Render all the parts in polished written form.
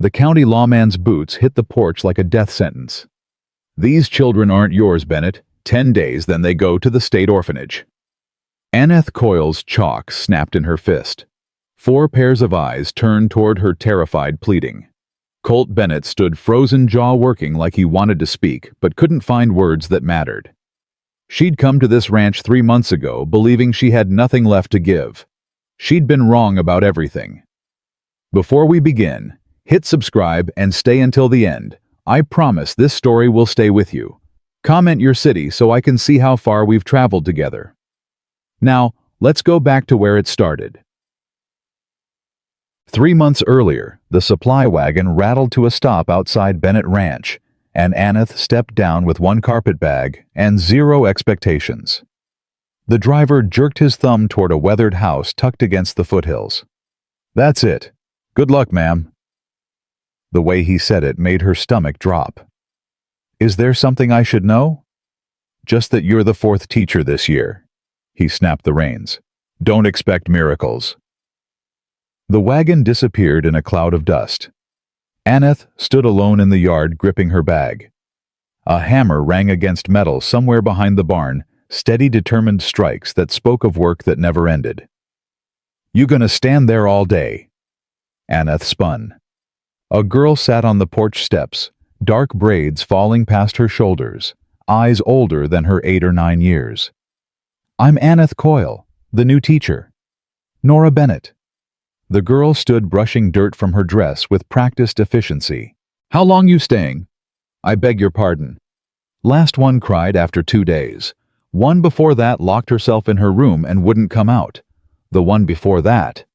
The county lawman's boots hit the porch like a death sentence. "These children aren't yours, Bennett. 10 days, then they go to the state orphanage." Anneth Coyle's chalk snapped in her fist. 4 pairs of eyes turned toward her, terrified, pleading. Colt Bennett stood frozen, jaw working like he wanted to speak, but couldn't find words that mattered. She'd come to this ranch 3 months ago, believing she had nothing left to give. She'd been wrong about everything. Before we begin, hit subscribe and stay until the end. I promise this story will stay with you. Comment your city so I can see how far we've traveled together. Now, let's go back to where it started. 3 months earlier, the supply wagon rattled to a stop outside Bennett Ranch, and Anneth stepped down with 1 carpet bag and 0 expectations. The driver jerked his thumb toward a weathered house tucked against the foothills. "That's it. Good luck, ma'am." The way he said it made her stomach drop. "Is there something I should know?" "Just that you're the 4th teacher this year." He snapped the reins. "Don't expect miracles." The wagon disappeared in a cloud of dust. Anneth stood alone in the yard, gripping her bag. A hammer rang against metal somewhere behind the barn, steady, determined strikes that spoke of work that never ended. "You gonna stand there all day?" Anneth spun. A girl sat on the porch steps, dark braids falling past her shoulders, eyes older than her 8 or 9 years. "I'm Anneth Coyle, the new teacher. Nora Bennett." The girl stood brushing dirt from her dress with practiced efficiency. "How long you staying?" "I beg your pardon." Last one cried after 2 days. One before that locked herself in her room and wouldn't come out. The one before that...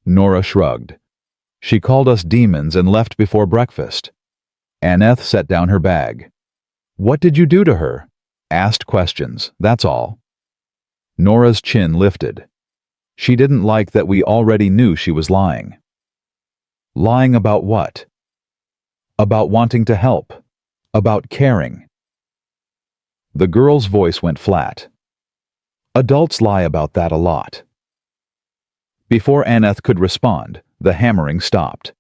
Nora shrugged. "She called us demons and left before breakfast." Anneth set down her bag. "What did you do to her?" "Asked questions, that's all." Nora's chin lifted. She didn't like that we already knew she was lying. Lying about what? About wanting to help. About caring. The girl's voice went flat. Adults lie about that a lot. Before Anneth could respond, the hammering stopped.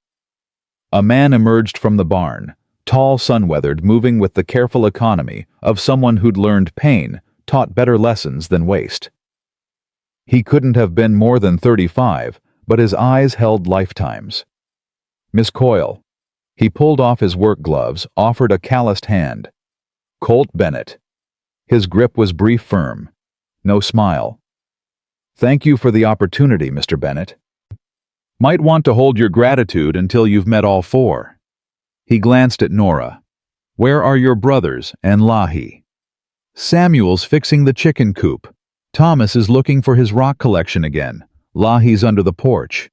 A man emerged from the barn, tall, sun-weathered, moving with the careful economy of someone who'd learned pain, taught better lessons than waste. He couldn't have been more than 35, but his eyes held lifetimes. "Miss Coyle." He pulled off his work gloves, offered a calloused hand. "Colt Bennett." His grip was brief, firm. No smile. "Thank you for the opportunity, Mr. Bennett. Might want to hold your gratitude until you've met all 4. He glanced at Nora. "Where are your brothers and Lahi?" "Samuel's fixing the chicken coop. Thomas is looking for his rock collection again. Lahi's under the porch."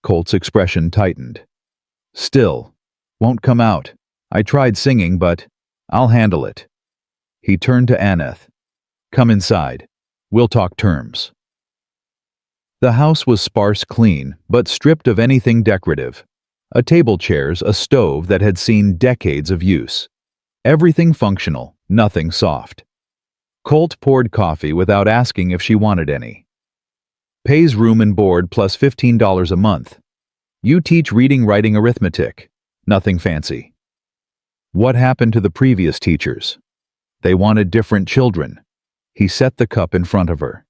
Colt's expression tightened. "Still. Won't come out. I tried singing, but I'll handle it." He turned to Anneth. "Come inside. We'll talk terms." The house was sparse, clean, but stripped of anything decorative. A table, chairs, a stove that had seen decades of use. Everything functional, nothing soft. Colt poured coffee without asking if she wanted any. "Pays room and board plus $15 a month. You teach reading, writing, arithmetic. Nothing fancy." "What happened to the previous teachers?" "They wanted different children." He set the cup in front of her.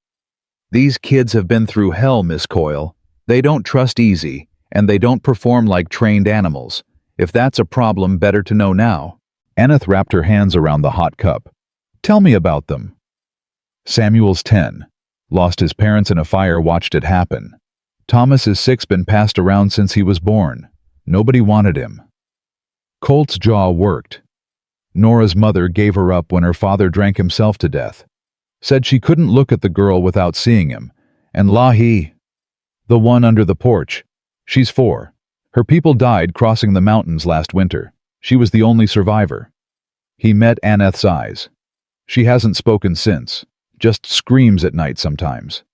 "These kids have been through hell, Miss Coyle. They don't trust easy, and they don't perform like trained animals. If that's a problem, better to know now." Anneth wrapped her hands around the hot cup. "Tell me about them." "Samuel's 10. Lost his parents in a fire, watched it happen. Thomas is 6, been passed around since he was born. Nobody wanted him." Colt's jaw worked. Nora's mother gave her up when her father drank himself to death. Said she couldn't look at the girl without seeing him. And Lahi, the one under the porch, she's 4. Her people died crossing the mountains last winter. She was the only survivor. He met Anneth's eyes. She hasn't spoken since, just screams at night sometimes.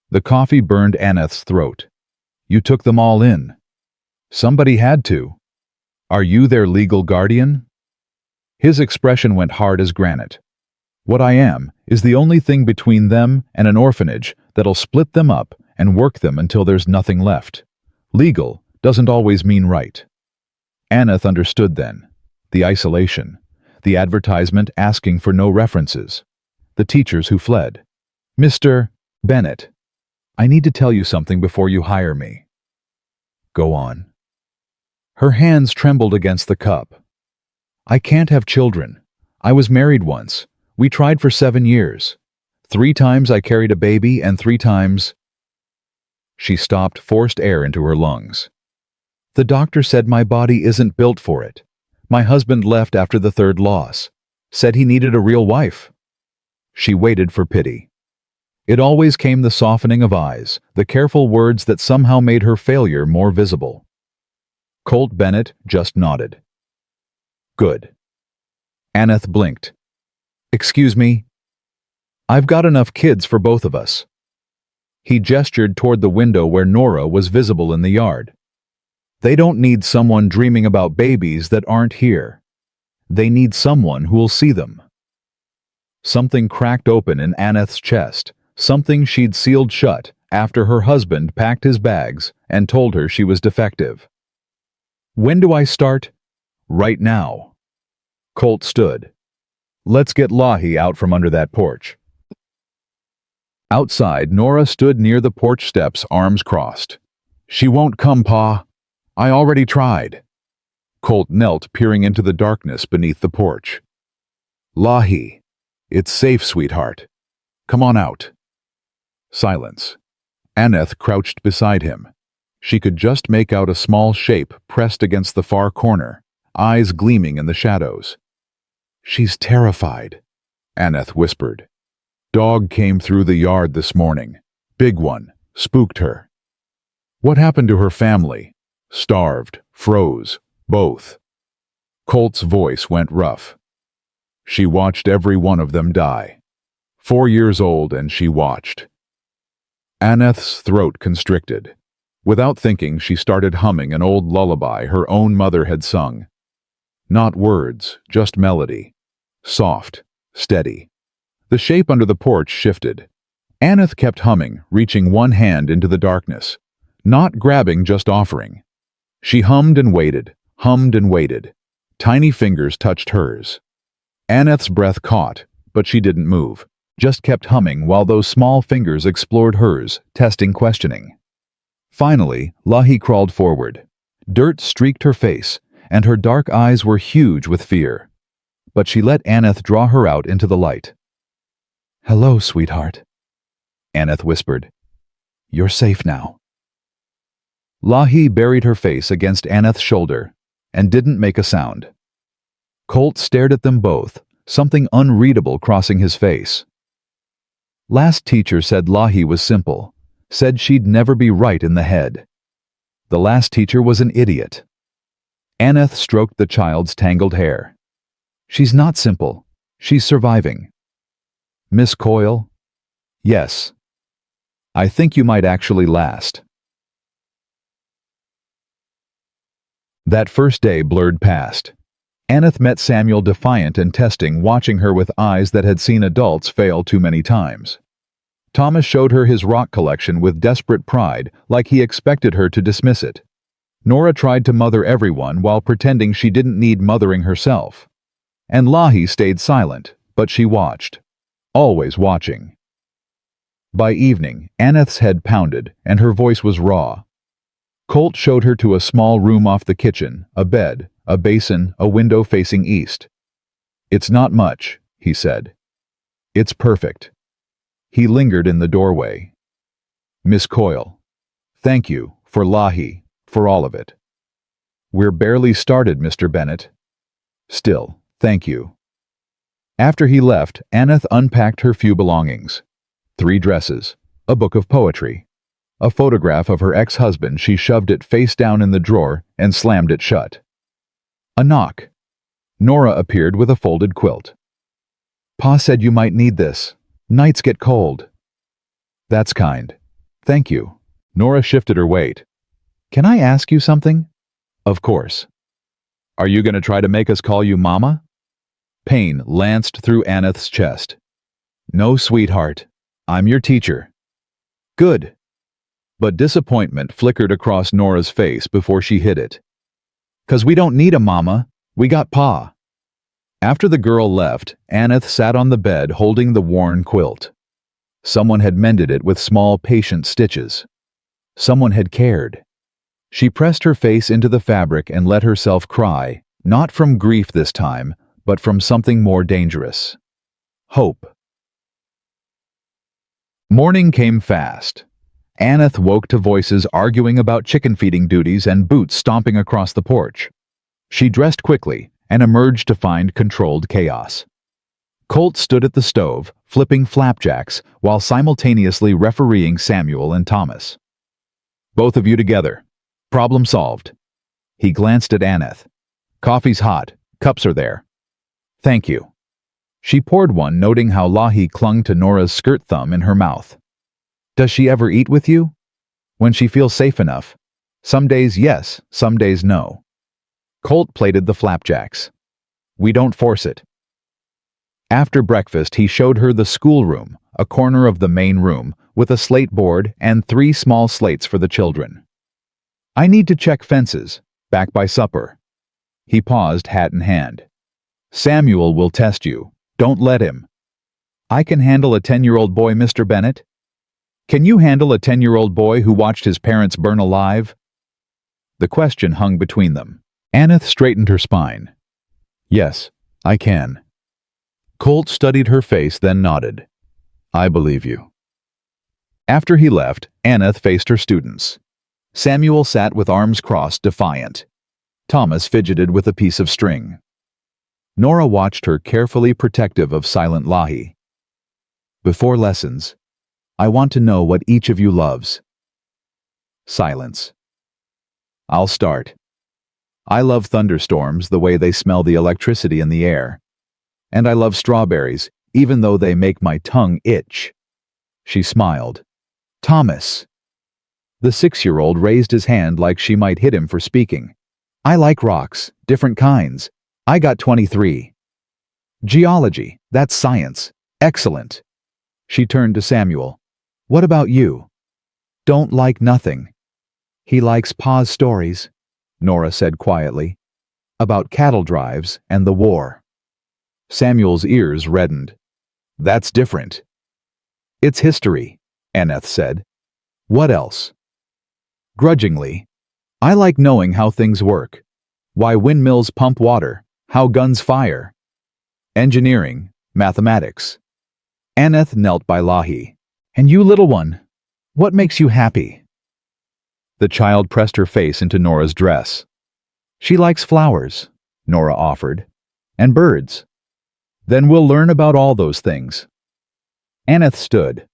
The coffee burned Anneth's throat. "You took them all in." "Somebody had to." "Are you their legal guardian?" His expression went hard as granite. "What I am is the only thing between them and an orphanage that'll split them up and work them until there's nothing left. Legal doesn't always mean right." Anneth understood then. The isolation. The advertisement asking for no references. The teachers who fled. Mr. Bennett, I need to tell you something before you hire me. Go on. Her hands trembled against the cup. I can't have children. I was married once. We tried for 7 years. 3 times I carried a baby and 3 times... She stopped, forced air into her lungs. The doctor said my body isn't built for it. My husband left after the 3rd loss. Said he needed a real wife. She waited for pity. It always came the softening of eyes, the careful words that somehow made her failure more visible. Colt Bennett just nodded. Good. Anneth blinked. Excuse me? I've got enough kids for both of us. He gestured toward the window where Nora was visible in the yard. They don't need someone dreaming about babies that aren't here. They need someone who'll see them. Something cracked open in Anneth's chest, something she'd sealed shut after her husband packed his bags and told her she was defective. When do I start? Right now. Colt stood. Let's get Lahi out from under that porch. Outside, Nora stood near the porch steps, arms crossed. She won't come, Pa. I already tried. Colt knelt, peering into the darkness beneath the porch. Lahi, it's safe, sweetheart. Come on out. Silence. Anneth crouched beside him. She could just make out a small shape pressed against the far corner, eyes gleaming in the shadows. She's terrified, Anneth whispered. Dog came through the yard this morning. Big one. Spooked her. What happened to her family? Starved, froze, both. Colt's voice went rough. She watched every one of them die. 4 years old and she watched. Anneth's throat constricted. Without thinking, she started humming an old lullaby her own mother had sung. Not words, just melody. Soft, steady. The shape under the porch shifted. Anneth kept humming, reaching one hand into the darkness. Not grabbing, just offering. She hummed and waited, hummed and waited. Tiny fingers touched hers. Anneth's breath caught, but she didn't move. Just kept humming while those small fingers explored hers, testing, questioning. Finally, Lahi crawled forward. Dirt streaked her face, and her dark eyes were huge with fear. But she let Anneth draw her out into the light. Hello, sweetheart, Anneth whispered. You're safe now. Lahi buried her face against Anneth's shoulder and didn't make a sound. Colt stared at them both, something unreadable crossing his face. Last teacher said Lahi was simple, said she'd never be right in the head. The last teacher was an idiot. Anneth stroked the child's tangled hair. She's not simple. She's surviving. Miss Coyle? Yes. I think you might actually last. That first day blurred past. Anneth met Samuel defiant and testing, watching her with eyes that had seen adults fail too many times. Thomas showed her his rock collection with desperate pride, like he expected her to dismiss it. Nora tried to mother everyone while pretending she didn't need mothering herself. And Lahi stayed silent, but she watched. Always watching. By evening, Anneth's head pounded, and her voice was raw. Colt showed her to a small room off the kitchen, a bed, a basin, a window facing east. It's not much, he said. It's perfect. He lingered in the doorway. Miss Coyle. Thank you, for Lahi, for all of it. We're barely started, Mr. Bennett. Still, thank you. After he left, Anneth unpacked her few belongings. 3 dresses, a book of poetry, a photograph of her ex-husband. She shoved it face down in the drawer and slammed it shut. A knock. Nora appeared with a folded quilt. Pa said you might need this. Nights get cold. That's kind. Thank you. Nora shifted her weight. Can I ask you something? Of course. Are you going to try to make us call you Mama? Pain lanced through Anneth's chest. No, sweetheart. I'm your teacher. Good. But disappointment flickered across Nora's face before she hid it. "'Cause we don't need a mama. We got Pa." After the girl left, Anneth sat on the bed holding the worn quilt. Someone had mended it with small, patient stitches. Someone had cared. She pressed her face into the fabric and let herself cry, not from grief this time, but from something more dangerous. Hope. Morning came fast. Anneth woke to voices arguing about chicken-feeding duties and boots stomping across the porch. She dressed quickly and emerged to find controlled chaos. Colt stood at the stove, flipping flapjacks while simultaneously refereeing Samuel and Thomas. "Both of you together. Problem solved." He glanced at Anneth. "Coffee's hot. Cups are there." "Thank you." She poured one, noting how Lahi clung to Nora's skirt thumb in her mouth. "Does she ever eat with you?" "When she feels safe enough. Some days yes, some days no." Colt plated the flapjacks. "We don't force it." After breakfast, he showed her the schoolroom, a corner of the main room, with a slate board and 3 small slates for the children. "I need to check fences. Back by supper." He paused, hat in hand. "Samuel will test you. Don't let him." "I can handle a 10-year-old boy, Mr. Bennett." "Can you handle a 10-year-old boy who watched his parents burn alive?" The question hung between them. Anneth straightened her spine. "Yes, I can." Colt studied her face, then nodded. "I believe you." After he left, Anneth faced her students. Samuel sat with arms crossed, defiant. Thomas fidgeted with a piece of string. Nora watched her, carefully protective of silent Lahi. "Before lessons, I want to know what each of you loves." Silence. "I'll start. I love thunderstorms, the way they smell the electricity in the air. And I love strawberries, even though they make my tongue itch." She smiled. "Thomas." The 6-year-old raised his hand like she might hit him for speaking. "I like rocks, different kinds. I got 23. Geology, that's science. Excellent." She turned to Samuel. "What about you?" "Don't like nothing." "He likes Pa's stories," Nora said quietly. "About cattle drives and the war." Samuel's ears reddened. "That's different." "It's history," Anneth said. "What else?" Grudgingly, "I like knowing how things work. Why windmills pump water, how guns fire. Engineering, mathematics." Anneth knelt by Lahi. "And you, little one, what makes you happy?" The child pressed her face into Nora's dress. "She likes flowers," Nora offered, "and birds." "Then we'll learn about all those things." Anneth stood.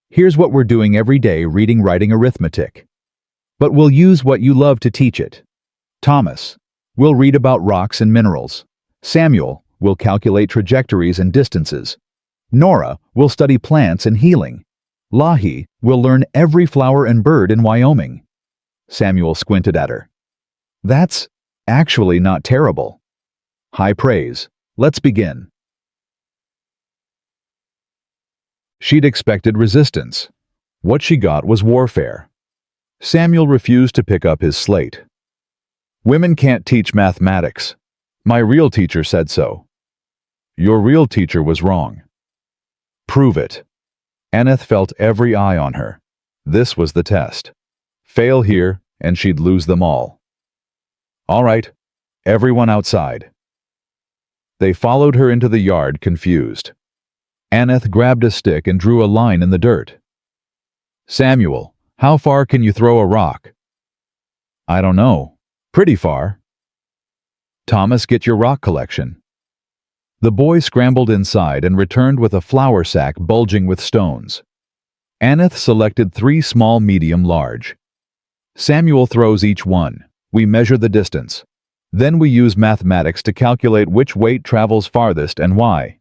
"Here's what we're doing every day, reading, writing, arithmetic. But we'll use what you love to teach it. Thomas, we'll read about rocks and minerals. Samuel will calculate trajectories and distances. Nora will study plants and healing. Lahi will learn every flower and bird in Wyoming." Samuel squinted at her. "That's actually not terrible." "High praise. Let's begin." She'd expected resistance. What she got was warfare. Samuel refused to pick up his slate. "Women can't teach mathematics. My real teacher said so." "Your real teacher was wrong." "Prove it." Anneth felt every eye on her. This was the test. Fail here, and she'd lose them all. "All right, everyone outside." They followed her into the yard, confused. Anneth grabbed a stick and drew a line in the dirt. "Samuel, how far can you throw a rock?" "I don't know. Pretty far." "Thomas, get your rock collection." The boy scrambled inside and returned with a flour sack bulging with stones. Anneth selected 3 small, medium, large. "Samuel throws each one. We measure the distance. Then we use mathematics to calculate which weight travels farthest and why."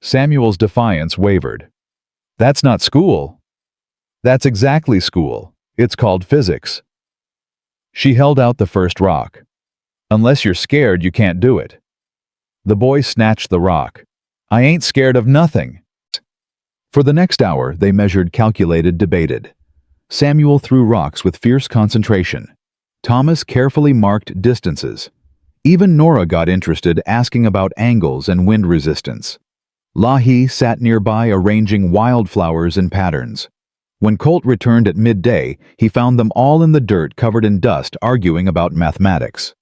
Samuel's defiance wavered. "That's not school." "That's exactly school. It's called physics." She held out the first rock. "Unless you're scared, you can't do it." The boy snatched the rock. "I ain't scared of nothing." For the next hour, they measured, calculated, debated. Samuel threw rocks with fierce concentration. Thomas carefully marked distances. Even Nora got interested, asking about angles and wind resistance. Lahi sat nearby arranging wildflowers in patterns. When Colt returned at midday, he found them all in the dirt covered in dust arguing about mathematics.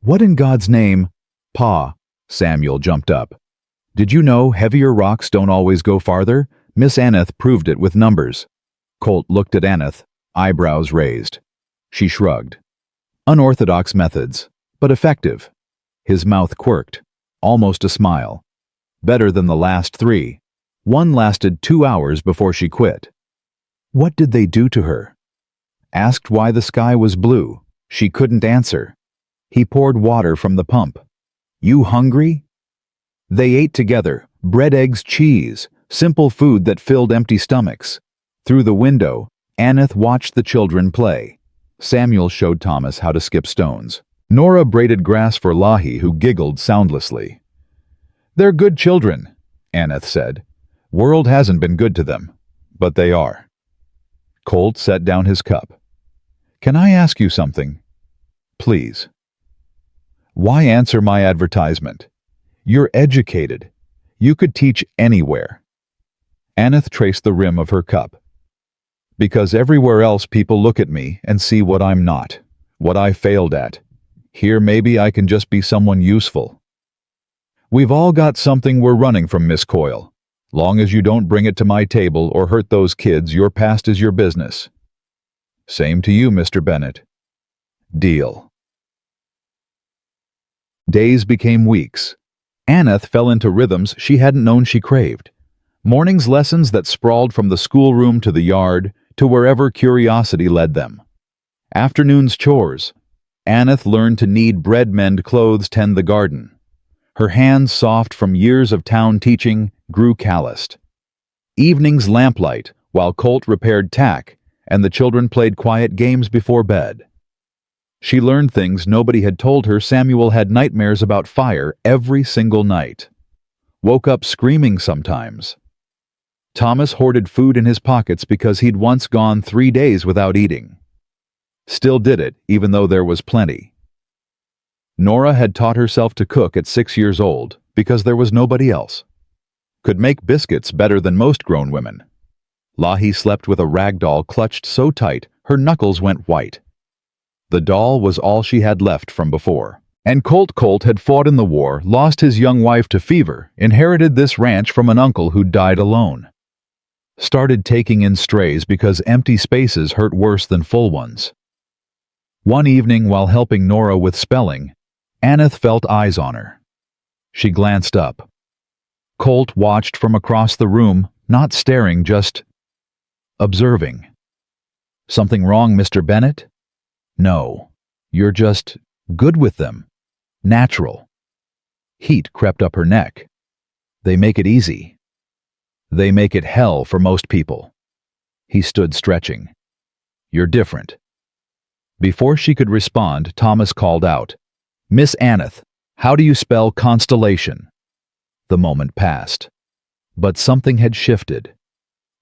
"What in God's name?" "Pa," Samuel jumped up. "Did you know heavier rocks don't always go farther? Miss Anneth proved it with numbers." Colt looked at Anneth, eyebrows raised. She shrugged. Unorthodox methods, but effective. His mouth quirked, almost a smile. Better than the last 3. One lasted 2 hours before she quit. What did they do to her? Asked why the sky was blue. She couldn't answer. He poured water from the pump. "You hungry?" They ate together, bread, eggs, cheese, simple food that filled empty stomachs. Through the window, Anneth watched the children play. Samuel showed Thomas how to skip stones. Nora braided grass for Lahi, who giggled soundlessly. "They're good children," Anneth said. "World hasn't been good to them, but they are." Colt set down his cup. "Can I ask you something?" "Please." "Why answer my advertisement? You're educated. You could teach anywhere." Anneth traced the rim of her cup. "Because everywhere else people look at me and see what I'm not, what I failed at. Here maybe I can just be someone useful. We've all got something we're running from, Miss Coyle. Long as you don't bring it to my table or hurt those kids, your past is your business." "Same to you, Mr. Bennett." "Deal." Days became weeks. Anneth fell into rhythms she hadn't known she craved. Mornings lessons that sprawled from the schoolroom to the yard, to wherever curiosity led them. Afternoons chores. Anneth learned to knead bread, mend clothes, tend the garden. Her hands, soft from years of town teaching, grew calloused. Evenings lamplight, while Colt repaired tack, and the children played quiet games before bed. She learned things nobody had told her. Samuel had nightmares about fire every single night. Woke up screaming sometimes. Thomas hoarded food in his pockets because he'd once gone 3 days without eating. Still did it, even though there was plenty. Nora had taught herself to cook at 6 years old because there was nobody else. Could make biscuits better than most grown women. Lahi slept with a rag doll clutched so tight her knuckles went white. The doll was all she had left from before. And Colt had fought in the war, lost his young wife to fever, inherited this ranch from an uncle who died alone. Started taking in strays because empty spaces hurt worse than full ones. One evening while helping Nora with spelling, Anneth felt eyes on her. She glanced up. Colt watched from across the room, not staring, just observing. "Something wrong, Mr. Bennett?" "No. You're just good with them. Natural." Heat crept up her neck. "They make it easy." "They make it hell for most people." He stood stretching. "You're different." Before she could respond, Thomas called out, "Miss Anneth, how do you spell constellation?" The moment passed. But something had shifted.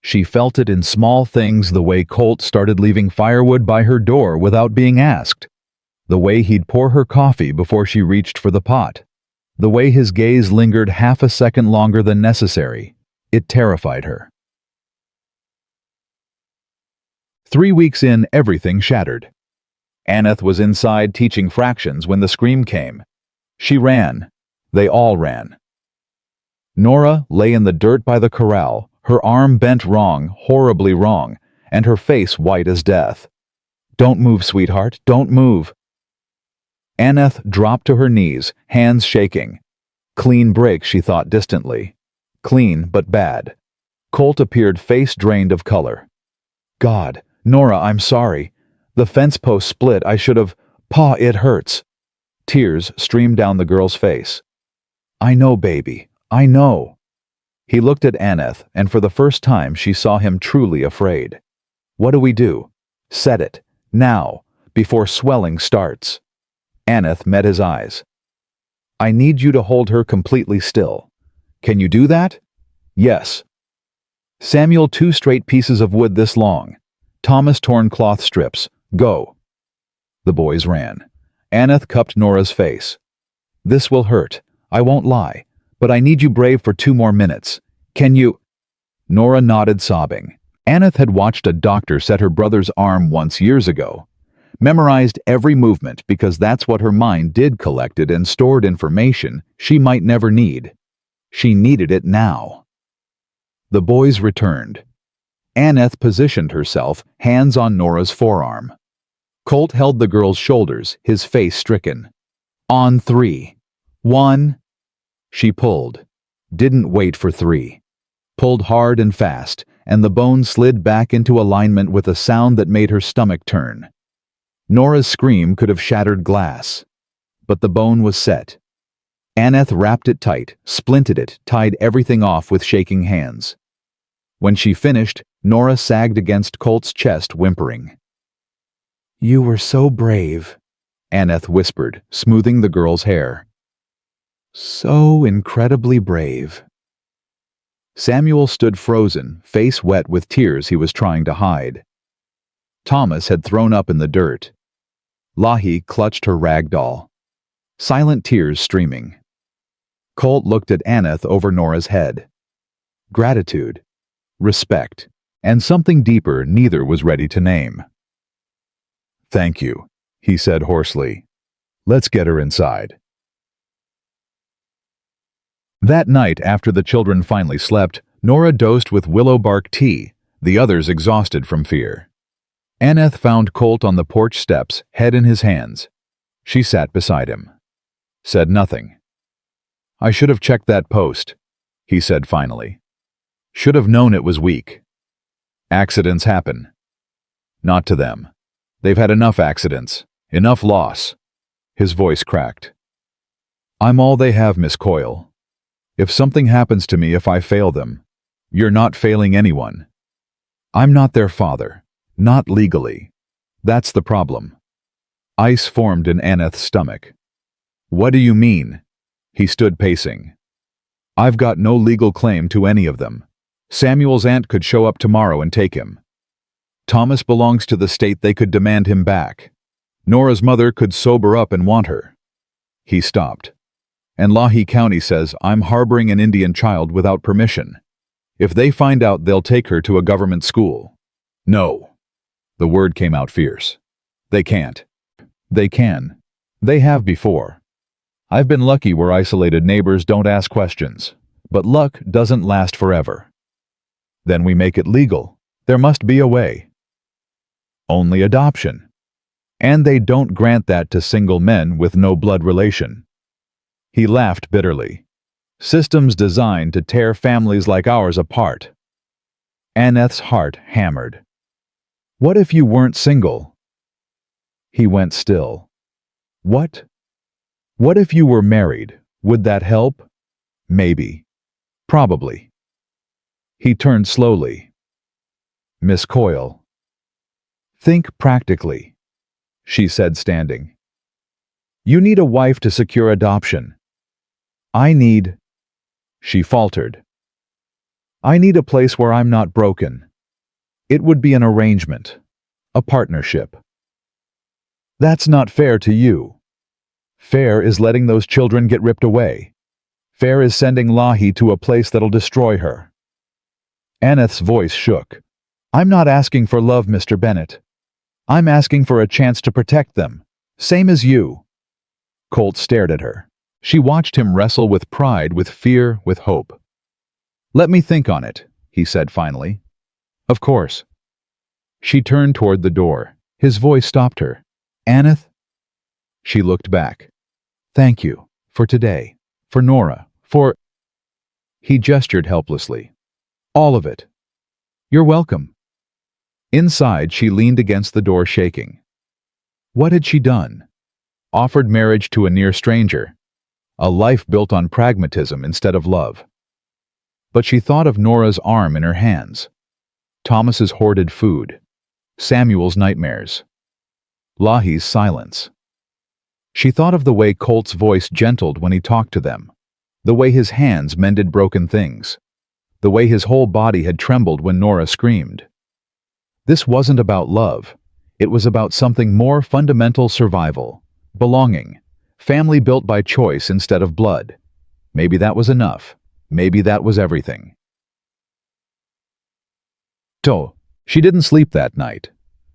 She felt it in small things, the way Colt started leaving firewood by her door without being asked. The way he'd pour her coffee before she reached for the pot. The way his gaze lingered half a second longer than necessary. It terrified her. 3 weeks in, everything shattered. Anneth was inside teaching fractions when the scream came. She ran. They all ran. Nora lay in the dirt by the corral, her arm bent wrong, horribly wrong, and her face white as death. "Don't move, sweetheart, don't move." Anneth dropped to her knees, hands shaking. Clean break, she thought distantly. Clean, but bad. Colt appeared face drained of color. "God, Nora, I'm sorry. The fence post split. I should have. Pa, it hurts." Tears streamed down the girl's face. "I know, baby. I know." He looked at Anneth, and for the first time she saw him truly afraid. "What do we do?" "Set it. Now. Before swelling starts." Anneth met his eyes. "I need you to hold her completely still." "Can you do that?" "Yes." Samuel, 2 straight pieces of wood this long. Thomas, torn cloth strips. "Go." The boys ran. Anneth cupped Nora's face. "This will hurt. I won't lie. But I need you brave for 2 more minutes. Can you—" Nora nodded, sobbing. Anneth had watched a doctor set her brother's arm once years ago. Memorized every movement because that's what her mind did, collected and stored information she might never need. She needed it now. The boys returned. Anneth positioned herself, hands on Nora's forearm. Colt held the girl's shoulders, his face stricken. "On 3. 1. She pulled. Didn't wait for 3. Pulled hard and fast, and the bone slid back into alignment with a sound that made her stomach turn. Nora's scream could have shattered glass. But the bone was set. Anneth wrapped it tight, splinted it, tied everything off with shaking hands. When she finished, Nora sagged against Colt's chest, whimpering. "You were so brave," Anneth whispered, smoothing the girl's hair. "So incredibly brave." Samuel stood frozen, face wet with tears he was trying to hide. Thomas had thrown up in the dirt. Lahi clutched her rag doll. Silent tears streaming. Colt looked at Anneth over Nora's head. Gratitude, respect, and something deeper neither was ready to name. "Thank you," he said hoarsely. "Let's get her inside." That night, after the children finally slept, Nora dosed with willow bark tea, the others exhausted from fear. Anneth found Colt on the porch steps, head in his hands. She sat beside him. Said nothing. "I should have checked that post," he said finally. "Should have known it was weak. Accidents happen. Not to them. They've had enough accidents, enough loss." His voice cracked. "I'm all they have, Miss Coyle. If something happens to me if I fail them, you're not failing anyone. I'm not their father, not legally. That's the problem." Ice formed in Anneth's stomach. "What do you mean?" He stood pacing. "I've got no legal claim to any of them. Samuel's aunt could show up tomorrow and take him. Thomas belongs to the state, they could demand him back. Nora's mother could sober up and want her." He stopped. "And Lahi County says I'm harboring an Indian child without permission. If they find out, they'll take her to a government school." "No." The word came out fierce. "They can't." "They can. They have before. I've been lucky where isolated neighbors don't ask questions. But luck doesn't last forever. Then we make it legal. There must be a way." "Only adoption. And they don't grant that to single men with no blood relation." He laughed bitterly. "Systems designed to tear families like ours apart." Anneth's heart hammered. "What if you weren't single?" He went still. "What? What if you were married? Would that help?" "Maybe. Probably." He turned slowly. "Miss Coyle." "Think practically," she said, standing. "You need a wife to secure adoption. I need—" She faltered. "I need a place where I'm not broken. It would be an arrangement, a partnership." "That's not fair to you. Fair is letting those children get ripped away. Fair is sending Lahi to a place that'll destroy her." Anneth's voice shook. "I'm not asking for love, Mr. Bennett. I'm asking for a chance to protect them, same as you." Colt stared at her. She watched him wrestle with pride, with fear, with hope. "Let me think on it," he said finally. "Of course." She turned toward the door. His voice stopped her. "Anneth?" She looked back. "Thank you. For today. For Nora. For—" He gestured helplessly. "All of it. You're welcome." Inside, she leaned against the door, shaking. What had she done? Offered marriage to a near stranger. A life built on pragmatism instead of love. But she thought of Nora's arm in her hands. Thomas's hoarded food. Samuel's nightmares. Lahi's silence. She thought of the way Colt's voice gentled when he talked to them. The way his hands mended broken things. The way his whole body had trembled when Nora screamed. This wasn't about love. It was about something more fundamental: survival, belonging, family built by choice instead of blood. Maybe that was enough. Maybe that was everything. So, she didn't sleep that night.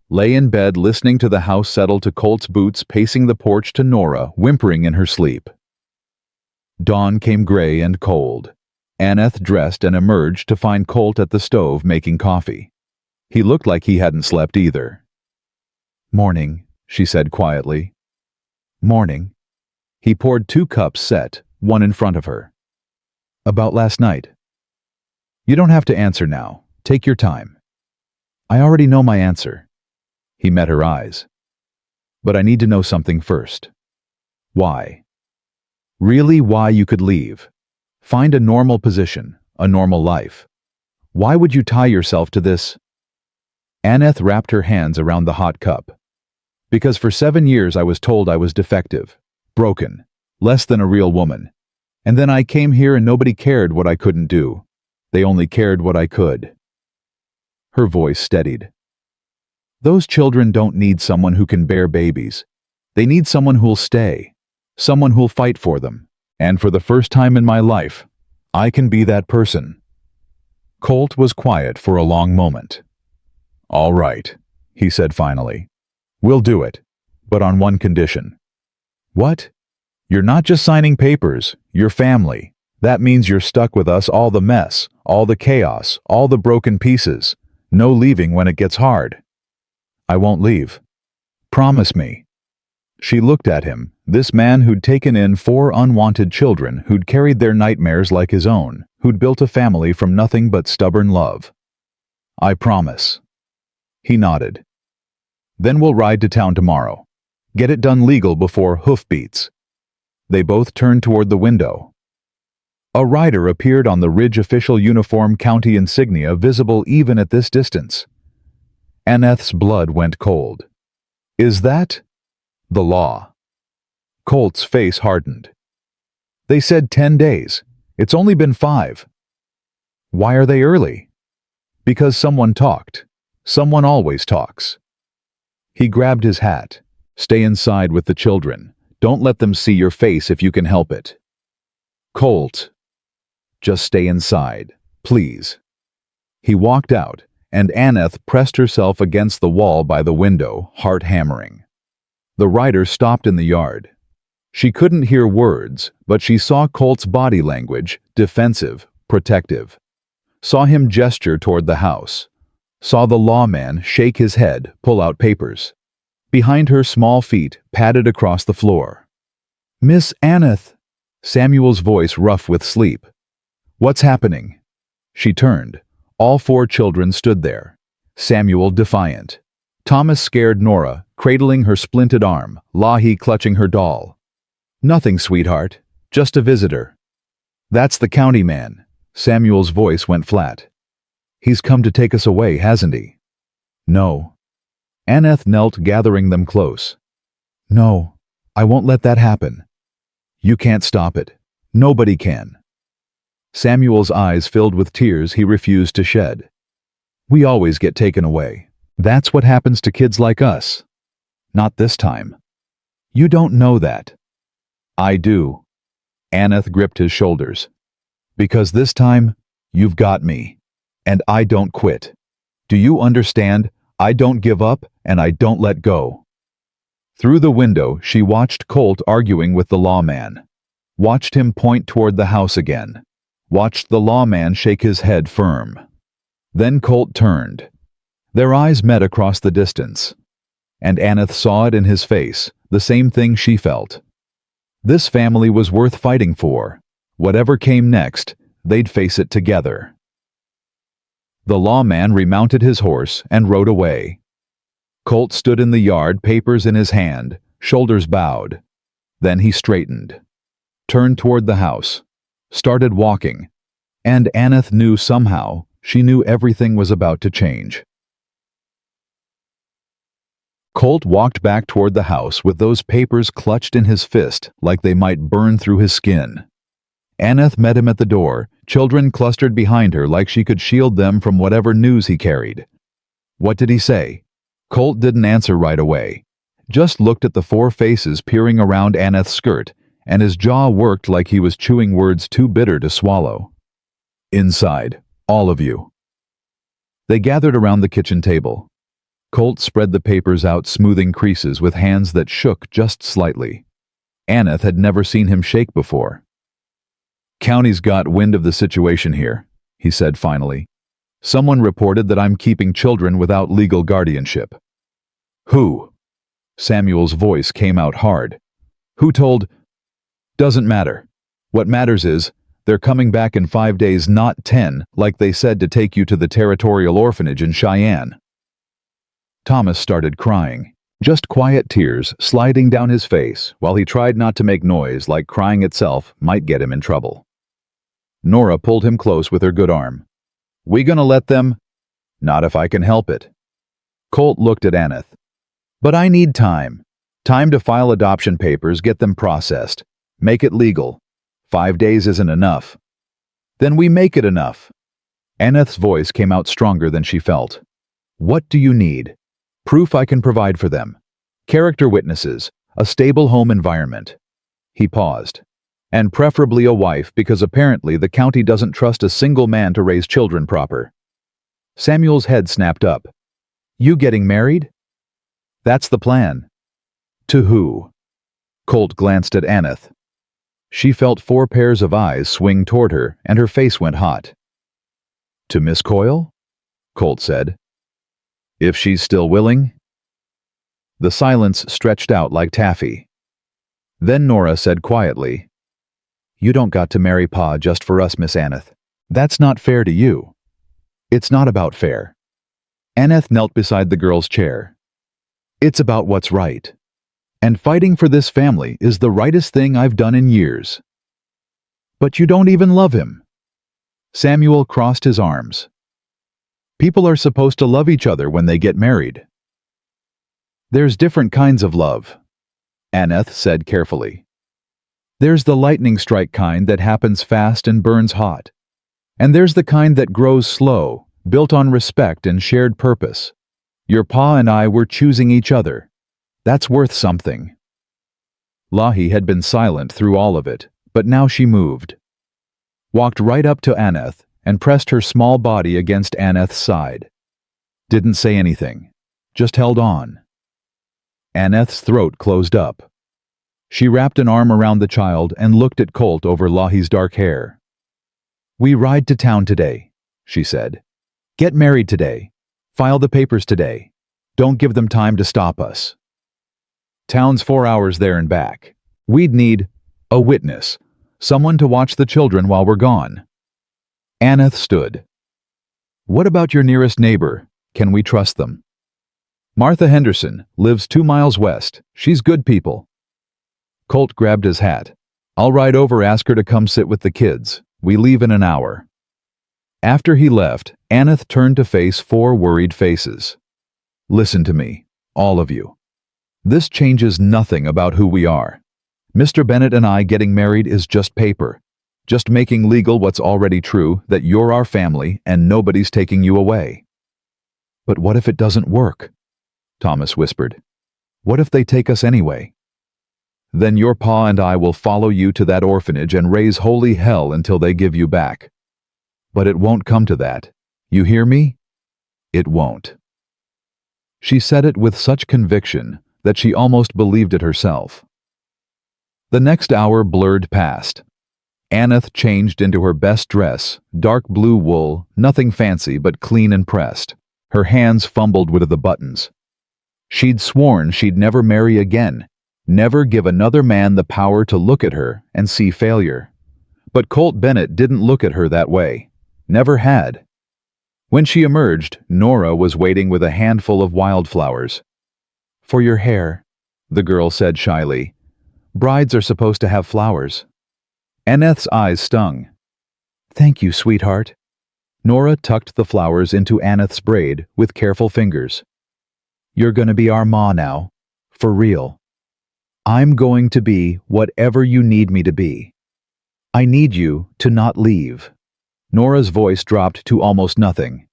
Lay in bed listening to the house settle to Colt's boots pacing the porch to Nora, whimpering in her sleep. Dawn came gray and cold. Anneth dressed and emerged to find Colt at the stove making coffee. He looked like he hadn't slept either. "Morning," she said quietly. "Morning." He poured 2 cups set, one in front of her. "About last night?" "You don't have to answer now. Take your time." "I already know my answer." He met her eyes. "But I need to know something first. Why? Really, why you could leave? Find a normal position, a normal life. Why would you tie yourself to this?" Anneth wrapped her hands around the hot cup. "Because for 7 years I was told I was defective, broken, less than a real woman. And then I came here and nobody cared what I couldn't do. They only cared what I could." Her voice steadied. "Those children don't need someone who can bear babies. They need someone who'll stay, someone who'll fight for them. And for the first time in my life, I can be that person." Colt was quiet for a long moment. "All right," he said finally. "We'll do it, but on one condition." "What?" "You're not just signing papers, you're family. That means you're stuck with us, all the mess, all the chaos, all the broken pieces. No leaving when it gets hard." "I won't leave. Promise me." She looked at him, this man who'd taken in 4 unwanted children, who'd carried their nightmares like his own, who'd built a family from nothing but stubborn love. "I promise." He nodded. "Then we'll ride to town tomorrow. Get it done legal before hoofbeats." They both turned toward the window. A rider appeared on the ridge, official uniform, county insignia visible even at this distance. Anneth's blood went cold. "Is that the law?" Colt's face hardened. "They said 10 days. It's only been 5. "Why are they early?" "Because someone talked. Someone always talks." He grabbed his hat. "Stay inside with the children. Don't let them see your face if you can help it." "Colt, just stay inside, please." He walked out, and Anneth pressed herself against the wall by the window, heart hammering. The rider stopped in the yard. She couldn't hear words, but she saw Colt's body language, defensive, protective. Saw him gesture toward the house. Saw the lawman shake his head, pull out papers. Behind her, small feet padded across the floor. "Miss Anneth," Samuel's voice rough with sleep. "What's happening?" She turned. All 4 children stood there. Samuel defiant. Thomas scared, Nora cradling her splinted arm, Lahi clutching her doll. "Nothing, sweetheart. Just a visitor." "That's the county man." Samuel's voice went flat. "He's come to take us away, hasn't he?" "No." Anneth knelt, gathering them close. "No, I won't let that happen." "You can't stop it. Nobody can." Samuel's eyes filled with tears he refused to shed. "We always get taken away. That's what happens to kids like us. Not this time." "You don't know that." "I do." Anneth gripped his shoulders. "Because this time, you've got me. And I don't quit. Do you understand? I don't give up, and I don't let go." Through the window, she watched Colt arguing with the lawman. Watched him point toward the house again. Watched the lawman shake his head firm. Then Colt turned. Their eyes met across the distance. And Anneth saw it in his face, the same thing she felt. This family was worth fighting for. Whatever came next, they'd face it together. The lawman remounted his horse and rode away. Colt stood in the yard, papers in his hand, shoulders bowed. Then he straightened, turned toward the house, started walking, and Anneth knew somehow, she knew everything was about to change. Colt walked back toward the house with those papers clutched in his fist like they might burn through his skin. Anneth met him at the door, children clustered behind her like she could shield them from whatever news he carried. "What did he say?" Colt didn't answer right away, just looked at the four faces peering around Anneth's skirt, and his jaw worked like he was chewing words too bitter to swallow. Inside, all of you. They gathered around the kitchen table. Colt spread the papers out, smoothing creases with hands that shook just slightly. Anneth had never seen him shake before. County's got wind of the situation here, he said finally. Someone reported that I'm keeping children without legal guardianship. Who? Samuel's voice came out hard. Who told? Doesn't matter. What matters is, they're coming back in 5 days, not 10, like they said, to take you to the territorial orphanage in Cheyenne. Thomas started crying, just quiet tears sliding down his face while he tried not to make noise like crying itself might get him in trouble. Nora pulled him close with her good arm. We gonna let them? Not if I can help it. Colt looked at Anneth. But I need time. Time to file adoption papers, get them processed. Make it legal. 5 days isn't enough. Then we make it enough. Anneth's voice came out stronger than she felt. What do you need? Proof I can provide for them. Character witnesses, a stable home environment. He paused. And preferably a wife, because apparently the county doesn't trust a single man to raise children proper. Samuel's head snapped up. You getting married? That's the plan. To who? Colt glanced at Anneth. She felt 4 pairs of eyes swing toward her, and her face went hot. To Miss Coyle? Colt said. If she's still willing? The silence stretched out like taffy. Then Nora said quietly, You don't got to marry Pa just for us, Miss Anneth. That's not fair to you. It's not about fair. Anneth knelt beside the girl's chair. It's about what's right. And fighting for this family is the rightest thing I've done in years. But you don't even love him. Samuel crossed his arms. People are supposed to love each other when they get married. There's different kinds of love, Anneth said carefully. There's the lightning strike kind that happens fast and burns hot. And there's the kind that grows slow, built on respect and shared purpose. Your Pa and I were choosing each other. That's worth something. Lahi had been silent through all of it, but now she moved. Walked right up to Anneth and pressed her small body against Anneth's side. Didn't say anything, just held on. Anneth's throat closed up. She wrapped an arm around the child and looked at Colt over Lahi's dark hair. We ride to town today, she said. Get married today. File the papers today. Don't give them time to stop us. Town's 4 hours there and back. We'd need a witness, someone to watch the children while we're gone. Anneth stood. What about your nearest neighbor? Can we trust them? Martha Henderson lives 2 miles west. She's good people. Colt grabbed his hat. I'll ride over, ask her to come sit with the kids. We leave in an hour. After he left, Anneth turned to face 4 worried faces. Listen to me, all of you. This changes nothing about who we are. Mr. Bennett and I getting married is just paper. Just making legal what's already true, that you're our family and nobody's taking you away. But what if it doesn't work? Thomas whispered. What if they take us anyway? Then your Pa and I will follow you to that orphanage and raise holy hell until they give you back. But it won't come to that. You hear me? It won't. She said it with such conviction that she almost believed it herself. The next hour blurred past. Anneth changed into her best dress, dark blue wool, nothing fancy but clean and pressed. Her hands fumbled with the buttons. She'd sworn she'd never marry again, never give another man the power to look at her and see failure. But Colt Bennett didn't look at her that way. Never had. When she emerged, Nora was waiting with a handful of wildflowers. For your hair, the girl said shyly. Brides are supposed to have flowers. Anneth's eyes stung. Thank you, sweetheart. Nora tucked the flowers into Anneth's braid with careful fingers. You're gonna be our ma now. For real. I'm going to be whatever you need me to be. I need you to not leave. Nora's voice dropped to almost nothing.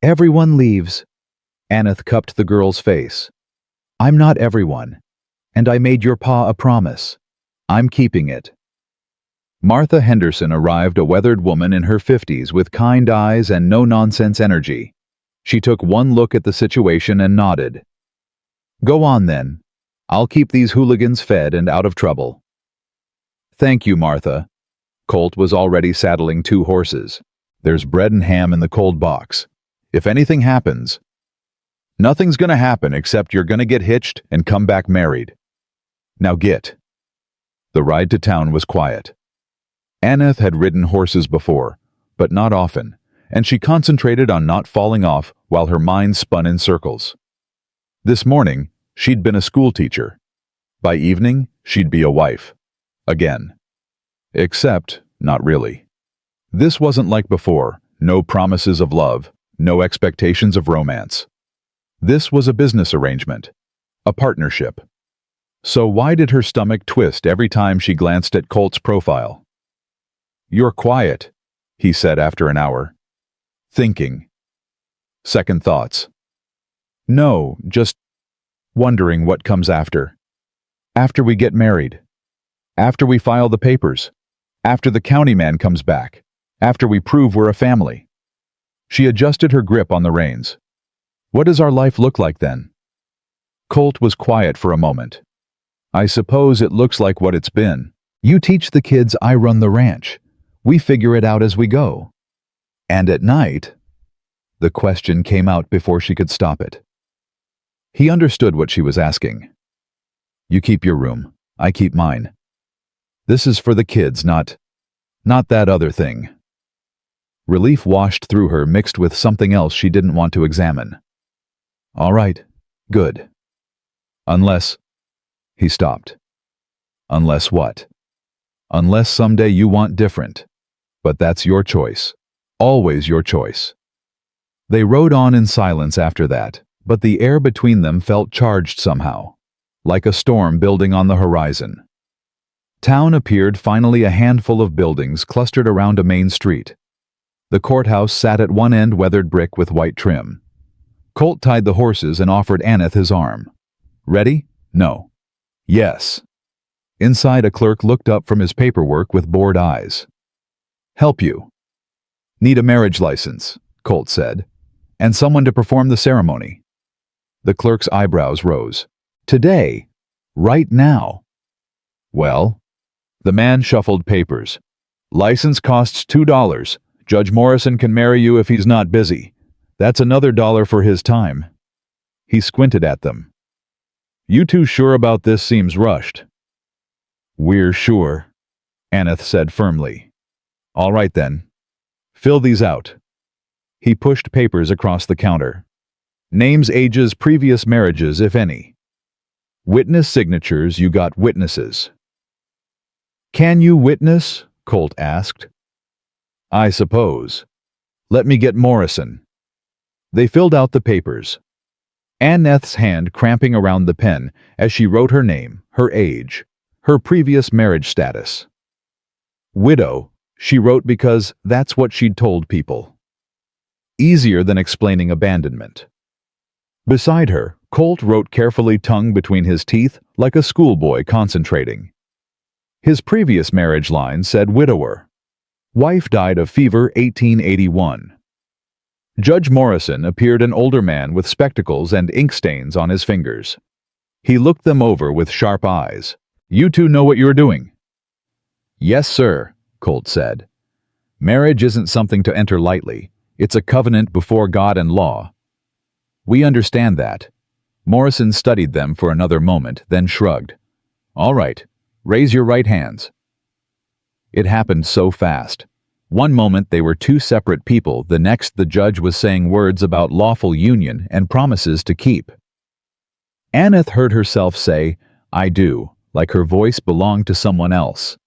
Everyone leaves. Anneth cupped the girl's face. I'm not everyone, and I made your pa a promise. I'm keeping it. Martha Henderson arrived, a weathered woman in her 50s with kind eyes and no-nonsense energy. She took one look at the situation and nodded. Go on then. I'll keep these hooligans fed and out of trouble. Thank you, Martha. Colt was already saddling 2 horses. There's bread and ham in the cold box. If anything happens, nothing's gonna happen except you're gonna get hitched and come back married. Now get. The ride to town was quiet. Anneth had ridden horses before, but not often, and she concentrated on not falling off while her mind spun in circles. This morning, she'd been a schoolteacher. By evening, she'd be a wife. Again. Except, not really. This wasn't like before, no promises of love, no expectations of romance. This was a business arrangement, a partnership. So why did her stomach twist every time she glanced at Colt's profile? You're quiet, he said after an hour. Thinking. Second thoughts. No, just wondering what comes after. After we get married. After we file the papers. After the county man comes back. After we prove we're a family. She adjusted her grip on the reins. What does our life look like then? Colt was quiet for a moment. I suppose it looks like what it's been. You teach the kids, I run the ranch. We figure it out as we go. And at night, the question came out before she could stop it. He understood what she was asking. You keep your room, I keep mine. This is for the kids, not that other thing. Relief washed through her, mixed with something else she didn't want to examine. All right, good. Unless... He stopped. Unless what? Unless someday you want different. But that's your choice. Always your choice. They rode on in silence after that, but the air between them felt charged somehow, like a storm building on the horizon. Town appeared, finally, a handful of buildings clustered around a main street. The courthouse sat at one end, weathered brick with white trim. Colt tied the horses and offered Anneth his arm. Ready? No. Yes. Inside, a clerk looked up from his paperwork with bored eyes. Help you. Need a marriage license, Colt said, and someone to perform the ceremony. The clerk's eyebrows rose. Today? Right now? Well? The man shuffled papers. License costs $2. Judge Morrison can marry you if he's not busy. That's another $1 for his time. He squinted at them. You two sure about this? Seems rushed. We're sure, Anneth said firmly. All right then. Fill these out. He pushed papers across the counter. Names, ages, previous marriages, if any. Witness signatures, you got witnesses. Can you witness? Colt asked. I suppose. Let me get Morrison. They filled out the papers. Anneth's hand cramping around the pen as she wrote her name, her age, her previous marriage status. Widow, she wrote because that's what she'd told people. Easier than explaining abandonment. Beside her, Colt wrote carefully, tongue between his teeth, like a schoolboy concentrating. His previous marriage line said widower. Wife died of fever 1881. Judge Morrison appeared, an older man with spectacles and ink stains on his fingers. He looked them over with sharp eyes. You two know what you're doing? Yes, sir, Colt said. Marriage isn't something to enter lightly. It's a covenant before God and law. We understand that. Morrison studied them for another moment, then shrugged. All right, raise your right hands. It happened so fast. One moment they were two separate people, the next the judge was saying words about lawful union and promises to keep. Anneth heard herself say, I do, like her voice belonged to someone else.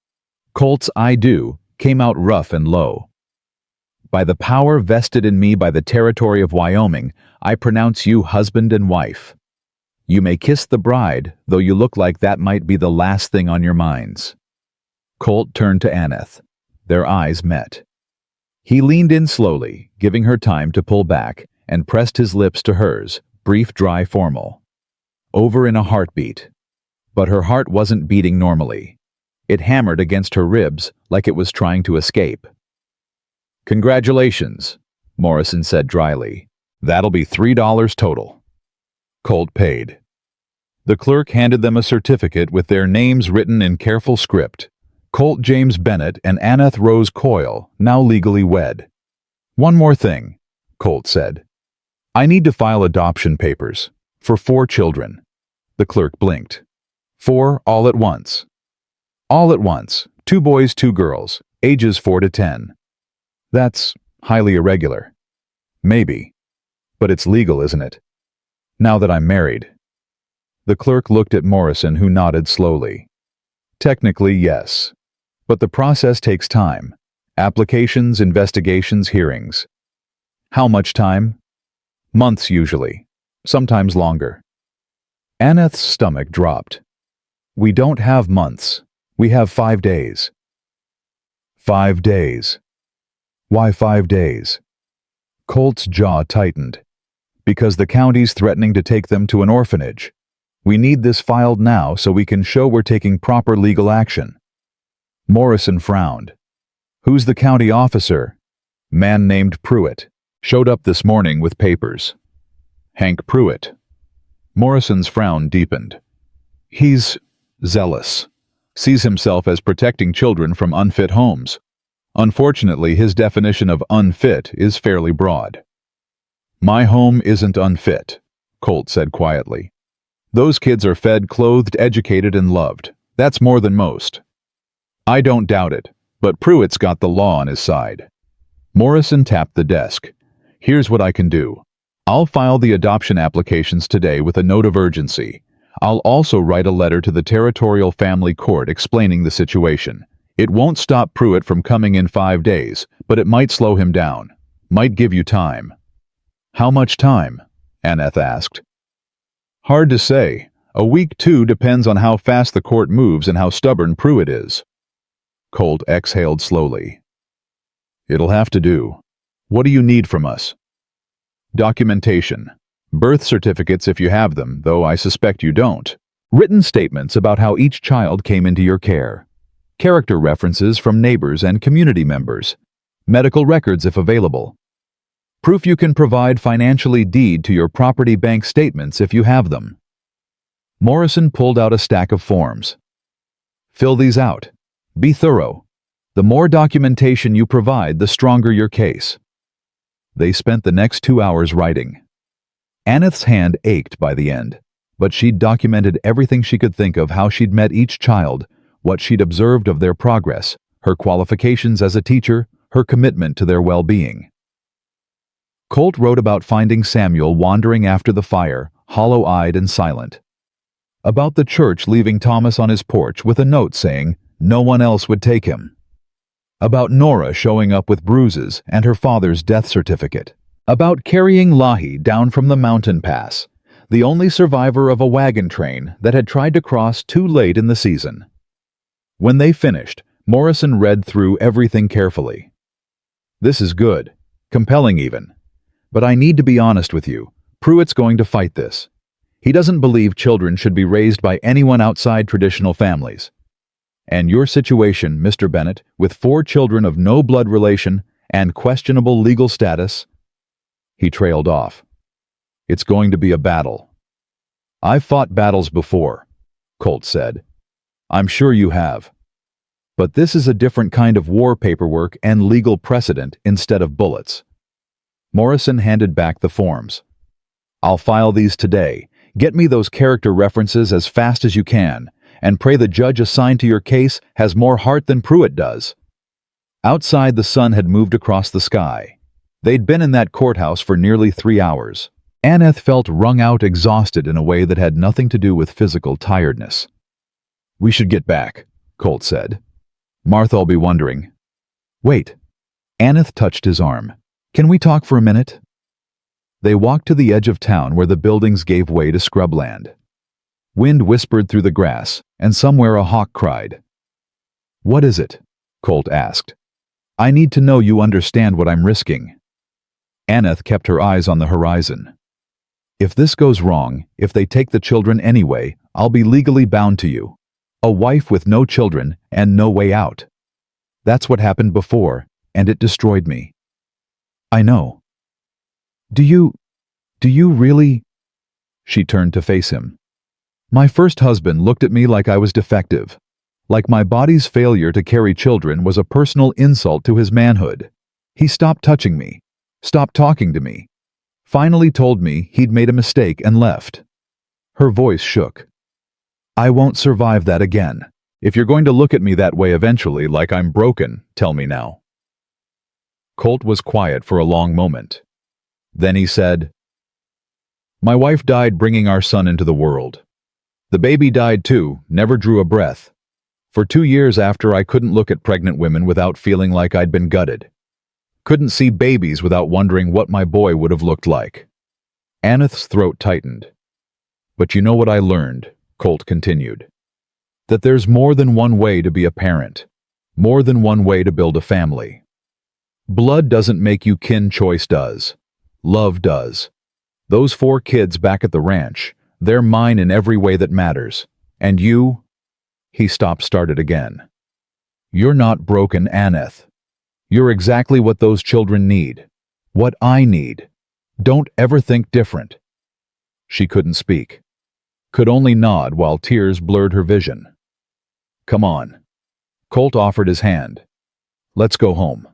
Colt's I do came out rough and low. By the power vested in me by the territory of Wyoming, I pronounce you husband and wife. You may kiss the bride, though you look like that might be the last thing on your minds. Colt turned to Anneth. Their eyes met. He leaned in slowly, giving her time to pull back, and pressed his lips to hers, brief, dry, formal. Over in a heartbeat. But her heart wasn't beating normally. It hammered against her ribs like it was trying to escape. "Congratulations," Morrison said dryly. "That'll be $3 total." Colt paid. The clerk handed them a certificate with their names written in careful script. Colt James Bennett and Anneth Rose Coyle, now legally wed. "One more thing," Colt said. "I need to file adoption papers for 4 children." The clerk blinked. 4 all at once. All at once, 2 boys, 2 girls, ages 4 to 10. That's highly irregular. Maybe. But it's legal, isn't it? Now that I'm married. The clerk looked at Morrison, who nodded slowly. Technically, yes. But the process takes time. Applications, investigations, hearings. How much time? Months usually. Sometimes longer. Anneth's stomach dropped. "We don't have months. We have 5 days." 5 days. Why 5 days? Colt's jaw tightened. Because the county's threatening to take them to an orphanage. We need this filed now so we can show we're taking proper legal action. Morrison frowned. "Who's the county officer?" "Man named Pruitt. Showed up this morning with papers." "Hank Pruitt." Morrison's frown deepened. "He's zealous. Sees himself as protecting children from unfit homes. Unfortunately, his definition of unfit is fairly broad." "My home isn't unfit," Colt said quietly. "Those kids are fed, clothed, educated, and loved. That's more than most." "I don't doubt it, but Pruitt's got the law on his side." Morrison tapped the desk. "Here's what I can do. I'll file the adoption applications today with a note of urgency. I'll also write a letter to the Territorial Family Court explaining the situation. It won't stop Pruitt from coming in 5 days, but it might slow him down. Might give you time." "How much time?" Anneth asked. "Hard to say. A week, 2 depends on how fast the court moves and how stubborn Pruitt is." Colt exhaled slowly. "It'll have to do. What do you need from us?" "Documentation. Birth certificates if you have them, though I suspect you don't. Written statements about how each child came into your care. Character references from neighbors and community members. Medical records if available. Proof you can provide financially deed to your property bank statements if you have them." Morrison pulled out a stack of forms. "Fill these out. Be thorough. The more documentation you provide, the stronger your case." They spent the next 2 hours writing. Anneth's hand ached by the end, but she'd documented everything she could think of: how she'd met each child, what she'd observed of their progress, her qualifications as a teacher, her commitment to their well-being. Colt wrote about finding Samuel wandering after the fire, hollow-eyed and silent. About the church leaving Thomas on his porch with a note saying no one else would take him. About Nora showing up with bruises and her father's death certificate. About carrying Lahi down from the mountain pass, the only survivor of a wagon train that had tried to cross too late in the season. When they finished, Morrison read through everything carefully. "This is good, compelling even. But I need to be honest with you. Pruitt's going to fight this. He doesn't believe children should be raised by anyone outside traditional families. And your situation, Mr. Bennett, with 4 children of no blood relation and questionable legal status..." He trailed off. "It's going to be a battle." "I've fought battles before," Colt said. "I'm sure you have. But this is a different kind of war paperwork and legal precedent instead of bullets." Morrison handed back the forms. "I'll file these today. Get me those character references as fast as you can, and pray the judge assigned to your case has more heart than Pruitt does." Outside, the sun had moved across the sky. They'd been in that courthouse for nearly 3 hours. Anneth felt wrung out, exhausted in a way that had nothing to do with physical tiredness. "We should get back," Colt said. "Martha'll be wondering." "Wait." Anneth touched his arm. "Can we talk for a minute?" They walked to the edge of town where the buildings gave way to scrubland. Wind whispered through the grass, and somewhere a hawk cried. "What is it?" Colt asked. "I need to know you understand what I'm risking." Anneth kept her eyes on the horizon. If this goes wrong, if they take the children anyway, I'll be legally bound to you. A wife with no children and no way out. That's what happened before, and it destroyed me. I know. Do you really? She turned to face him. My first husband looked at me like I was defective, like my body's failure to carry children was a personal insult to his manhood. He stopped touching me, stopped talking to me, finally told me he'd made a mistake and left. Her voice shook. I won't survive that again. If you're going to look at me that way eventually, like I'm broken, tell me now. Colt was quiet for a long moment. Then he said, My wife died bringing our son into the world. The baby died too, never drew a breath. For 2 years after, I couldn't look at pregnant women without feeling like I'd been gutted. Couldn't see babies without wondering what my boy would have looked like. Anneth's throat tightened. But you know what I learned, Colt continued. That there's more than one way to be a parent. More than one way to build a family. Blood doesn't make you kin, choice does. Love does. Those 4 kids back at the ranch, they're mine in every way that matters. And you? He started again. You're not broken, Anneth. You're exactly what those children need. What I need. Don't ever think different. She couldn't speak. Could only nod while tears blurred her vision. Come on. Colt offered his hand. Let's go home.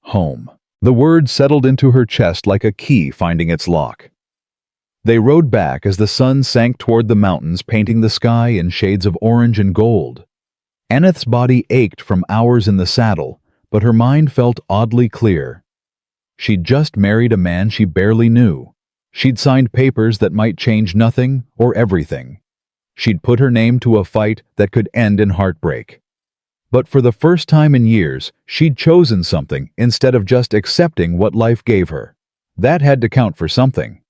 Home. The word settled into her chest like a key finding its lock. They rode back as the sun sank toward the mountains, painting the sky in shades of orange and gold. Anneth's body ached from hours in the saddle, but her mind felt oddly clear. She'd just married a man she barely knew. She'd signed papers that might change nothing or everything. She'd put her name to a fight that could end in heartbreak. But for the first time in years, she'd chosen something instead of just accepting what life gave her. That had to count for something.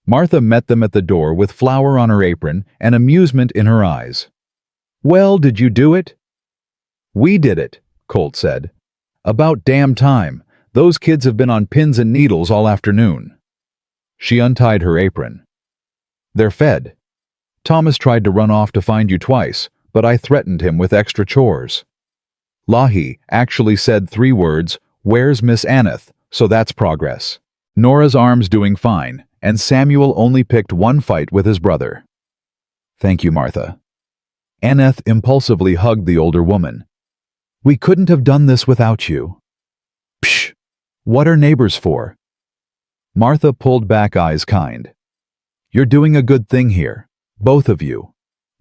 Martha met them at the door with flour on her apron and amusement in her eyes. Well, did you do it? We did it, Colt said. About damn time. Those kids have been on pins and needles all afternoon. She untied her apron. They're fed. Thomas tried to run off to find you twice, but I threatened him with extra chores. Lahi actually said 3 words, Where's Miss Anneth? So that's progress. Nora's arm's doing fine, and Samuel only picked 1 fight with his brother. Thank you, Martha. Anneth impulsively hugged the older woman. We couldn't have done this without you. Psh! What are neighbors for? Martha pulled back, eyes kind. You're doing a good thing here, both of you.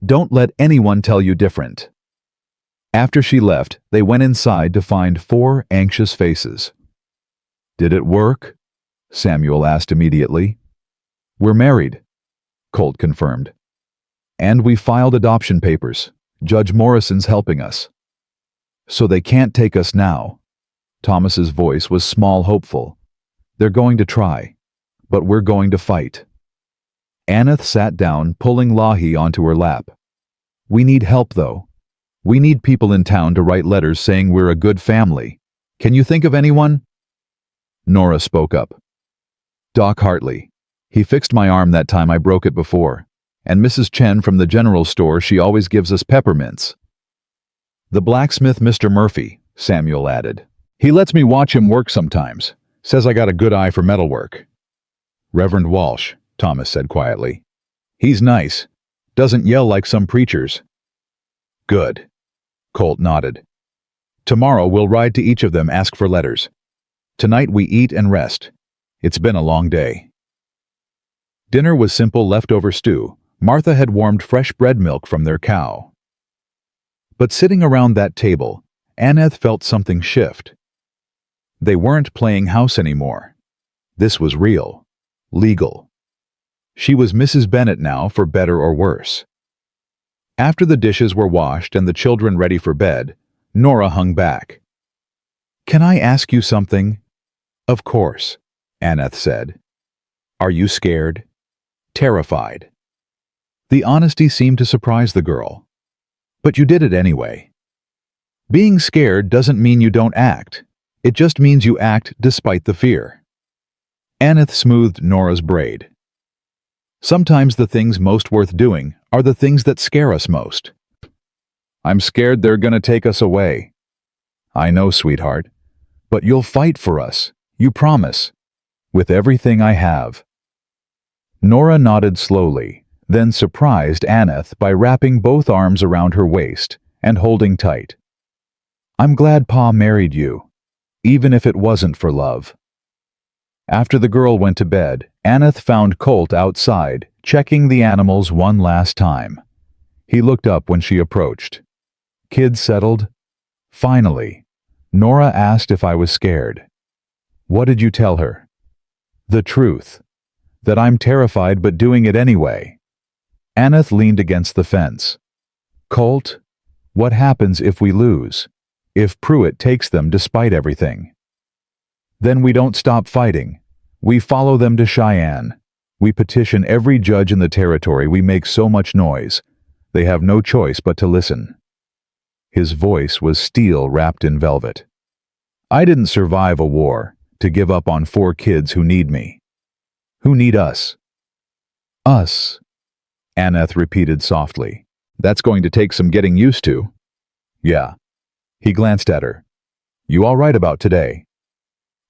Don't let anyone tell you different. After she left, they went inside to find 4 anxious faces. Did it work? Samuel asked immediately. We're married, Colt confirmed. And we filed adoption papers. Judge Morrison's helping us. So they can't take us now. Thomas's voice was small, hopeful. They're going to try, but we're going to fight. Anneth sat down, pulling Lahi onto her lap. We need help, though. We need people in town to write letters saying we're a good family. Can you think of anyone? Nora spoke up. Doc Hartley. He fixed my arm that time I broke it before. And Mrs. Chen from the general store, she always gives us peppermints. The blacksmith, Mr. Murphy, Samuel added. He lets me watch him work sometimes. Says I got a good eye for metalwork. Reverend Walsh, Thomas said quietly. He's nice. Doesn't yell like some preachers. Good. Colt nodded. Tomorrow we'll ride to each of them, ask for letters. Tonight we eat and rest. It's been a long day. Dinner was simple leftover stew. Martha had warmed fresh bread milk from their cow. But sitting around that table, Anneth felt something shift. They weren't playing house anymore. This was real. Legal. She was Mrs. Bennett now, for better or worse. After the dishes were washed and the children ready for bed, Nora hung back. Can I ask you something? Of course, Anneth said. Are you scared? Terrified? The honesty seemed to surprise the girl. But you did it anyway. Being scared doesn't mean you don't act. It just means you act despite the fear. Anneth smoothed Nora's braid. Sometimes the things most worth doing are the things that scare us most. I'm scared they're gonna take us away. I know, sweetheart. But you'll fight for us. You promise. With everything I have. Nora nodded slowly, then surprised Anneth by wrapping both arms around her waist and holding tight. I'm glad Pa married you, even if it wasn't for love. After the girl went to bed, Anneth found Colt outside, checking the animals one last time. He looked up when she approached. Kids settled? Finally. Nora asked if I was scared. What did you tell her? The truth. That I'm terrified but doing it anyway. Anneth leaned against the fence. Colt, what happens if we lose? If Pruitt takes them despite everything? Then we don't stop fighting. We follow them to Cheyenne. We petition every judge in the territory. We make so much noise. They have no choice but to listen. His voice was steel wrapped in velvet. I didn't survive a war to give up on 4 kids who need me. Who need us? Us, Anneth repeated softly. That's going to take some getting used to. Yeah. He glanced at her. You all right about today?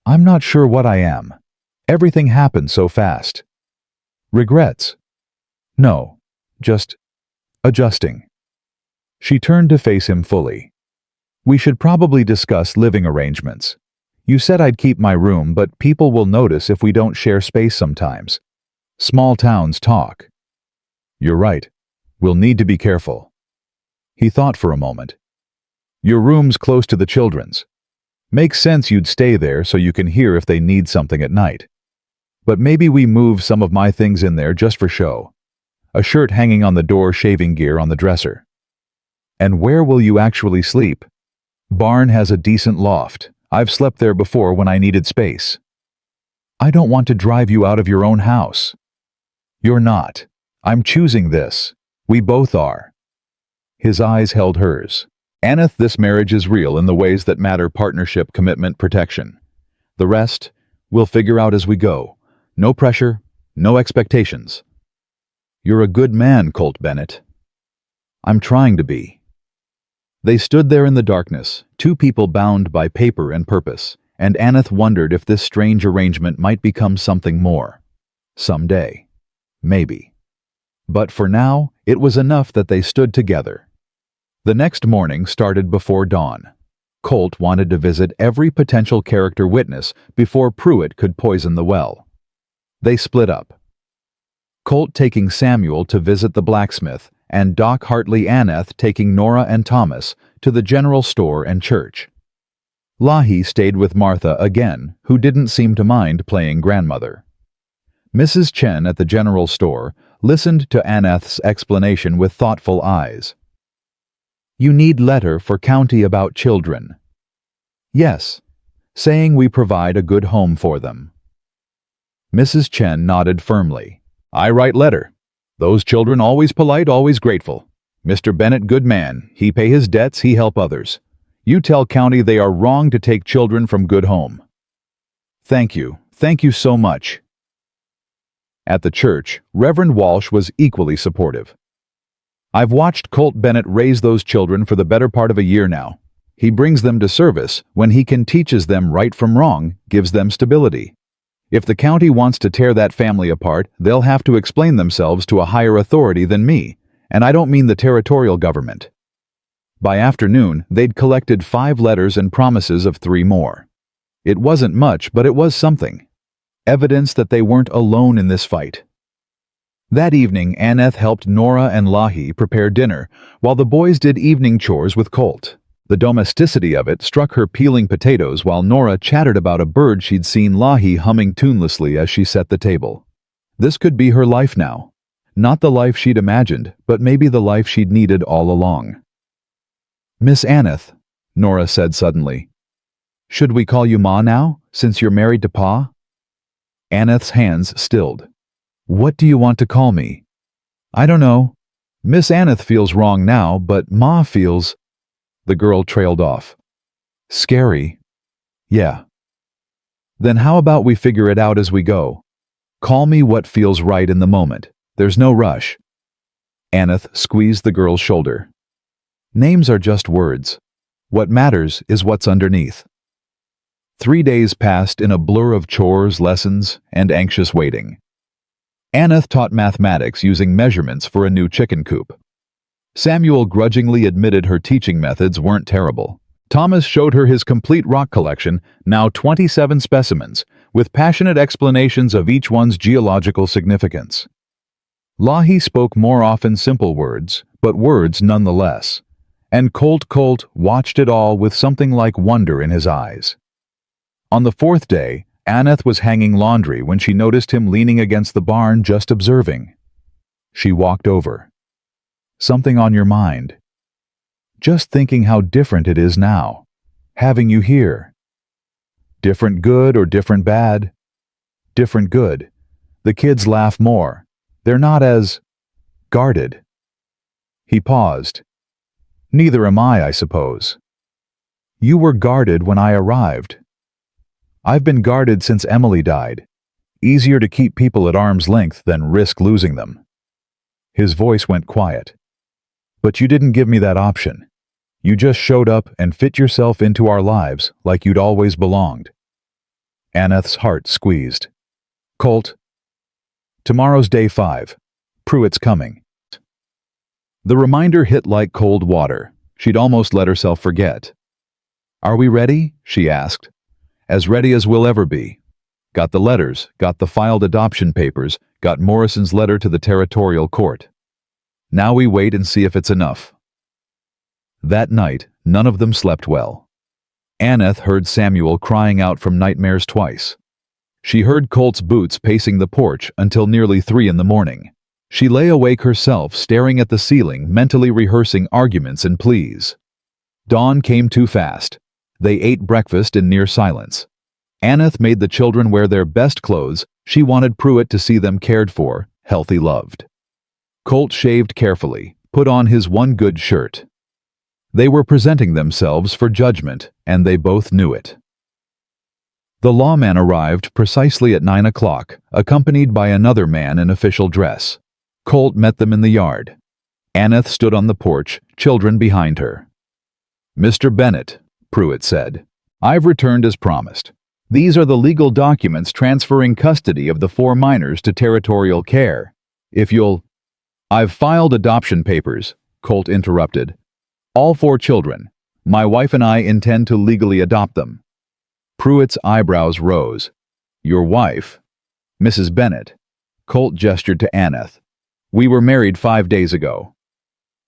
I'm not sure what I am. Everything happened so fast. Regrets? No, just adjusting. She turned to face him fully. We should probably discuss living arrangements. You said I'd keep my room, but people will notice if we don't share space sometimes. Small towns talk. You're right. We'll need to be careful. He thought for a moment. Your room's close to the children's. Makes sense you'd stay there so you can hear if they need something at night. But maybe we move some of my things in there just for show. A shirt hanging on the door, shaving gear on the dresser. And where will you actually sleep? Barn has a decent loft. I've slept there before when I needed space. I don't want to drive you out of your own house. You're not. I'm choosing this. We both are. His eyes held hers. Anneth, this marriage is real in the ways that matter: partnership, commitment, protection. The rest, we'll figure out as we go. No pressure, no expectations. You're a good man, Colt Bennett. I'm trying to be. They stood there in the darkness, 2 people bound by paper and purpose, and Anneth wondered if this strange arrangement might become something more. Someday. Maybe. But for now, it was enough that they stood together. The next morning started before dawn. Colt wanted to visit every potential character witness before Pruitt could poison the well. They split up. Colt taking Samuel to visit the blacksmith, and Doc Hartley Anneth taking Nora and Thomas to the general store and church. Lahi stayed with Martha again, who didn't seem to mind playing grandmother. Mrs. Chen at the general store listened to Anneth's explanation with thoughtful eyes. You need letter for county about children. Yes, saying we provide a good home for them. Mrs. Chen nodded firmly. I write letter. Those children always polite, always grateful. Mr. Bennett good man. He pay his debts, he help others. You tell county they are wrong to take children from good home. Thank you so much. At the church, Reverend Walsh was equally supportive. I've watched Colt Bennett raise those children for the better part of a year now. He brings them to service when he can, teaches them right from wrong, gives them stability. If the county wants to tear that family apart, they'll have to explain themselves to a higher authority than me, and I don't mean the territorial government. By afternoon, they'd collected 5 letters and promises of 3 more. It wasn't much, but it was something. Evidence that they weren't alone in this fight. That evening, Anneth helped Nora and Lahi prepare dinner, while the boys did evening chores with Colt. The domesticity of it struck her peeling potatoes while Nora chattered about a bird she'd seen Lahi humming tunelessly as she set the table. This could be her life now. Not the life she'd imagined, but maybe the life she'd needed all along. Miss Anneth, Nora said suddenly. Should we call you Ma now, since you're married to Pa? Anneth's hands stilled. What do you want to call me? I don't know. Miss Anneth feels wrong now, but Ma feels... The girl trailed off. Scary. Yeah. Then how about we figure it out as we go? Call me what feels right in the moment. There's no rush. Anneth squeezed the girl's shoulder. Names are just words. What matters is what's underneath. 3 days passed in a blur of chores, lessons, and anxious waiting. Anneth taught mathematics using measurements for a new chicken coop. Samuel grudgingly admitted her teaching methods weren't terrible. Thomas showed her his complete rock collection, now 27 specimens, with passionate explanations of each one's geological significance. Lahi spoke more often simple words, but words nonetheless, and Colt watched it all with something like wonder in his eyes. On the 4th day, Anneth was hanging laundry when she noticed him leaning against the barn just observing. She walked over. Something on your mind? Just thinking how different it is now, having you here. Different good or different bad? Different good. The kids laugh more. They're not as guarded. He paused. Neither am I suppose. You were guarded when I arrived. I've been guarded since Emily died. Easier to keep people at arm's length than risk losing them. His voice went quiet. But you didn't give me that option. You just showed up and fit yourself into our lives like you'd always belonged. Anneth's heart squeezed. Colt, tomorrow's day 5. Pruitt's coming. The reminder hit like cold water. She'd almost let herself forget. Are we ready? She asked. As ready as we'll ever be. Got the letters, got the filed adoption papers, got Morrison's letter to the territorial court. Now we wait and see if it's enough. That night, none of them slept well. Anneth heard Samuel crying out from nightmares twice. She heard Colt's boots pacing the porch until nearly 3 in the morning. She lay awake herself, staring at the ceiling, mentally rehearsing arguments and pleas. Dawn came too fast. They ate breakfast in near silence. Anneth made the children wear their best clothes. She wanted Pruitt to see them cared for, healthy, loved. Colt shaved carefully, put on his one good shirt. They were presenting themselves for judgment, and they both knew it. The lawman arrived precisely at 9 o'clock, accompanied by another man in official dress. Colt met them in the yard. Anneth stood on the porch, children behind her. Mr. Bennett, Pruitt said, I've returned as promised. These are the legal documents transferring custody of the 4 minors to territorial care. If you'll... I've filed adoption papers, Colt interrupted. All 4 children. My wife and I intend to legally adopt them. Pruitt's eyebrows rose. Your wife? Mrs. Bennett. Colt gestured to Anneth. We were married 5 days ago.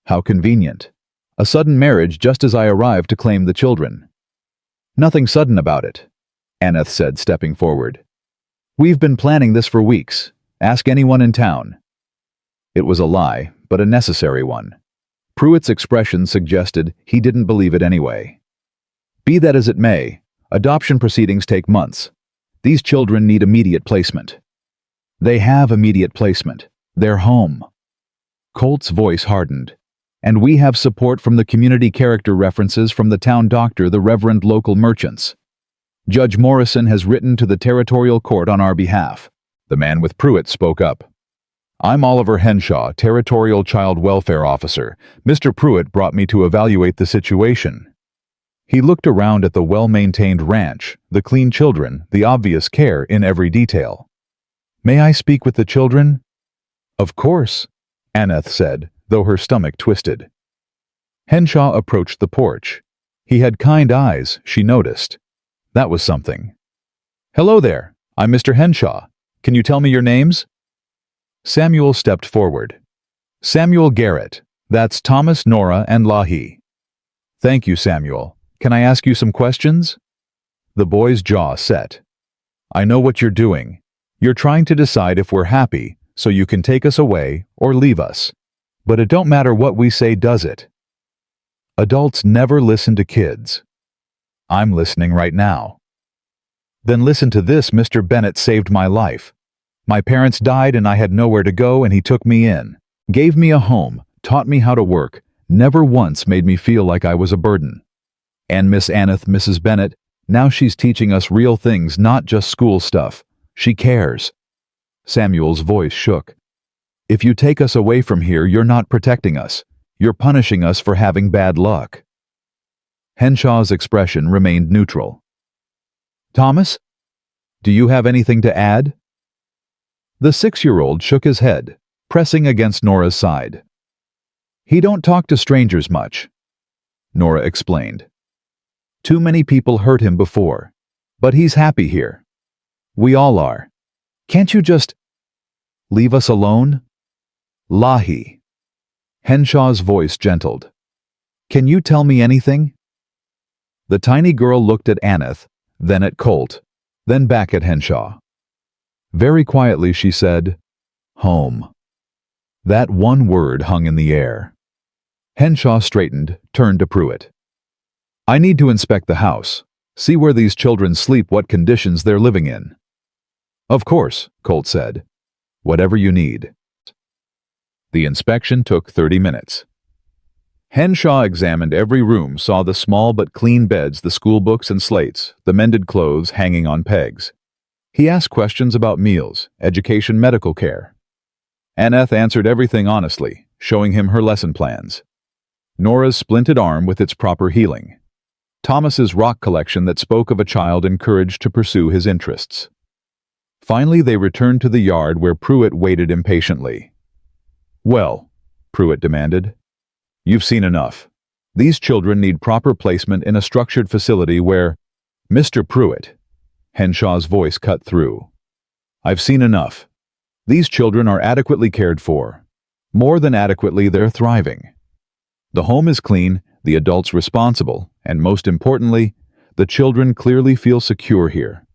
How convenient. A sudden marriage just as I arrived to claim the children. Nothing sudden about it, Anneth said, stepping forward. We've been planning this for weeks. Ask anyone in town. It was a lie, but a necessary one. Pruitt's expression suggested he didn't believe it anyway. Be that as it may, adoption proceedings take months. These children need immediate placement. They have immediate placement. They're home. Colt's voice hardened. And we have support from the community character references from the town doctor, the Reverend local merchants. Judge Morrison has written to the territorial court on our behalf. The man with Pruitt spoke up. I'm Oliver Henshaw, Territorial Child Welfare Officer. Mr. Pruitt brought me to evaluate the situation. He looked around at the well-maintained ranch, the clean children, the obvious care in every detail. May I speak with the children? Of course, Anneth said, though her stomach twisted. Henshaw approached the porch. He had kind eyes, she noticed. That was something. Hello there, I'm Mr. Henshaw. Can you tell me your names? Samuel stepped forward. Samuel Garrett. That's Thomas, Nora, and Lahi. Thank you, Samuel. Can I ask you some questions? The boy's jaw set. I know what you're doing. You're trying to decide if we're happy, so you can take us away or leave us. But it don't matter what we say, does it? Adults never listen to kids. I'm listening right now. Then listen to this. Mr. Bennett saved my life. My parents died and I had nowhere to go, and he took me in, gave me a home, taught me how to work, never once made me feel like I was a burden. And Miss Anneth, Mrs. Bennett, now she's teaching us real things, not just school stuff. She cares. Samuel's voice shook. If you take us away from here, you're not protecting us. You're punishing us for having bad luck. Henshaw's expression remained neutral. Thomas, do you have anything to add? The 6-year-old shook his head, pressing against Nora's side. He don't talk to strangers much, Nora explained. Too many people hurt him before, but he's happy here. We all are. Can't you just leave us alone? Lahi. Henshaw's voice gentled. Can you tell me anything? The tiny girl looked at Anneth, then at Colt, then back at Henshaw. Very quietly she said, home. That one word hung in the air. Henshaw straightened, turned to Pruitt. I need to inspect the house, see where these children sleep, what conditions they're living in. Of course, Colt said. Whatever you need. The inspection took 30 minutes. Henshaw examined every room, saw the small but clean beds, the school books and slates, the mended clothes hanging on pegs. He asked questions about meals, education, medical care. Anneth answered everything honestly, showing him her lesson plans. Nora's splinted arm with its proper healing. Thomas's rock collection that spoke of a child encouraged to pursue his interests. Finally, they returned to the yard where Pruitt waited impatiently. Well, Pruitt demanded, you've seen enough. These children need proper placement in a structured facility where... Mr. Pruitt, Henshaw's voice cut through. I've seen enough. These children are adequately cared for. More than adequately, they're thriving. The home is clean, the adults responsible, and most importantly, the children clearly feel secure here.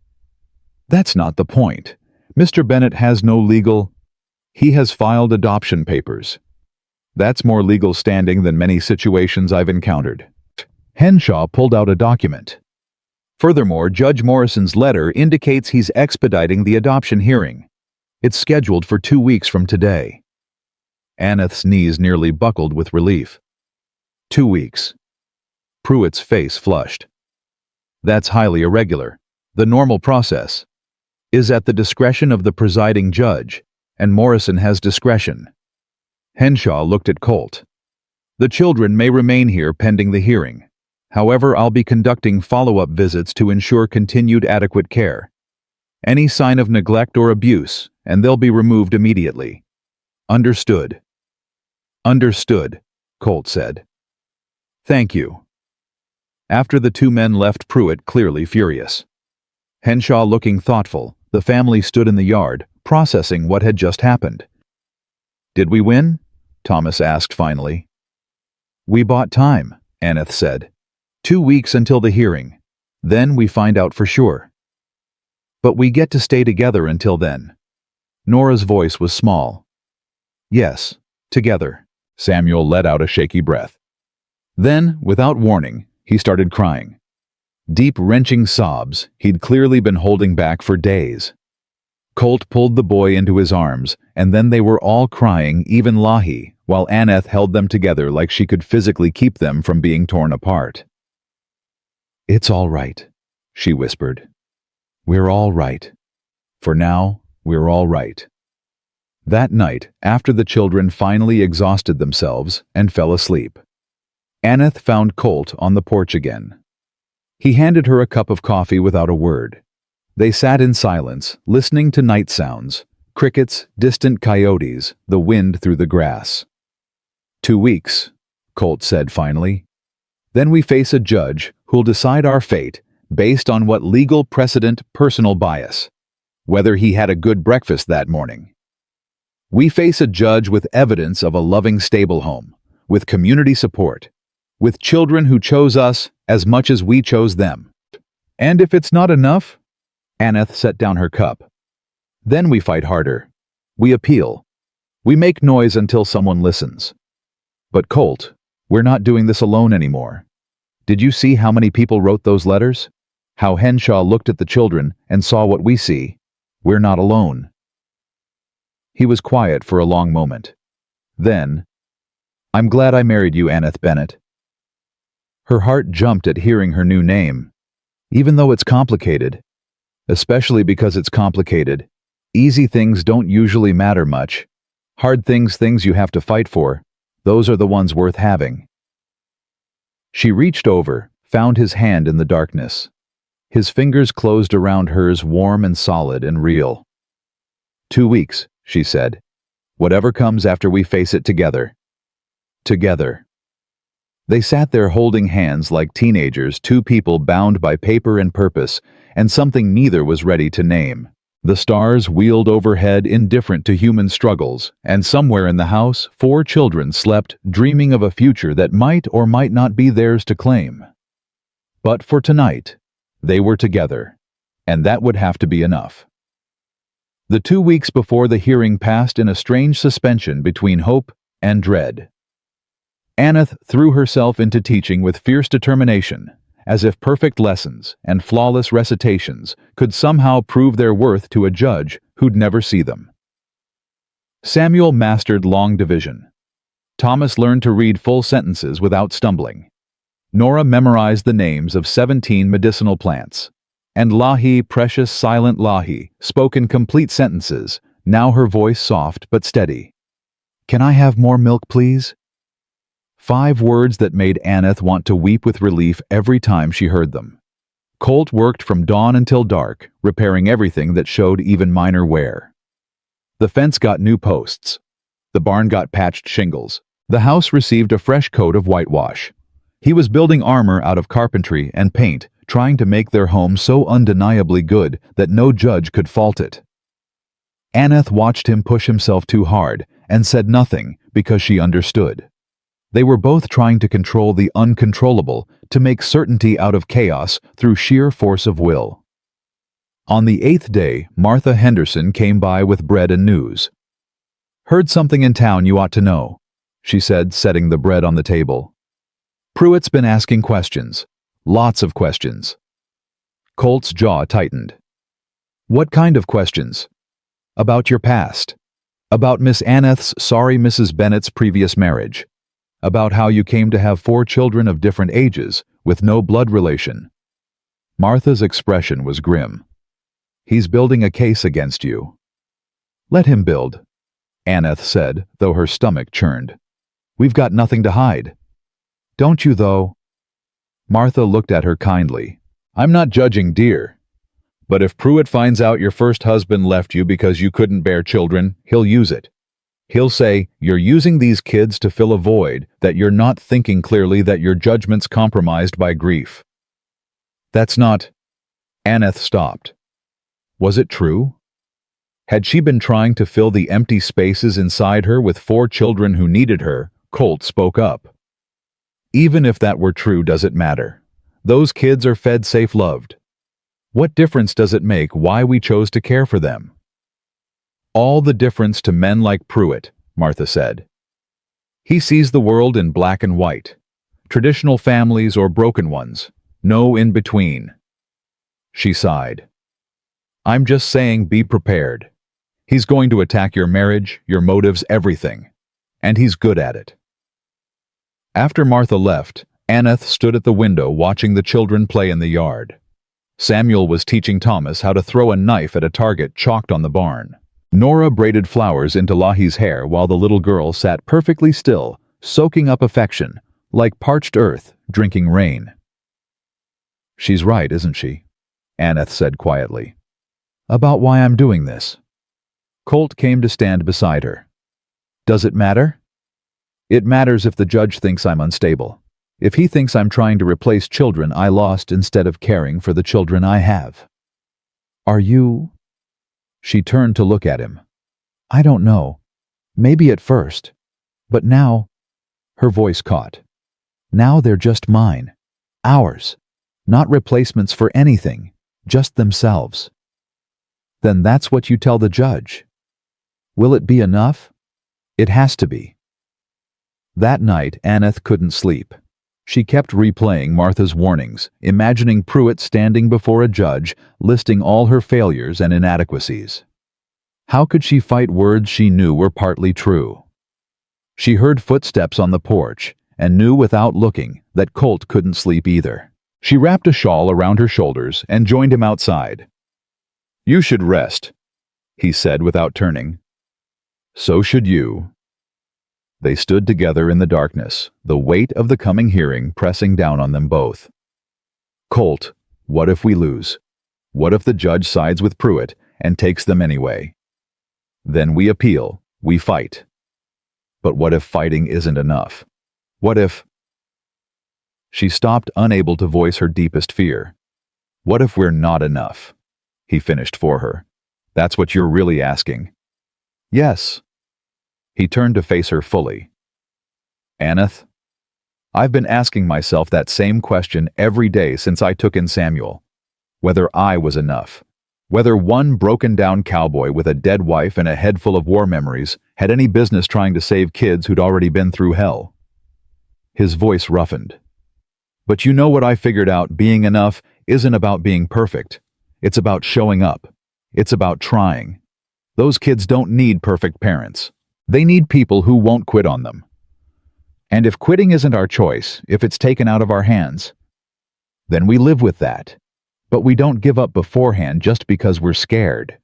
That's not the point. Mr. Bennett has no legal... He has filed adoption papers. That's more legal standing than many situations I've encountered. Henshaw pulled out a document. Furthermore, Judge Morrison's letter indicates he's expediting the adoption hearing. It's scheduled for 2 weeks from today. Anneth's knees nearly buckled with relief. 2 weeks. Pruitt's face flushed. That's highly irregular. The normal process is at the discretion of the presiding judge, and Morrison has discretion. Henshaw looked at Colt. The children may remain here pending the hearing. However, I'll be conducting follow-up visits to ensure continued adequate care. Any sign of neglect or abuse, and they'll be removed immediately. Understood. Understood, Colt said. Thank you. After the 2 men left, Pruitt clearly furious. Henshaw looking thoughtful, the family stood in the yard, processing what had just happened. Did we win? Thomas asked finally. We bought time, Anneth said. 2 weeks until the hearing. Then we find out for sure. But we get to stay together until then. Nora's voice was small. Yes, together. Samuel let out a shaky breath. Then, without warning, he started crying. Deep, wrenching sobs he'd clearly been holding back for days. Colt pulled the boy into his arms, and then they were all crying, even Lahi, while Anneth held them together like she could physically keep them from being torn apart. It's all right, she whispered. We're all right. For now, we're all right. That night, after the children finally exhausted themselves and fell asleep, Anneth found Colt on the porch again. He handed her a cup of coffee without a word. They sat in silence, listening to night sounds, crickets, distant coyotes, the wind through the grass. 2 weeks, Colt said finally. Then we face a judge who'll decide our fate based on what legal precedent, personal bias, whether he had a good breakfast that morning. We face a judge with evidence of a loving, stable home, with community support, with children who chose us as much as we chose them. And if it's not enough, Anneth set down her cup. Then we fight harder. We appeal. We make noise until someone listens. But Colt, we're not doing this alone anymore. Did you see how many people wrote those letters? How Henshaw looked at the children and saw what we see? We're not alone. He was quiet for a long moment. Then, I'm glad I married you, Anneth Bennett. Her heart jumped at hearing her new name. Even though it's complicated, especially because it's complicated, easy things don't usually matter much. Hard things you have to fight for. Those are the ones worth having. She reached over, found his hand in the darkness. His fingers closed around hers, warm and solid and real. 2 weeks, she said. Whatever comes after, we face it together. Together. They sat there holding hands like teenagers, two people bound by paper and purpose, and something neither was ready to name. The stars wheeled overhead, indifferent to human struggles, and somewhere in the house, 4 children slept, dreaming of a future that might or might not be theirs to claim. But for tonight, they were together, and that would have to be enough. The 2 weeks before the hearing passed in a strange suspension between hope and dread. Anneth threw herself into teaching with fierce determination, as if perfect lessons and flawless recitations could somehow prove their worth to a judge who'd never see them. Samuel mastered long division. Thomas learned to read full sentences without stumbling. Nora memorized the names of 17 medicinal plants. And Lahi, precious silent Lahi, spoke in complete sentences, now her voice soft but steady. "Can I have more milk, please?" 5 words that made Anneth want to weep with relief every time she heard them. Colt worked from dawn until dark, repairing everything that showed even minor wear. The fence got new posts. The barn got patched shingles. The house received a fresh coat of whitewash. He was building armor out of carpentry and paint, trying to make their home so undeniably good that no judge could fault it. Anneth watched him push himself too hard and said nothing because she understood. They were both trying to control the uncontrollable, to make certainty out of chaos through sheer force of will. On the 8th day, Martha Henderson came by with bread and news. "Heard something in town you ought to know," she said, setting the bread on the table. "Pruitt's been asking questions. Lots of questions." Colt's jaw tightened. "What kind of questions?" "About your past. About Miss Anneth's, sorry, Mrs. Bennett's previous marriage. About how you came to have 4 children of different ages, with no blood relation." Martha's expression was grim. "He's building a case against you." "Let him build," Anneth said, though her stomach churned. "We've got nothing to hide." "Don't you, though?" Martha looked at her kindly. "I'm not judging, dear. But if Pruitt finds out your first husband left you because you couldn't bear children, he'll use it. He'll say, you're using these kids to fill a void, that you're not thinking clearly, that your judgment's compromised by grief." "That's not—" Anneth stopped. Was it true? Had she been trying to fill the empty spaces inside her with 4 children who needed her? Colt spoke up. "Even if that were true, does it matter? Those kids are fed, safe, loved. What difference does it make why we chose to care for them?" "All the difference to men like Pruitt," Martha said. "He sees the world in black and white. Traditional families or broken ones. No in between." She sighed. "I'm just saying, be prepared. He's going to attack your marriage, your motives, everything. And he's good at it." After Martha left, Anneth stood at the window watching the children play in the yard. Samuel was teaching Thomas how to throw a knife at a target chalked on the barn. Nora braided flowers into Lahi's hair while the little girl sat perfectly still, soaking up affection, like parched earth drinking rain. "She's right, isn't she?" Anneth said quietly. "About why I'm doing this." Colt came to stand beside her. "Does it matter?" "It matters if the judge thinks I'm unstable. If he thinks I'm trying to replace children I lost instead of caring for the children I have." "Are you—" She turned to look at him. "I don't know. Maybe at first. But now—" Her voice caught. "Now they're just mine. Ours. Not replacements for anything. Just themselves." "Then that's what you tell the judge. Will it be enough?" "It has to be." That night, Anneth couldn't sleep. She kept replaying Martha's warnings, imagining Pruitt standing before a judge, listing all her failures and inadequacies. How could she fight words she knew were partly true? She heard footsteps on the porch, and knew without looking that Colt couldn't sleep either. She wrapped a shawl around her shoulders and joined him outside. "You should rest," he said without turning. So should you. They stood together in the darkness, the weight of the coming hearing pressing down on them both. Colt, what if we lose? What if the judge sides with Pruitt and takes them anyway? Then we appeal, we fight. But what if fighting isn't enough? What if... She stopped, unable to voice her deepest fear. What if we're not enough? He finished for her. That's what you're really asking. Yes. He turned to face her fully. Anneth, I've been asking myself that same question every day since I took in Samuel. Whether I was enough. Whether one broken-down cowboy with a dead wife and a head full of war memories had any business trying to save kids who'd already been through hell. His voice roughened. But you know what I figured out, being enough isn't about being perfect. It's about showing up. It's about trying. Those kids don't need perfect parents. They need people who won't quit on them. And if quitting isn't our choice, if it's taken out of our hands, then we live with that. But we don't give up beforehand just because we're scared.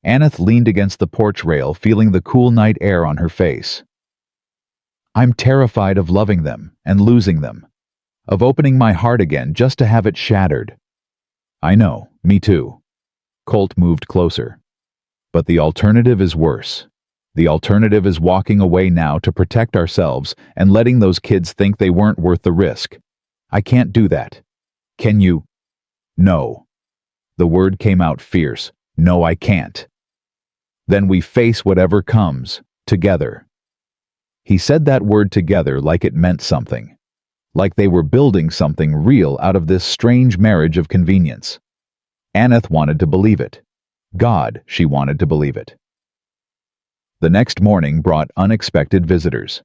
Anneth leaned against the porch rail, feeling the cool night air on her face. I'm terrified of loving them and losing them, of opening my heart again just to have it shattered. I know, me too. Colt moved closer. But the alternative is worse. The alternative is walking away now to protect ourselves and letting those kids think they weren't worth the risk. I can't do that. Can you? No. The word came out fierce. No, I can't. Then we face whatever comes, together. He said that word together like it meant something. Like they were building something real out of this strange marriage of convenience. Anneth wanted to believe it. God, she wanted to believe it. The next morning brought unexpected visitors.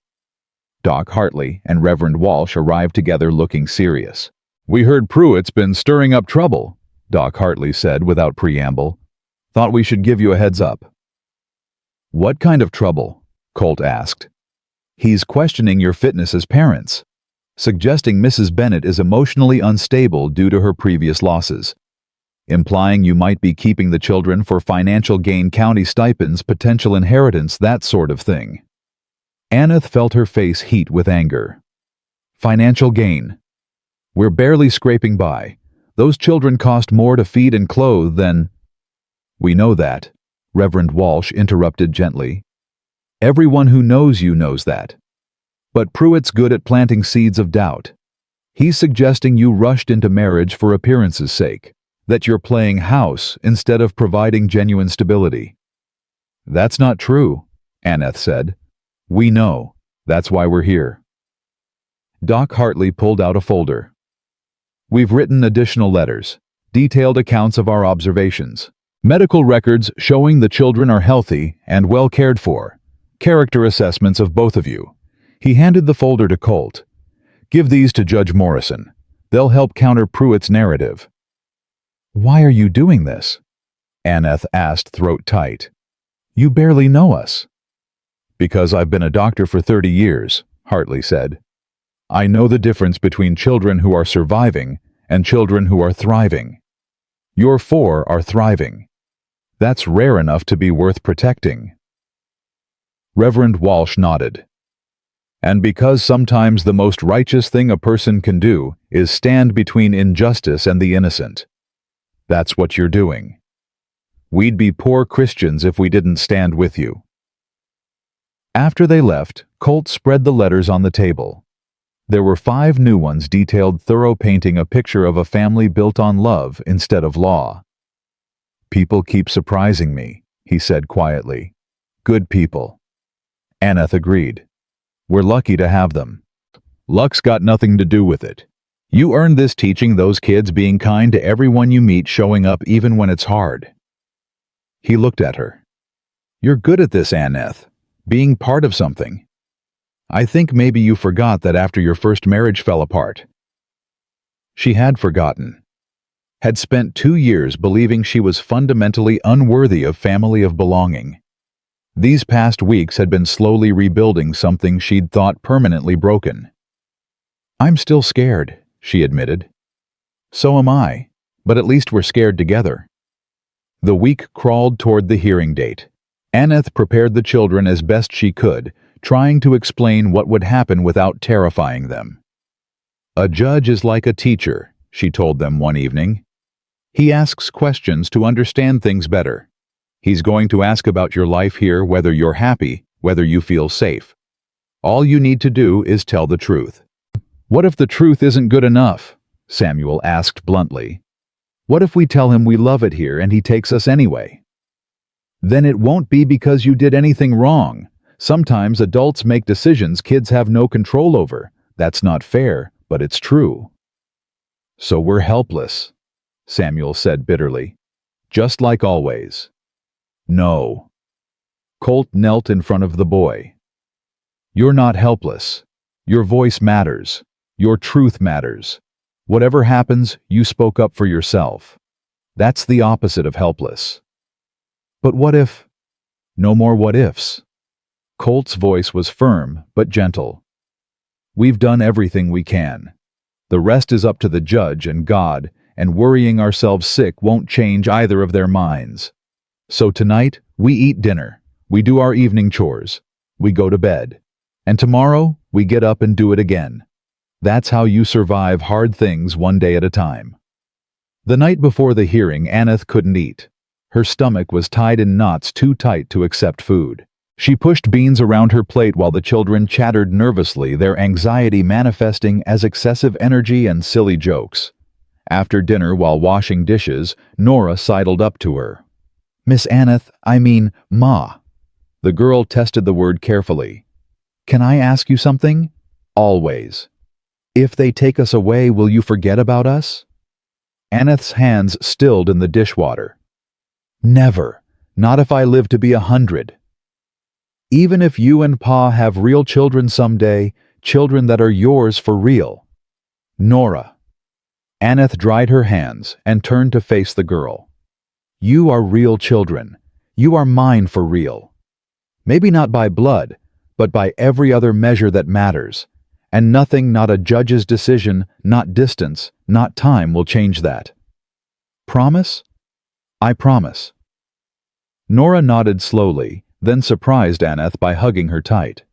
Doc Hartley and Reverend Walsh arrived together looking serious. We heard Pruitt's been stirring up trouble, Doc Hartley said without preamble. Thought we should give you a heads up. What kind of trouble? Colt asked. He's questioning your fitness as parents, suggesting Mrs. Bennett is emotionally unstable due to her previous losses, implying you might be keeping the children for financial gain, county stipends, potential inheritance, that sort of thing. Anneth felt her face heat with anger. Financial gain. We're barely scraping by. Those children cost more to feed and clothe than... We know that, Reverend Walsh interrupted gently. Everyone who knows you knows that. But Pruitt's good at planting seeds of doubt. He's suggesting you rushed into marriage for appearance's sake, that you're playing house instead of providing genuine stability. That's not true, Anneth said. We know. That's why we're here. Doc Hartley pulled out a folder. We've written additional letters, detailed accounts of our observations, medical records showing the children are healthy and well cared for, character assessments of both of you. He handed the folder to Colt. Give these to Judge Morrison. They'll help counter Pruitt's narrative. Why are you doing this? Anneth asked, throat tight. You barely know us. Because I've been a doctor for 30 years, Hartley said. I know the difference between children who are surviving and children who are thriving. Your 4 are thriving. That's rare enough to be worth protecting. Reverend Walsh nodded. And because sometimes the most righteous thing a person can do is stand between injustice and the innocent. That's what you're doing. We'd be poor Christians if we didn't stand with you. After they left, Colt spread the letters on the table. There were 5 new ones detailed thorough, painting a picture of a family built on love instead of law. People keep surprising me, he said quietly. Good people. Anneth agreed. We're lucky to have them. Luck's got nothing to do with it. You earned this teaching those kids, being kind to everyone you meet, showing up even when it's hard. He looked at her. You're good at this, Anneth, being part of something. I think maybe you forgot that after your first marriage fell apart. She had forgotten. Had spent 2 years believing she was fundamentally unworthy of family, of belonging. These past weeks had been slowly rebuilding something she'd thought permanently broken. I'm still scared, she admitted. So am I, but at least we're scared together. The week crawled toward the hearing date. Anneth prepared the children as best she could, trying to explain what would happen without terrifying them. "A judge is like a teacher," she told them one evening. "He asks questions to understand things better. He's going to ask about your life here, whether you're happy, whether you feel safe. All you need to do is tell the truth." "What if the truth isn't good enough?" Samuel asked bluntly. "What if we tell him we love it here and he takes us anyway?" "Then it won't be because you did anything wrong. Sometimes adults make decisions kids have no control over. That's not fair, but it's true." "So we're helpless," Samuel said bitterly. "Just like always." "No." Colt knelt in front of the boy. "You're not helpless. Your voice matters. Your truth matters. Whatever happens, you spoke up for yourself. That's the opposite of helpless." "But what if—" "No more what ifs." Colt's voice was firm but gentle. "We've done everything we can. The rest is up to the judge and God, and worrying ourselves sick won't change either of their minds. So tonight, we eat dinner, we do our evening chores, we go to bed. And tomorrow, we get up and do it again. That's how you survive hard things one day at a time." The night before the hearing, Anneth couldn't eat. Her stomach was tied in knots too tight to accept food. She pushed beans around her plate while the children chattered nervously, their anxiety manifesting as excessive energy and silly jokes. After dinner, while washing dishes, Nora sidled up to her. "Miss Anneth, Ma." The girl tested the word carefully. "Can I ask you something?" "Always." "If they take us away, will you forget about us?" Anneth's hands stilled in the dishwater. "Never. Not if I live to be 100. Even if you and Pa have real children someday, children that are yours for real." "Nora." Anneth dried her hands and turned to face the girl. "You are real children. You are mine for real. Maybe not by blood, but by every other measure that matters. And nothing, not a judge's decision, not distance, not time will change that." "Promise?" "I promise." Nora nodded slowly, then surprised Anneth by hugging her tight.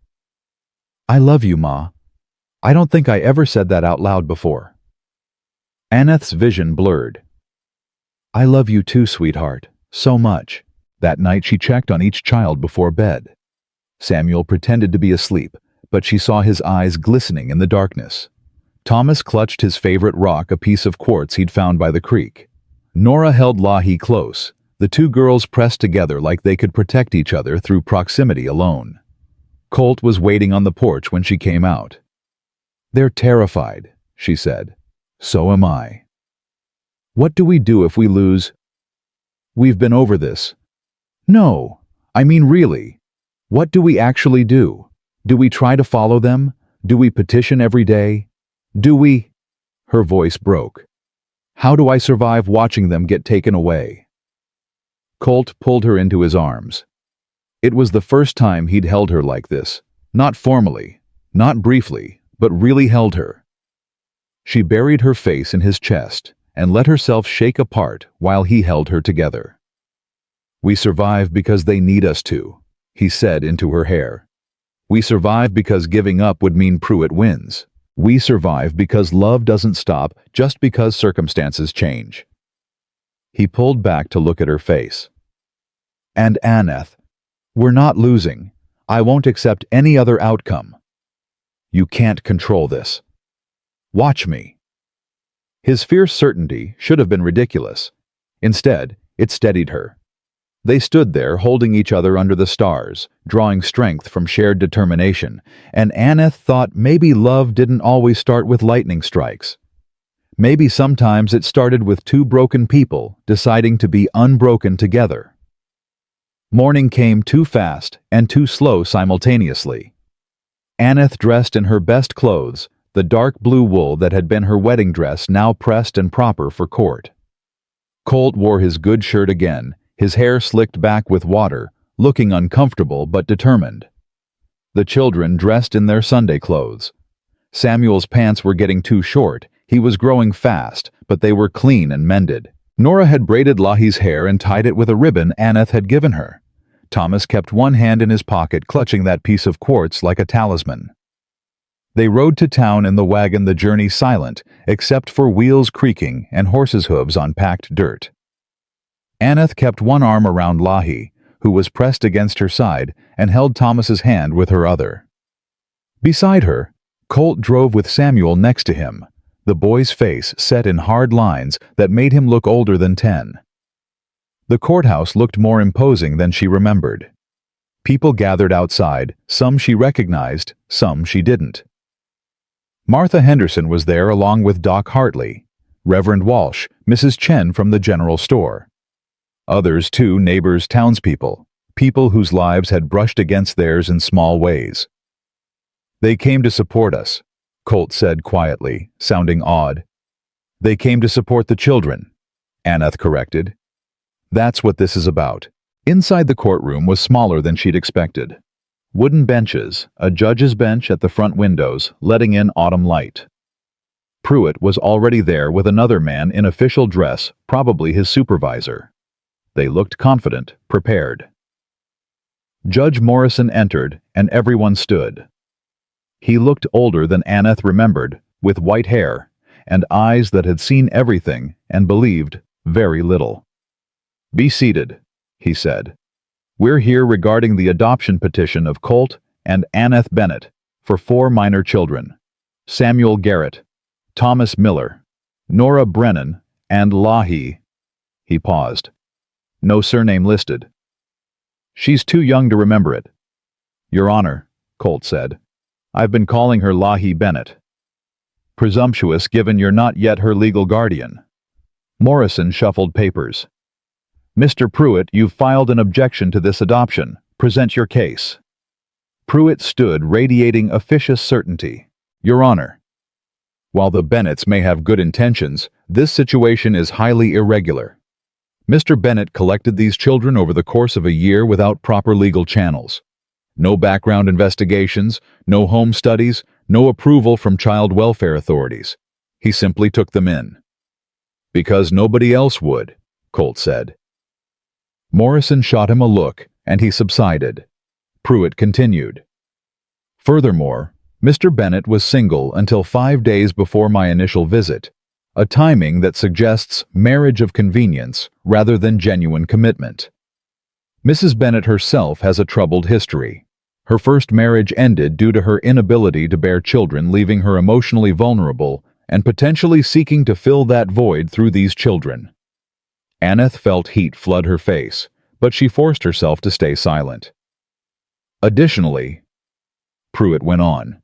"I love you, Ma. I don't think I ever said that out loud before." Anneth's vision blurred. "I love you too, sweetheart, so much." That night she checked on each child before bed. Samuel pretended to be asleep, but she saw his eyes glistening in the darkness. Thomas clutched his favorite rock, a piece of quartz he'd found by the creek. Nora held Lahi close. The two girls pressed together like they could protect each other through proximity alone. Colt was waiting on the porch when she came out. "They're terrified," she said. "So am I." "What do we do if we lose?" "We've been over this." "No, really. What do we actually do? Do we try to follow them? Do we petition every day? Do we—" Her voice broke. "How do I survive watching them get taken away?" Colt pulled her into his arms. It was the first time he'd held her like this. Not formally, not briefly, but really held her. She buried her face in his chest and let herself shake apart while he held her together. "We survive because they need us to," he said into her hair. "We survive because giving up would mean Pruitt wins. We survive because love doesn't stop just because circumstances change." He pulled back to look at her face. "And Anneth, we're not losing. I won't accept any other outcome. You can't control this. Watch me." His fierce certainty should have been ridiculous. Instead, it steadied her. They stood there holding each other under the stars, drawing strength from shared determination, and Anneth thought maybe love didn't always start with lightning strikes. Maybe sometimes it started with two broken people deciding to be unbroken together. Morning came too fast and too slow simultaneously. Anneth dressed in her best clothes, the dark blue wool that had been her wedding dress now pressed and proper for court. Colt wore his good shirt again, his hair slicked back with water, looking uncomfortable but determined. The children dressed in their Sunday clothes. Samuel's pants were getting too short. He was growing fast, but they were clean and mended. Nora had braided Lahi's hair and tied it with a ribbon Anneth had given her. Thomas kept one hand in his pocket, clutching that piece of quartz like a talisman. They rode to town in the wagon, the journey silent, except for wheels creaking and horses' hooves on packed dirt. Anneth kept one arm around Lahi, who was pressed against her side, and held Thomas's hand with her other. Beside her, Colt drove with Samuel next to him, the boy's face set in hard lines that made him look older than 10. The courthouse looked more imposing than she remembered. People gathered outside, some she recognized, some she didn't. Martha Henderson was there along with Doc Hartley, Reverend Walsh, Mrs. Chen from the general store. Others too, neighbors, townspeople, people whose lives had brushed against theirs in small ways. "They came to support us," Colt said quietly, sounding odd. "They came to support the children," Anneth corrected. "That's what this is about." Inside the courtroom was smaller than she'd expected. Wooden benches, a judge's bench at the front windows, letting in autumn light. Pruitt was already there with another man in official dress, probably his supervisor. They looked confident, prepared. Judge Morrison entered, and everyone stood. He looked older than Anneth remembered, with white hair, and eyes that had seen everything and believed very little. "Be seated," he said. "We're here regarding the adoption petition of Colt and Anneth Bennett for 4 minor children, Samuel Garrett, Thomas Miller, Nora Brennan, and Lahi." He paused. "No surname listed." "She's too young to remember it." "Your Honor," Colt said, "I've been calling her Lahi Bennett." "Presumptuous, given you're not yet her legal guardian." Morrison shuffled papers. "Mr. Pruitt, you've filed an objection to this adoption. Present your case." Pruitt stood, radiating officious certainty. "Your Honor, while the Bennetts may have good intentions, this situation is highly irregular. Mr. Bennett collected these children over the course of a year without proper legal channels. No background investigations, no home studies, no approval from child welfare authorities. He simply took them in." "Because nobody else would," Colt said. Morrison shot him a look, and he subsided. Pruitt continued. "Furthermore, Mr. Bennett was single until 5 days before my initial visit, a timing that suggests marriage of convenience rather than genuine commitment. Mrs. Bennett herself has a troubled history. Her first marriage ended due to her inability to bear children, leaving her emotionally vulnerable and potentially seeking to fill that void through these children." Anneth felt heat flood her face, but she forced herself to stay silent. "Additionally," Pruitt went on,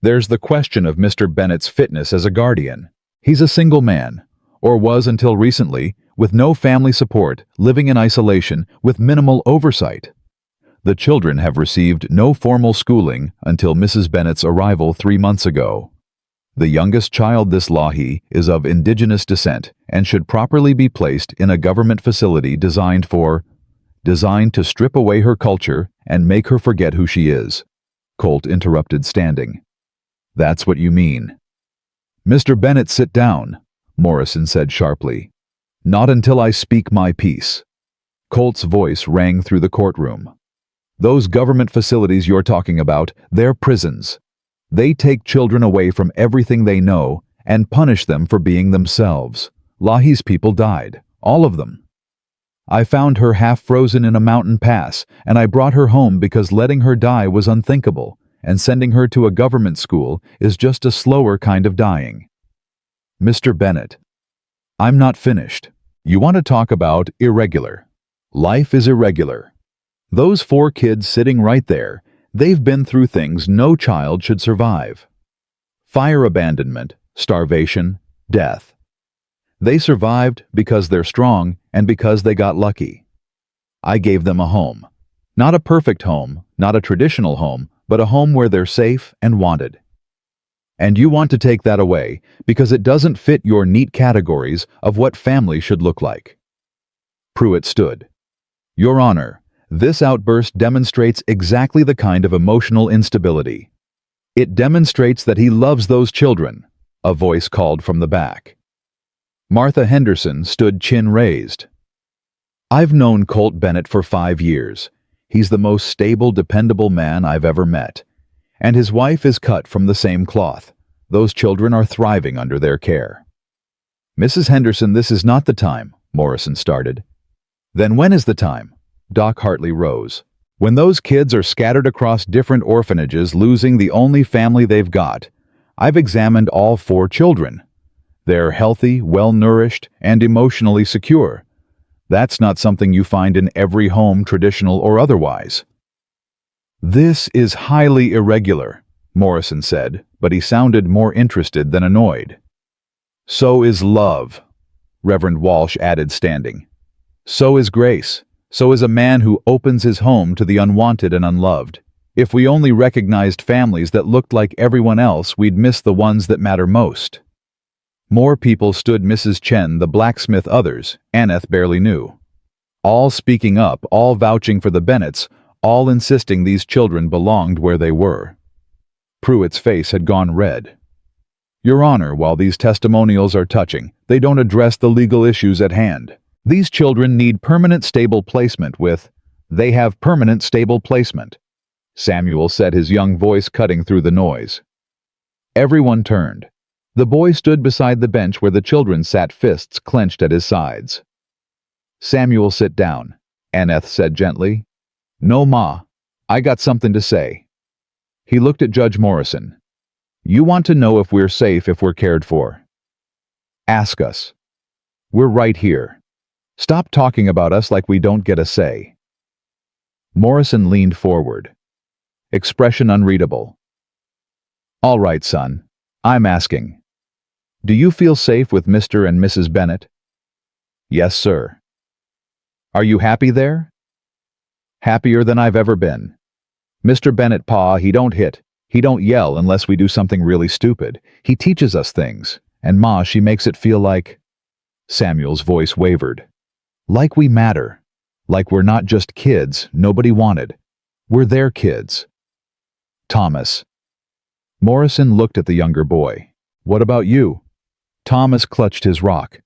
"there's the question of Mr. Bennett's fitness as a guardian. He's a single man, or was until recently, with no family support, living in isolation, with minimal oversight. The children have received no formal schooling until Mrs. Bennett's arrival 3 months ago. The youngest child, this Lahi, is of indigenous descent and should properly be placed in a government facility designed to strip away her culture and make her forget who she is." Colt interrupted, standing. "That's what you mean." "Mr. Bennett, sit down," Morrison said sharply. "Not until I speak my piece." Colt's voice rang through the courtroom. "Those government facilities you're talking about, they're prisons. They take children away from everything they know and punish them for being themselves. Lahi's people died, all of them. I found her half frozen in a mountain pass, and I brought her home because letting her die was unthinkable, and sending her to a government school is just a slower kind of dying." "Mr. Bennett, I'm not finished. You want to talk about irregular. Life is irregular. Those 4 kids sitting right there, they've been through things no child should survive. Fire abandonment, starvation, death. They survived because they're strong and because they got lucky. I gave them a home. Not a perfect home, not a traditional home, but a home where they're safe and wanted. And you want to take that away because it doesn't fit your neat categories of what family should look like." Pruitt stood. "Your Honor, this outburst demonstrates exactly the kind of emotional instability. It demonstrates that he loves those children," a voice called from the back. Martha Henderson stood, chin raised. "I've known Colt Bennett for 5 years. He's the most stable, dependable man I've ever met. And his wife is cut from the same cloth. Those children are thriving under their care." "Mrs. Henderson, this is not the time," Morrison started. "Then when is the time?" Doc Hartley rose. "When those kids are scattered across different orphanages, losing the only family they've got. I've examined all 4 children. They're healthy, well-nourished, and emotionally secure. That's not something you find in every home, traditional or otherwise." "This is highly irregular," Morrison said, but he sounded more interested than annoyed. "So is love," Reverend Walsh added, standing. "So is grace. So is a man who opens his home to the unwanted and unloved. If we only recognized families that looked like everyone else, we'd miss the ones that matter most." More people stood: Mrs. Chen, the blacksmith, others Anneth barely knew. All speaking up, all vouching for the Bennetts, all insisting these children belonged where they were. Pruitt's face had gone red. "Your Honor, while these testimonials are touching, they don't address the legal issues at hand. These children need permanent stable placement with— They have permanent stable placement," Samuel said, his young voice cutting through the noise. Everyone turned. The boy stood beside the bench where the children sat, fists clenched at his sides. "Samuel, sit down," Anneth said gently. "No, Ma. I got something to say." He looked at Judge Morrison. "You want to know if we're safe, if we're cared for? Ask us. We're right here. Stop talking about us like we don't get a say." Morrison leaned forward. Expression unreadable. "All right, son. I'm asking. Do you feel safe with Mr. and Mrs. Bennett?" "Yes, sir." "Are you happy there?" "Happier than I've ever been. Mr. Bennett, Pa, he don't hit. He don't yell unless we do something really stupid. He teaches us things. And Ma, she makes it feel like—" Samuel's voice wavered. "Like we matter. Like we're not just kids nobody wanted. We're their kids." "Thomas." Morrison looked at the younger boy. "What about you?" Thomas clutched his rock.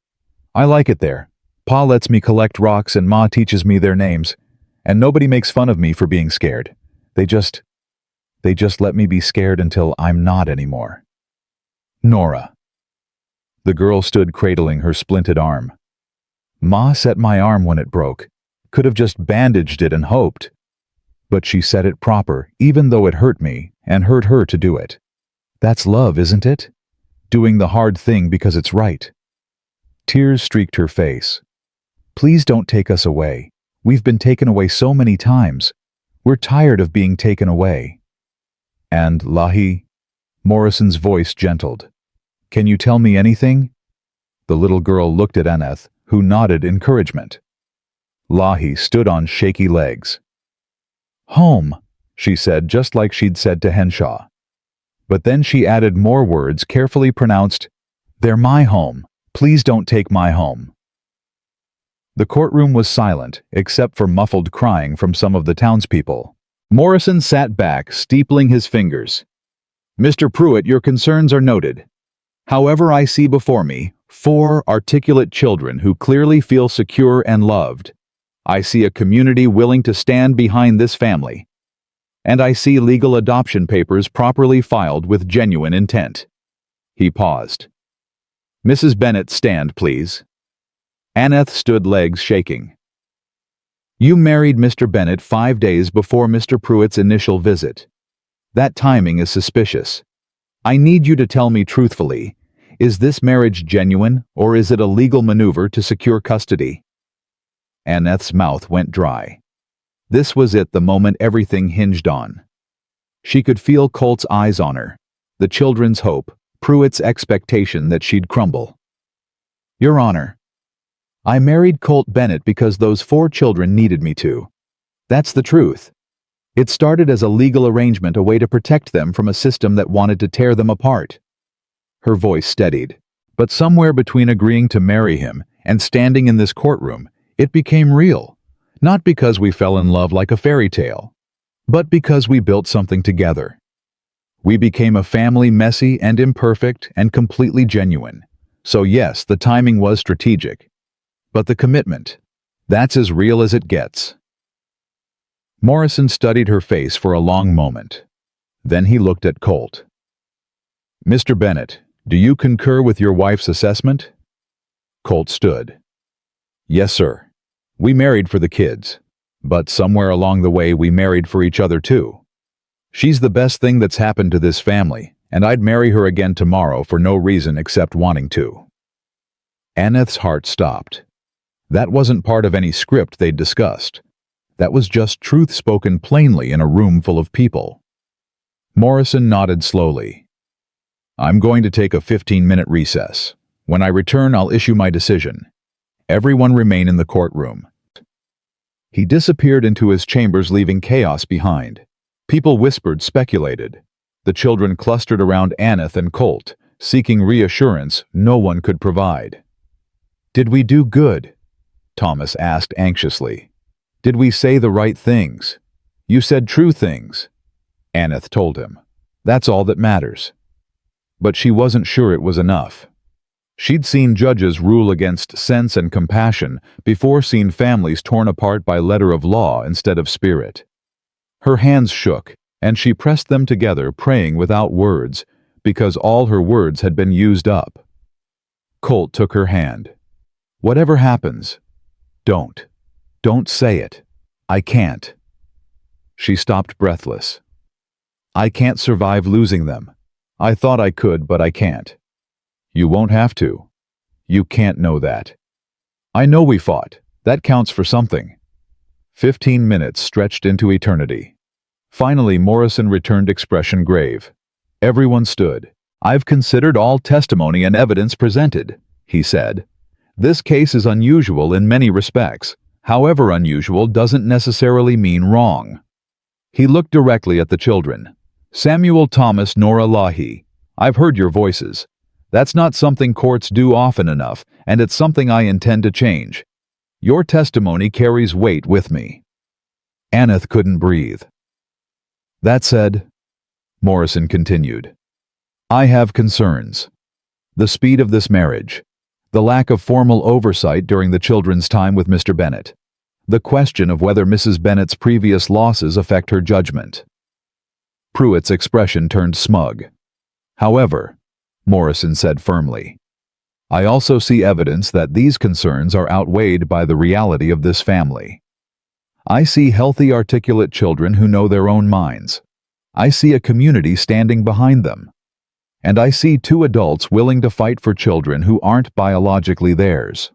"I like it there. Pa lets me collect rocks and Ma teaches me their names. And nobody makes fun of me for being scared. They just let me be scared until I'm not anymore." "Nora." The girl stood cradling her splinted arm. "Ma set my arm when it broke. Could have just bandaged it and hoped. But she set it proper, even though it hurt me and hurt her to do it. That's love, isn't it? Doing the hard thing because it's right." Tears streaked her face. "Please don't take us away. We've been taken away so many times. We're tired of being taken away." "And Lahi?" Morrison's voice gentled. "Can you tell me anything?" The little girl looked at Anneth, who nodded encouragement. Lahi stood on shaky legs. "Home," she said, just like she'd said to Henshaw. But then she added more words, carefully pronounced, "They're my home. Please don't take my home." The courtroom was silent, except for muffled crying from some of the townspeople. Morrison sat back, steepling his fingers. "Mr. Pruitt, your concerns are noted. However, I see before me 4 articulate children who clearly feel secure and loved. I see a community willing to stand behind this family. And I see legal adoption papers properly filed with genuine intent." He paused. "Mrs. Bennett, stand, please." Anneth stood, legs shaking. "You married Mr. Bennett 5 days before Mr. Pruitt's initial visit. That timing is suspicious. I need you to tell me truthfully, is this marriage genuine, or is it a legal maneuver to secure custody?" Anneth's mouth went dry. This was it, the moment everything hinged on. She could feel Colt's eyes on her, the children's hope, Pruitt's expectation that she'd crumble. "Your Honor, I married Colt Bennett because those 4 children needed me to. That's the truth. It started as a legal arrangement, a way to protect them from a system that wanted to tear them apart." Her voice steadied. "But somewhere between agreeing to marry him and standing in this courtroom, it became real. Not because we fell in love like a fairy tale, but because we built something together. We became a family, messy and imperfect and completely genuine. So yes, the timing was strategic. But the commitment, that's as real as it gets." Morrison studied her face for a long moment. Then he looked at Colt. "Mr. Bennett, do you concur with your wife's assessment?" Colt stood. "Yes, sir. We married for the kids, but somewhere along the way we married for each other too. She's the best thing that's happened to this family, and I'd marry her again tomorrow for no reason except wanting to." Anneth's heart stopped. That wasn't part of any script they'd discussed. That was just truth spoken plainly in a room full of people. Morrison nodded slowly. "I'm going to take a 15-minute recess. When I return, I'll issue my decision. Everyone remain in the courtroom." He disappeared into his chambers, leaving chaos behind. People whispered, speculated. The children clustered around Anneth and Colt, seeking reassurance no one could provide. "Did we do good?" Thomas asked anxiously. "Did we say the right things?" "You said true things," Anneth told him. "That's all that matters." But she wasn't sure it was enough. She'd seen judges rule against sense and compassion before seen families torn apart by letter of law instead of spirit. Her hands shook, and she pressed them together, praying without words, because all her words had been used up. Colt took her hand. "Whatever happens, don't say it. I can't." She stopped, breathless. "I can't survive losing them. I thought I could, but I can't." "You won't have to. You can't know that. I know we fought. That counts for something." 15 minutes stretched into eternity. Finally, Morrison returned, expression grave. Everyone stood. "I've considered all testimony and evidence presented," he said. "This case is unusual in many respects. However, unusual doesn't necessarily mean wrong." He looked directly at the children. "Samuel, Thomas, Nora, Lahi, I've heard your voices. That's not something courts do often enough, and it's something I intend to change. Your testimony carries weight with me." Anneth couldn't breathe. "That said," Morrison continued, "I have concerns. The speed of this marriage, the lack of formal oversight during the children's time with Mr. Bennett, the question of whether Mrs. Bennett's previous losses affect her judgment." Pruitt's expression turned smug. "However," Morrison said firmly, "I also see evidence that these concerns are outweighed by the reality of this family. I see healthy, articulate children who know their own minds. I see a community standing behind them. And I see two adults willing to fight for children who aren't biologically theirs."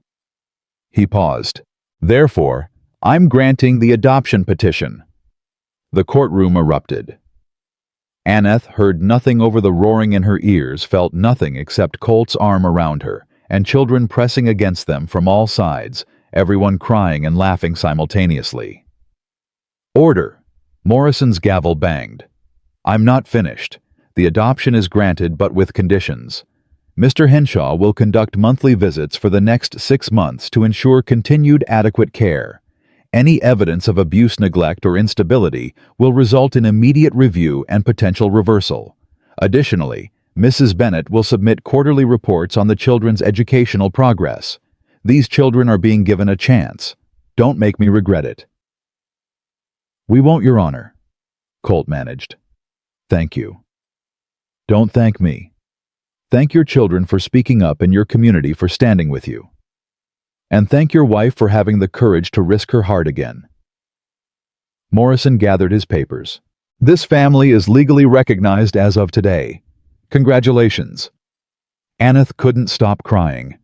He paused. "Therefore, I'm granting the adoption petition." The courtroom erupted. Anneth heard nothing over the roaring in her ears, felt nothing except Colt's arm around her, and children pressing against them from all sides, everyone crying and laughing simultaneously. "Order!" Morrison's gavel banged. "I'm not finished. The adoption is granted, but with conditions. Mr. Henshaw will conduct monthly visits for the next 6 months to ensure continued adequate care. Any evidence of abuse, neglect, or instability will result in immediate review and potential reversal. Additionally, Mrs. Bennett will submit quarterly reports on the children's educational progress. These children are being given a chance. Don't make me regret it." "We won't, Your Honor," Colt managed. "Thank you." "Don't thank me. Thank your children for speaking up and your community for standing with you. And thank your wife for having the courage to risk her heart again." Morrison gathered his papers. "This family is legally recognized as of today. Congratulations." Anneth couldn't stop crying.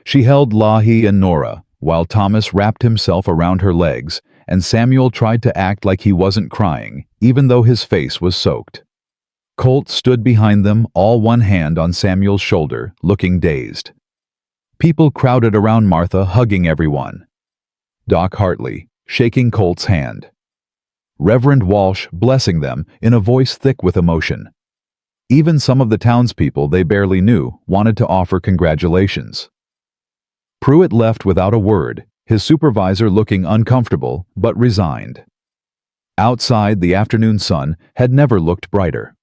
She held Lahi and Nora, while Thomas wrapped himself around her legs, and Samuel tried to act like he wasn't crying, even though his face was soaked. Colt stood behind them, all one hand on Samuel's shoulder, looking dazed. People crowded around Martha, hugging everyone. Doc Hartley, shaking Colt's hand. Reverend Walsh, blessing them in a voice thick with emotion. Even some of the townspeople they barely knew wanted to offer congratulations. Pruitt left without a word, his supervisor looking uncomfortable but resigned. Outside, the afternoon sun had never looked brighter.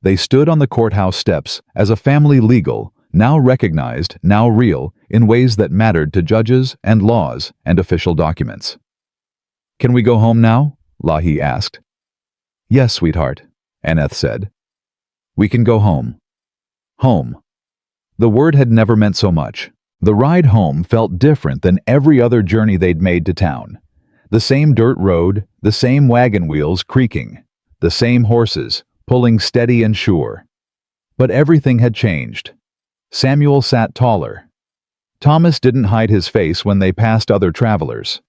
They stood on the courthouse steps as a family, legal, now recognized, now real, in ways that mattered to judges and laws and official documents. "Can we go home now?" Lahi asked. Yes, sweetheart, Anneth said. We can go home. Home. The word had never meant so much. The ride home felt different than every other journey they'd made to town. The same dirt road, the same wagon wheels creaking, the same horses pulling steady and sure. But everything had changed. Samuel sat taller. Thomas didn't hide his face when they passed other travelers.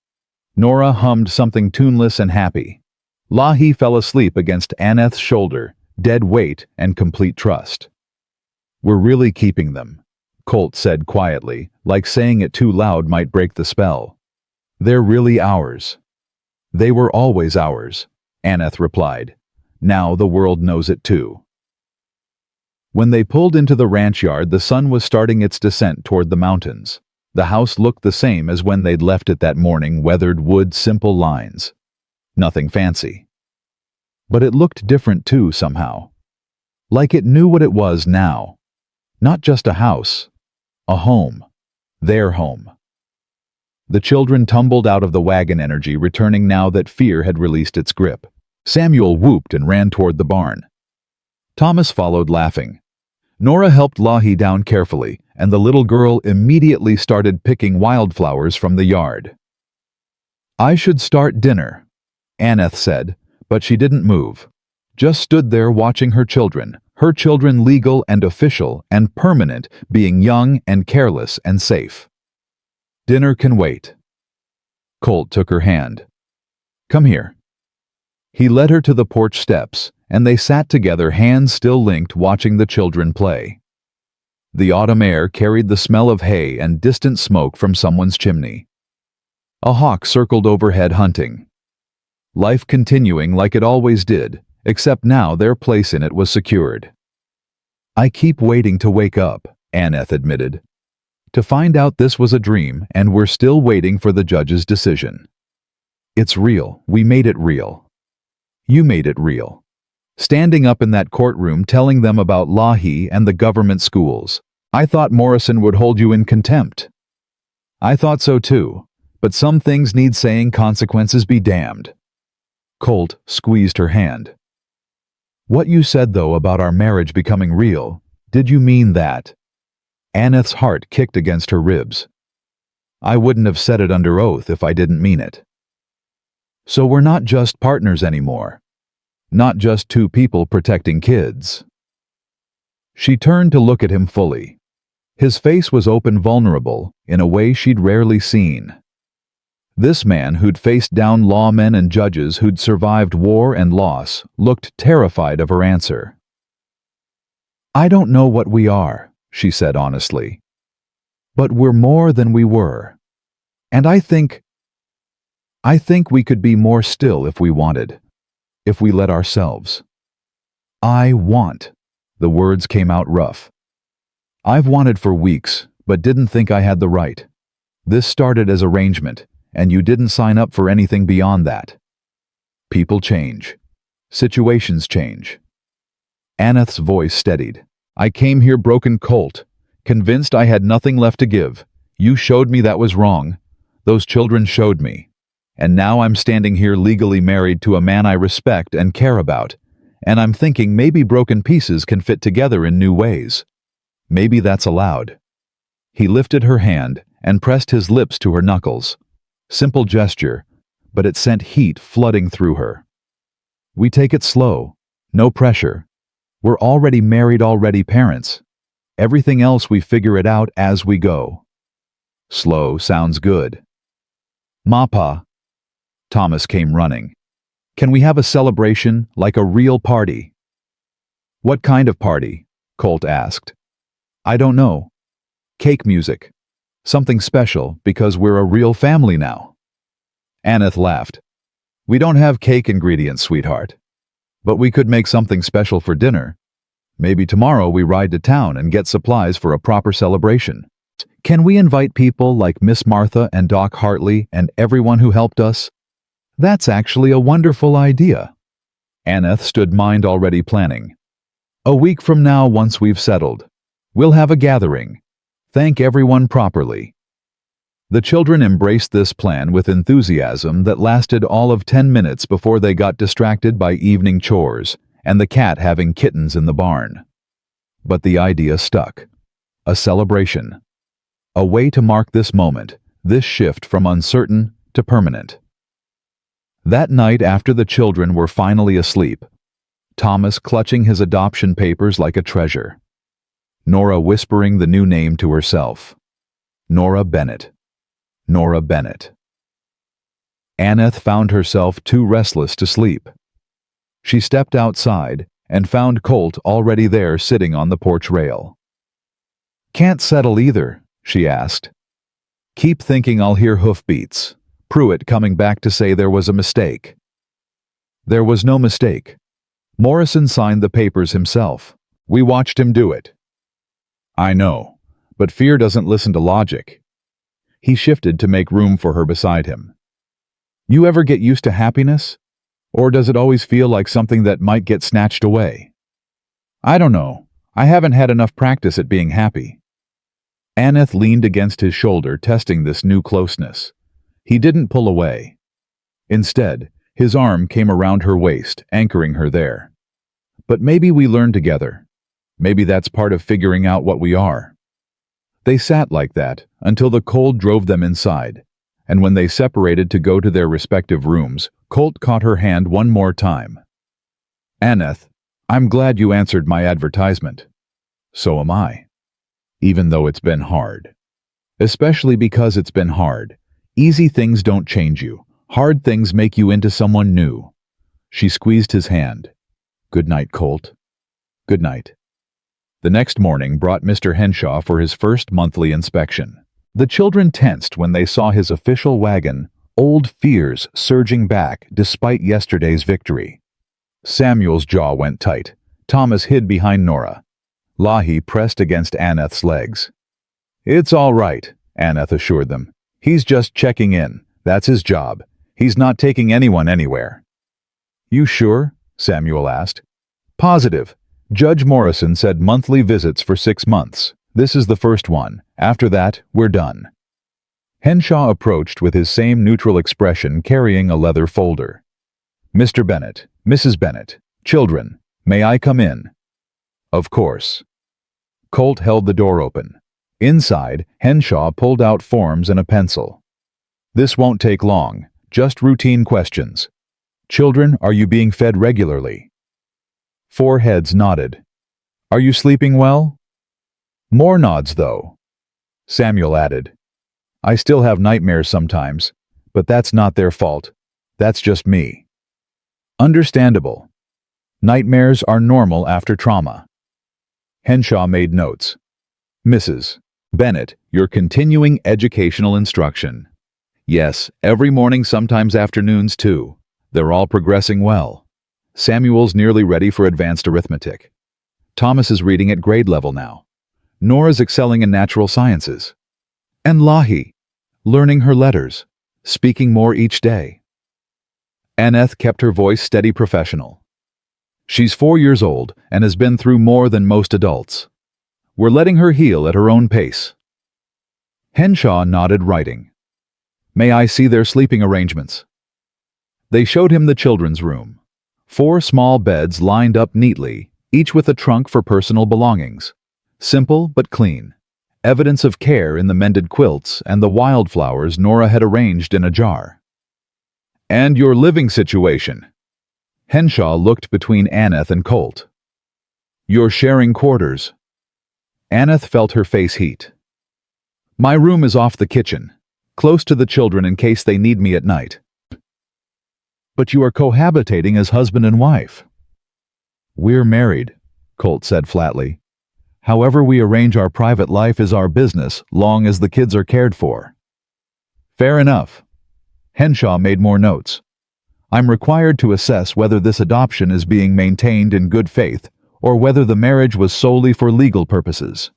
Nora hummed something tuneless and happy. Lahi fell asleep against Anneth's shoulder, dead weight and complete trust. We're really keeping them, Colt said quietly, like saying it too loud might break the spell. They're really ours. They were always ours, Anneth replied. Now the world knows it too. When they pulled into the ranch yard, the sun was starting its descent toward the mountains. The house looked the same as when they'd left it that morning, weathered wood, simple lines. Nothing fancy. But it looked different too, somehow. Like it knew what it was now. Not just a house. A home. Their home. The children tumbled out of the wagon, energy returning now that fear had released its grip. Samuel whooped and ran toward the barn. Thomas followed, laughing. Nora helped Lahi down carefully, and the little girl immediately started picking wildflowers from the yard. I should start dinner, Anneth said, but she didn't move. Just stood there watching her children legal and official and permanent, being young and careless and safe. Dinner can wait. Colt took her hand. Come here. He led her to the porch steps, and they sat together, hands still linked, watching the children play. The autumn air carried the smell of hay and distant smoke from someone's chimney. A hawk circled overhead, hunting. Life continuing like it always did, except now their place in it was secured. I keep waiting to wake up, Anneth admitted. To find out this was a dream, and we're still waiting for the judge's decision. It's real. We made it real. You made it real. Standing up in that courtroom telling them about Lahi and the government schools. I thought Morrison would hold you in contempt. I thought so too, but some things need saying, consequences be damned. Colt squeezed her hand. What you said, though, about our marriage becoming real, did you mean that? Anneth's heart kicked against her ribs. I wouldn't have said it under oath if I didn't mean it. So we're not just partners anymore. Not just two people protecting kids. She turned to look at him fully. His face was open, vulnerable, in a way she'd rarely seen. This man who'd faced down lawmen and judges, who'd survived war and loss, looked terrified of her answer. I don't know what we are, she said honestly. But we're more than we were. And I think we could be more still if we wanted. If we let ourselves. I want. The words came out rough. I've wanted for weeks, but didn't think I had the right. This started as arrangement, and you didn't sign up for anything beyond that. People change. Situations change. Anneth's voice steadied. I came here broken, Colt, convinced I had nothing left to give. You showed me that was wrong. Those children showed me. And now I'm standing here legally married to a man I respect and care about, and I'm thinking maybe broken pieces can fit together in new ways. Maybe that's allowed. He lifted her hand and pressed his lips to her knuckles. Simple gesture, but it sent heat flooding through her. We take it slow, no pressure. We're already married, already parents. Everything else we figure it out as we go. Slow sounds good. Mapa. Thomas came running. Can we have a celebration, like a real party? What kind of party? Colt asked. I don't know. Cake, music. Something special, because we're a real family now. Anneth laughed. We don't have cake ingredients, sweetheart. But we could make something special for dinner. Maybe tomorrow we ride to town and get supplies for a proper celebration. Can we invite people like Miss Martha and Doc Hartley and everyone who helped us? That's actually a wonderful idea. Anneth stood mind already planning. A week from now, once we've settled, we'll have a gathering. Thank everyone properly. The children embraced this plan with enthusiasm that lasted all of 10 minutes before they got distracted by evening chores and the cat having kittens in the barn. But the idea stuck. A celebration. A way to mark this moment, this shift from uncertain to permanent. That night after the children were finally asleep, Thomas clutching his adoption papers like a treasure. Nora whispering the new name to herself. Nora Bennett. Nora Bennett. Anneth found herself too restless to sleep. She stepped outside and found Colt already there sitting on the porch rail. "Can't settle either," she asked. "Keep thinking I'll hear hoofbeats. Pruitt coming back to say there was a mistake." There was no mistake. Morrison signed the papers himself. We watched him do it. I know, but fear doesn't listen to logic. He shifted to make room for her beside him. You ever get used to happiness? Or does it always feel like something that might get snatched away? I don't know. I haven't had enough practice at being happy. Anneth leaned against his shoulder, testing this new closeness. He didn't pull away. Instead, his arm came around her waist, anchoring her there. But maybe we learn together. Maybe that's part of figuring out what we are. They sat like that until the cold drove them inside, and when they separated to go to their respective rooms, Colt caught her hand one more time. Anneth, I'm glad you answered my advertisement. So am I. Even though it's been hard. Especially because it's been hard. Easy things don't change you. Hard things make you into someone new. She squeezed his hand. Good night, Colt. Good night. The next morning brought Mr. Henshaw for his first monthly inspection. The children tensed when they saw his official wagon, old fears surging back despite yesterday's victory. Samuel's jaw went tight. Thomas hid behind Nora. Lahi pressed against Anneth's legs. It's all right, Anneth assured them. He's just checking in. That's his job. He's not taking anyone anywhere. You sure? Samuel asked. Positive. Judge Morrison said monthly visits for 6 months. This is the first one. After that, we're done. Henshaw approached with his same neutral expression, carrying a leather folder. Mr. Bennett, Mrs. Bennett, children, may I come in? Of course. Colt held the door open. Inside, Henshaw pulled out forms and a pencil. This won't take long, just routine questions. Children, are you being fed regularly? 4 heads nodded. Are you sleeping well? More nods, though. Samuel added. I still have nightmares sometimes, but that's not their fault. That's just me. Understandable. Nightmares are normal after trauma. Henshaw made notes. Mrs. Bennett, your continuing educational instruction. Yes, every morning, sometimes afternoons too. They're all progressing well. Samuel's nearly ready for advanced arithmetic. Thomas is reading at grade level now. Nora's excelling in natural sciences. And Lahi, learning her letters, speaking more each day. Anneth kept her voice steady professional. She's 4 years old and has been through more than most adults. We're letting her heal at her own pace. Henshaw nodded, writing. May I see their sleeping arrangements? They showed him the children's room. 4 small beds lined up neatly, each with a trunk for personal belongings. Simple but clean. Evidence of care in the mended quilts and the wildflowers Nora had arranged in a jar. And your living situation? Henshaw looked between Anneth and Colt. You're sharing quarters. Anneth felt her face heat. My room is off the kitchen, close to the children in case they need me at night. But you are cohabitating as husband and wife. We're married, Colt said flatly. However we arrange our private life is our business, long as the kids are cared for. Fair enough. Henshaw made more notes. I'm required to assess whether this adoption is being maintained in good faith, or whether the marriage was solely for legal purposes.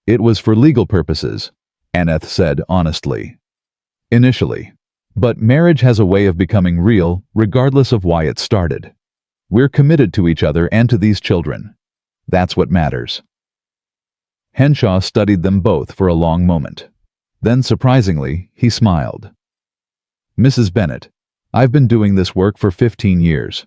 It was for legal purposes, Anneth said honestly. Initially. But marriage has a way of becoming real, regardless of why it started. We're committed to each other and to these children. That's what matters. Henshaw studied them both for a long moment. Then, surprisingly, he smiled. "Mrs. Bennett, I've been doing this work for 15 years.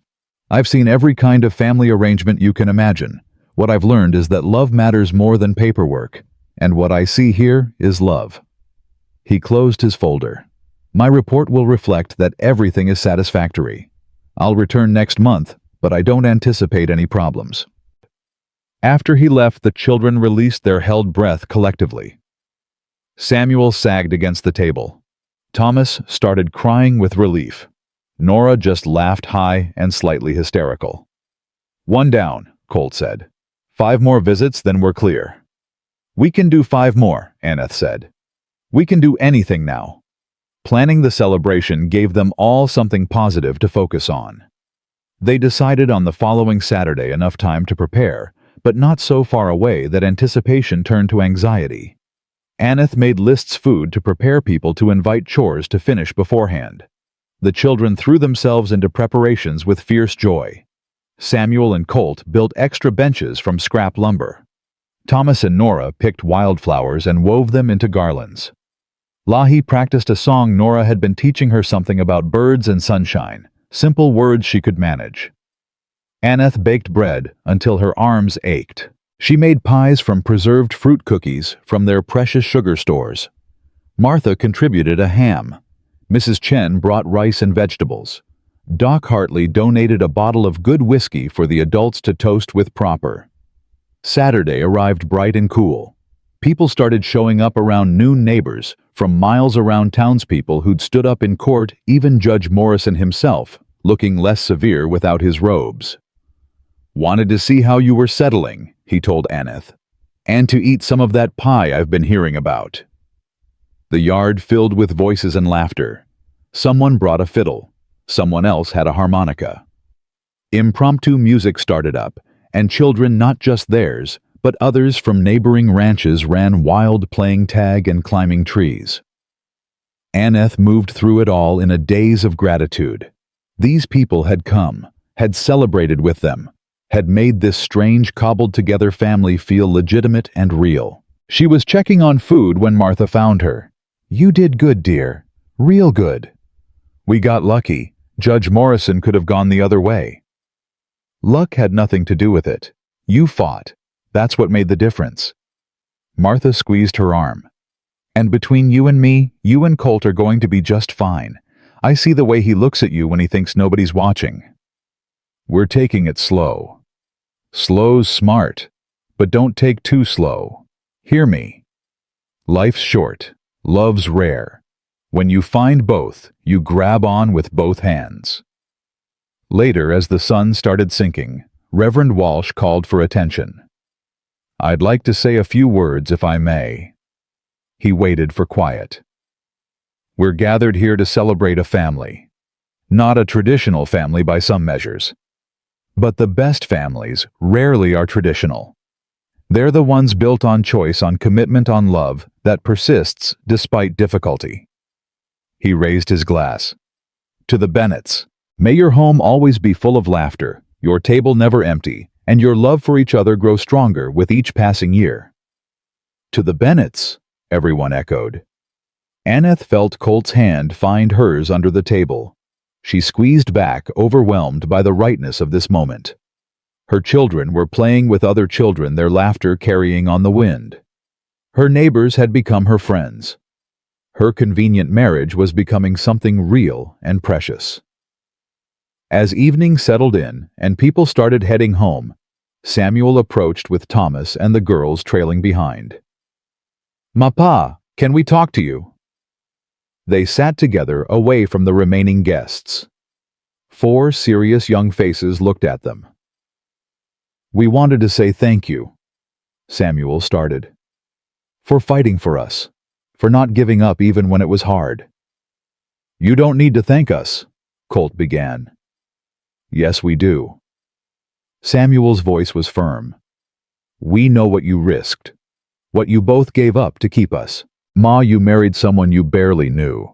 I've seen every kind of family arrangement you can imagine. What I've learned is that love matters more than paperwork, and what I see here is love." He closed his folder. "My report will reflect that everything is satisfactory. I'll return next month, but I don't anticipate any problems." After he left, the children released their held breath collectively. Samuel sagged against the table. Thomas started crying with relief. Nora just laughed high and slightly hysterical. "One down," Colt said. "5 more visits, then we're clear." "We can do 5 more, Anneth said. "We can do anything now." Planning the celebration gave them all something positive to focus on. They decided on the following Saturday, enough time to prepare, but not so far away that anticipation turned to anxiety. Anneth made lists food to prepare people to invite chores to finish beforehand. The children threw themselves into preparations with fierce joy. Samuel and Colt built extra benches from scrap lumber. Thomas and Nora picked wildflowers and wove them into garlands. Lahi practiced a song Nora had been teaching her, something about birds and sunshine, simple words she could manage. Anneth baked bread until her arms ached. She made pies from preserved fruit cookies from their precious sugar stores. Martha contributed a ham. Mrs. Chen brought rice and vegetables. Doc Hartley donated a bottle of good whiskey for the adults to toast with proper. Saturday arrived bright and cool. People started showing up around noon. Neighbors from miles around, townspeople who'd stood up in court, even Judge Morrison himself, looking less severe without his robes. "Wanted to see how you were settling," he told Anneth, "and to eat some of that pie I've been hearing about." The yard filled with voices and laughter. Someone brought a fiddle. Someone else had a harmonica. Impromptu music started up, and children, not just theirs, but others from neighboring ranches, ran wild, playing tag and climbing trees. Anneth moved through it all in a daze of gratitude. These people had come, had celebrated with them, had made this strange, cobbled-together family feel legitimate and real. She was checking on food when Martha found her. "You did good, dear. Real good." "We got lucky. Judge Morrison could have gone the other way." "Luck had nothing to do with it. You fought. That's what made the difference." Martha squeezed her arm. "And between you and me, you and Colt are going to be just fine. I see the way he looks at you when he thinks nobody's watching." "We're taking it slow." "Slow's smart, but don't take too slow. Hear me. Life's short. Love's rare. When you find both, you grab on with both hands." Later, as the sun started sinking, Reverend Walsh called for attention. "I'd like to say a few words, if I may." He waited for quiet. "We're gathered here to celebrate a family. Not a traditional family by some measures. But the best families rarely are traditional. They're the ones built on choice, on commitment, on love that persists despite difficulty." He raised his glass. "To the Bennetts, may your home always be full of laughter, your table never empty, and your love for each other grow stronger with each passing year." "To the Bennetts," everyone echoed. Anneth felt Colt's hand find hers under the table. She squeezed back, overwhelmed by the rightness of this moment. Her children were playing with other children, their laughter carrying on the wind. Her neighbors had become her friends. Her convenient marriage was becoming something real and precious. As evening settled in and people started heading home, Samuel approached with Thomas and the girls trailing behind. "Mapa, can we talk to you?" They sat together away from the remaining guests. 4 serious young faces looked at them. "We wanted to say thank you," Samuel started. "For fighting for us, for not giving up even when it was hard." "You don't need to thank us," Colt began. "Yes, we do." Samuel's voice was firm. "We know what you risked, what you both gave up to keep us. Ma, you married someone you barely knew.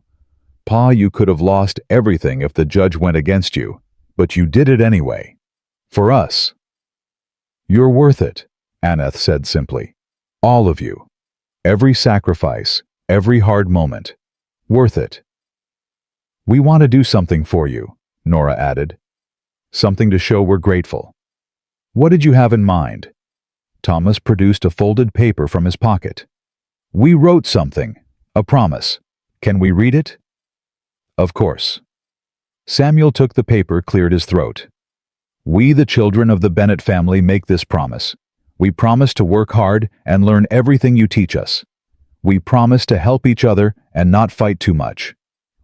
Pa, you could have lost everything if the judge went against you, but you did it anyway. For us." "You're worth it," Anneth said simply. "All of you. Every sacrifice, Every hard moment. Worth it. We want to do something for you, Nora added. Something to show we're grateful. What did you have in mind? Thomas produced a folded paper from his pocket. We wrote something. A promise. Can we read it? Of course. Samuel took the paper, cleared his throat. We, the children of the Bennett family, make this promise. We promise to work hard and learn everything you teach us. We promise to help each other and not fight too much.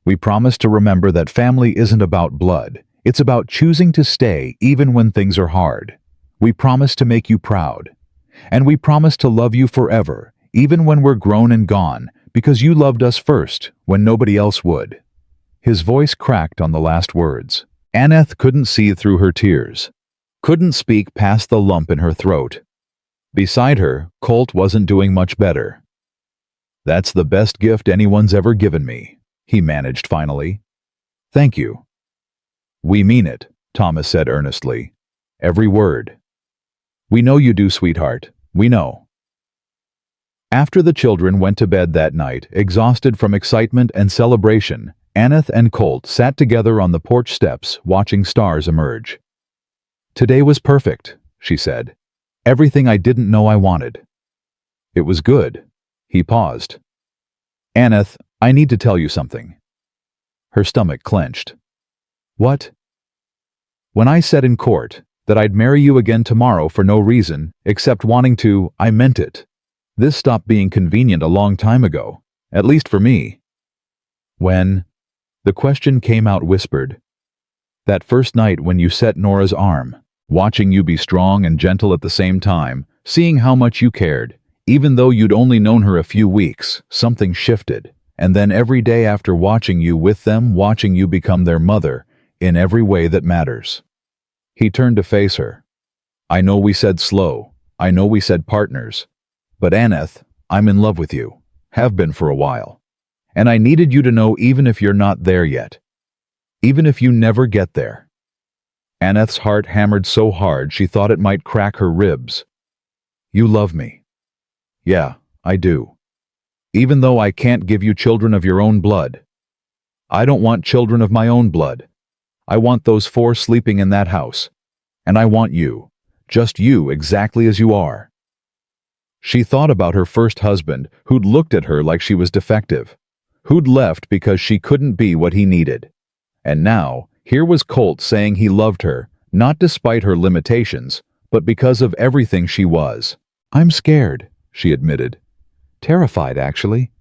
We promise to remember that family isn't about blood. It's about choosing to stay even when things are hard. We promise to make you proud. And we promise to love you forever, even when we're grown and gone, because you loved us first when nobody else would. His voice cracked on the last words. Anneth couldn't see through her tears, couldn't speak past the lump in her throat. Beside her, Colt wasn't doing much better. That's the best gift anyone's ever given me, he managed finally. Thank you. We mean it, Thomas said earnestly. Every word. We know you do, sweetheart. We know. After the children went to bed that night, exhausted from excitement and celebration, Anneth and Colt sat together on the porch steps, watching stars emerge. Today was perfect, she said. Everything I didn't know I wanted. It was good. He paused. Anneth, I need to tell you something. Her stomach clenched. What? When I said in court that I'd marry you again tomorrow for no reason except wanting to, I meant it. This stopped being convenient a long time ago, at least for me. When? The question came out whispered. That first night when you set Nora's arm, watching you be strong and gentle at the same time, seeing how much you cared, even though you'd only known her a few weeks, something shifted. And then every day after watching you with them, watching you become their mother, in every way that matters. He turned to face her. I know we said slow. I know we said partners. But Anneth, I'm in love with you. Have been for a while. And I needed you to know, even if you're not there yet. Even if you never get there. Anneth's heart hammered so hard she thought it might crack her ribs. You love me. Yeah, I do. Even though I can't give you children of your own blood. I don't want children of my own blood. I want those 4 sleeping in that house. And I want you. Just you, exactly as you are. She thought about her first husband, who'd looked at her like she was defective. Who'd left because she couldn't be what he needed. And now, here was Colt saying he loved her, not despite her limitations, but because of everything she was. I'm scared, she admitted. Terrified, actually.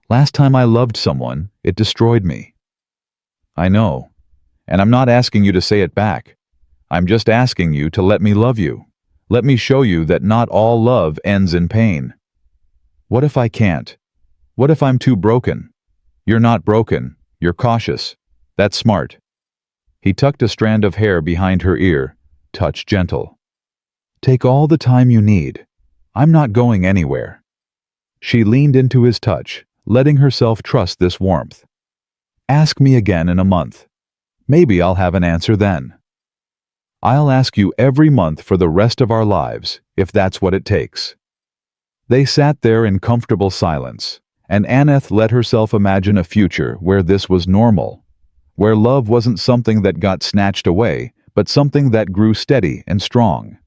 Last time I loved someone, it destroyed me. I know. And I'm not asking you to say it back. I'm just asking you to let me love you. Let me show you that not all love ends in pain. What if I can't? What if I'm too broken? You're not broken. You're cautious. That's smart. He tucked a strand of hair behind her ear, touch gentle. Take all the time you need. I'm not going anywhere. She leaned into his touch, letting herself trust this warmth. Ask me again in a month. Maybe I'll have an answer then. I'll ask you every month for the rest of our lives, if that's what it takes. They sat there in comfortable silence, and Anneth let herself imagine a future where this was normal, where love wasn't something that got snatched away, but something that grew steady and strong,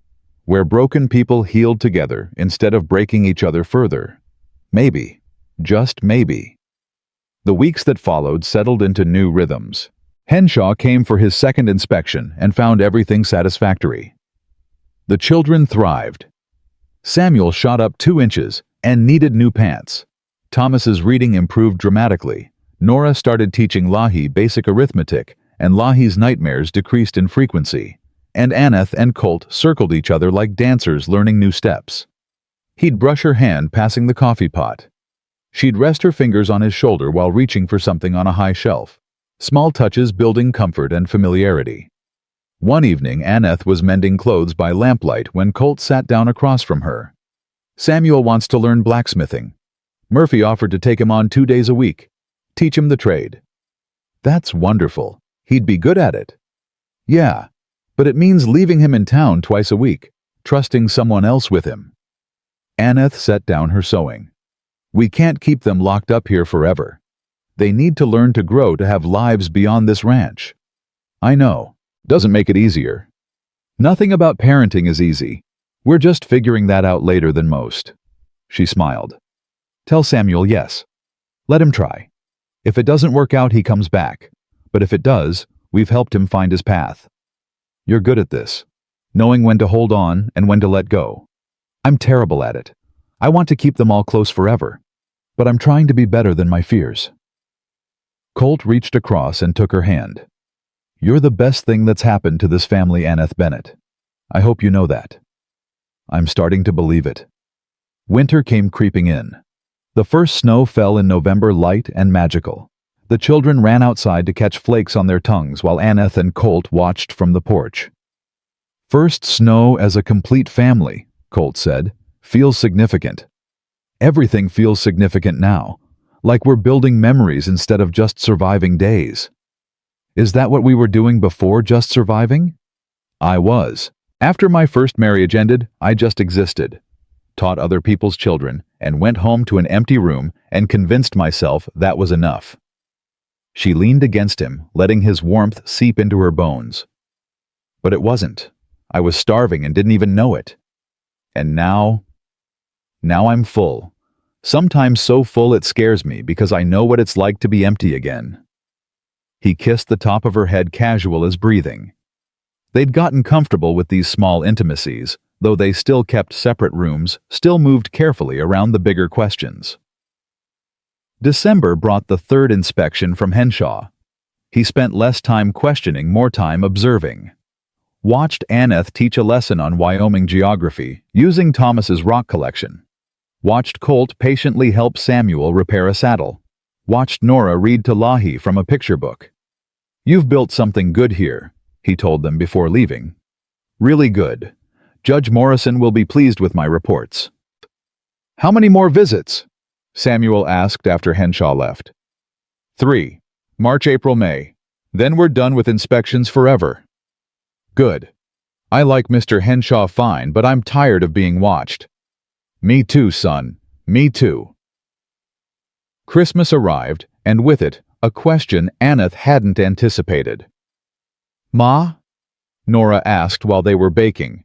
where broken people healed together instead of breaking each other further. Maybe, just maybe. The weeks that followed settled into new rhythms. Henshaw came for his second inspection and found everything satisfactory. The children thrived. Samuel shot up 2 inches and needed new pants. Thomas's reading improved dramatically. Nora started teaching Lahi basic arithmetic, and Lahi's nightmares decreased in frequency. And Anneth and Colt circled each other like dancers learning new steps. He'd brush her hand passing the coffee pot. She'd rest her fingers on his shoulder while reaching for something on a high shelf. Small touches building comfort and familiarity. One evening, Anneth was mending clothes by lamplight when Colt sat down across from her. Samuel wants to learn blacksmithing. Murphy offered to take him on 2 days a week. Teach him the trade. That's wonderful. He'd be good at it. Yeah, but it means leaving him in town twice a week, trusting someone else with him. Anneth set down her sewing. We can't keep them locked up here forever. They need to learn to grow to have lives beyond this ranch. I know. Doesn't make it easier. Nothing about parenting is easy. We're just figuring that out later than most. She smiled. Tell Samuel yes. Let him try. If it doesn't work out, he comes back. But if it does, we've helped him find his path. You're good at this, knowing when to hold on and when to let go. I'm terrible at it. I want to keep them all close forever, but I'm trying to be better than my fears. Colt reached across and took her hand. You're the best thing that's happened to this family, Anneth Bennett. I hope you know that. I'm starting to believe it. Winter came creeping in. The first snow fell in November, light and magical. The children ran outside to catch flakes on their tongues while Anneth and Colt watched from the porch. First snow as a complete family, Colt said, feels significant. Everything feels significant now, like we're building memories instead of just surviving days. Is that what we were doing before just surviving? I was. After my first marriage ended, I just existed, taught other people's children, and went home to an empty room and convinced myself that was enough. She leaned against him, letting his warmth seep into her bones. But it wasn't. I was starving and didn't even know it. And now I'm full. Sometimes so full it scares me because I know what it's like to be empty again. He kissed the top of her head, casual as breathing. They'd gotten comfortable with these small intimacies, though they still kept separate rooms, still moved carefully around the bigger questions. December brought the third inspection from Henshaw. He spent less time questioning, more time observing. Watched Anneth teach a lesson on Wyoming geography, using Thomas's rock collection. Watched Colt patiently help Samuel repair a saddle. Watched Nora read to Lahi from a picture book. You've built something good here, he told them before leaving. Really good. Judge Morrison will be pleased with my reports. How many more visits? Samuel asked after Henshaw left. 3. March, April, May. Then we're done with inspections forever. Good. I like Mr. Henshaw fine, but I'm tired of being watched. Me too, son. Me too. Christmas arrived, and with it, a question Anneth hadn't anticipated. Ma? Nora asked while they were baking.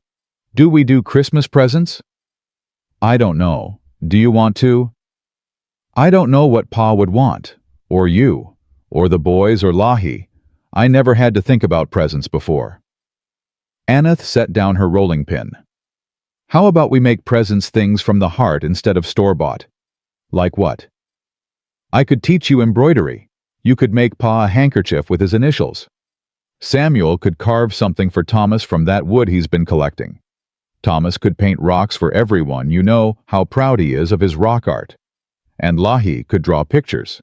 Do we do Christmas presents? I don't know. Do you want to? I don't know what Pa would want, or you, or the boys, or Lahi. I never had to think about presents before. Anneth set down her rolling pin. How about we make presents things from the heart instead of store-bought? Like what? I could teach you embroidery. You could make Pa a handkerchief with his initials. Samuel could carve something for Thomas from that wood he's been collecting. Thomas could paint rocks for everyone. You know how proud he is of his rock art. And Lahi could draw pictures.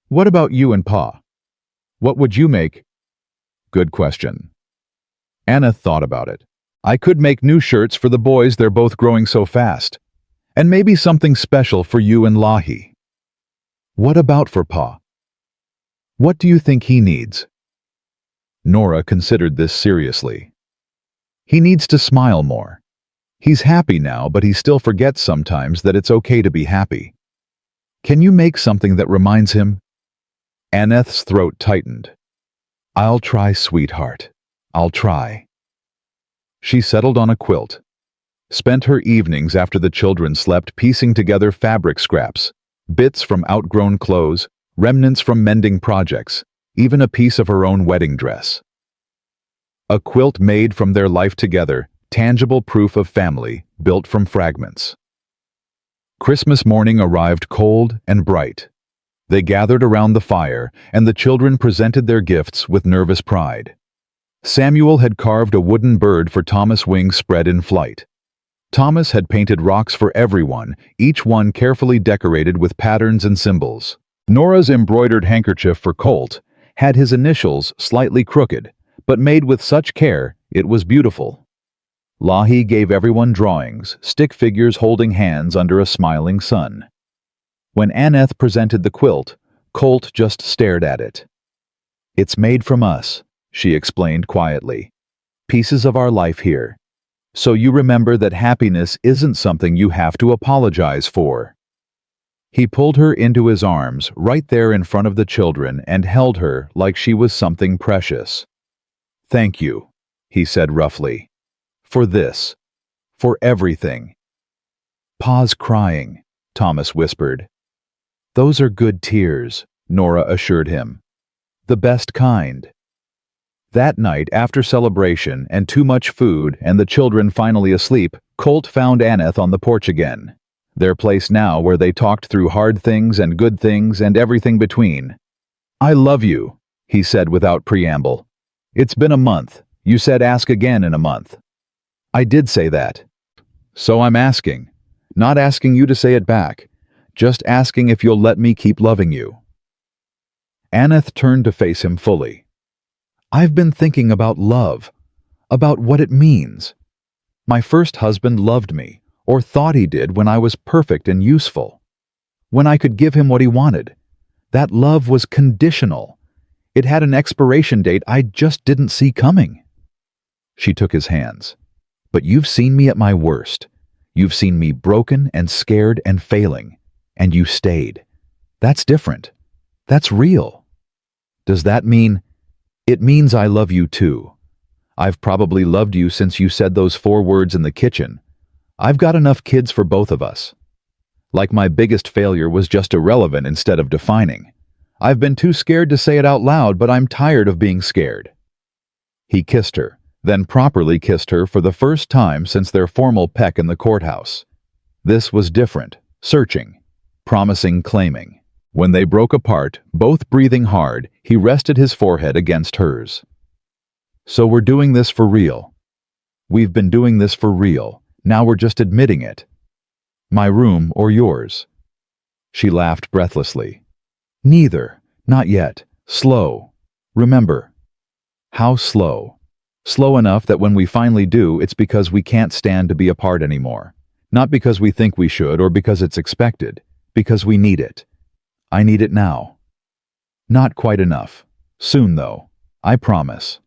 What about you and Pa? What would you make? Good question. Anneth thought about it. I could make new shirts for the boys, they're both growing so fast. And maybe something special for you and Lahi. What about for Pa? What do you think he needs? Nora considered this seriously. He needs to smile more. He's happy now, but he still forgets sometimes that it's okay to be happy. Can you make something that reminds him? Anneth's throat tightened. I'll try, sweetheart. I'll try. She settled on a quilt. Spent her evenings after the children slept piecing together fabric scraps, bits from outgrown clothes, remnants from mending projects, even a piece of her own wedding dress. A quilt made from their life together, tangible proof of family, built from fragments. Christmas morning arrived cold and bright. They gathered around the fire, and the children presented their gifts with nervous pride. Samuel had carved a wooden bird for Thomas' wings spread in flight. Thomas had painted rocks for everyone, each one carefully decorated with patterns and symbols. Nora's embroidered handkerchief for Colt had his initials slightly crooked, but made with such care it was beautiful. Lahi gave everyone drawings, stick figures holding hands under a smiling sun. When Anneth presented the quilt, Colt just stared at it. It's made from us, she explained quietly. Pieces of our life here. So you remember that happiness isn't something you have to apologize for. He pulled her into his arms right there in front of the children and held her like she was something precious. "Thank you," he said roughly. "For this. For everything." "Pa's crying," Thomas whispered. "Those are good tears," Nora assured him. "The best kind." That night, after celebration and too much food and the children finally asleep, Colt found Anneth on the porch again. Their place now where they talked through hard things and good things and everything between. "I love you," he said without preamble. "It's been a month. You said ask again in a month." "I did say that. So I'm asking. Not asking you to say it back. Just asking if you'll let me keep loving you." Anneth turned to face him fully. "I've been thinking about love, about what it means. My first husband loved me, or thought he did when I was perfect and useful. When I could give him what he wanted. That love was conditional. It had an expiration date I just didn't see coming." She took his hands. "But you've seen me at my worst. You've seen me broken and scared and failing. And you stayed. That's different. That's real." "Does that mean—" "It means I love you too. I've probably loved you since you said those 4 words in the kitchen. I've got enough kids for both of us. Like my biggest failure was just irrelevant instead of defining. I've been too scared to say it out loud, but I'm tired of being scared." He kissed her, then properly kissed her for the first time since their formal peck in the courthouse. This was different, searching, promising, claiming. When they broke apart, both breathing hard, he rested his forehead against hers. "So we're doing this for real. We've been doing this for real. Now we're just admitting it. My room or yours?" She laughed breathlessly. "Neither. Not yet. Slow. Remember." "How slow?" "Slow enough that when we finally do, it's because we can't stand to be apart anymore. Not because we think we should or because it's expected. Because we need it. I need it now." "Not quite enough. Soon, though. I promise."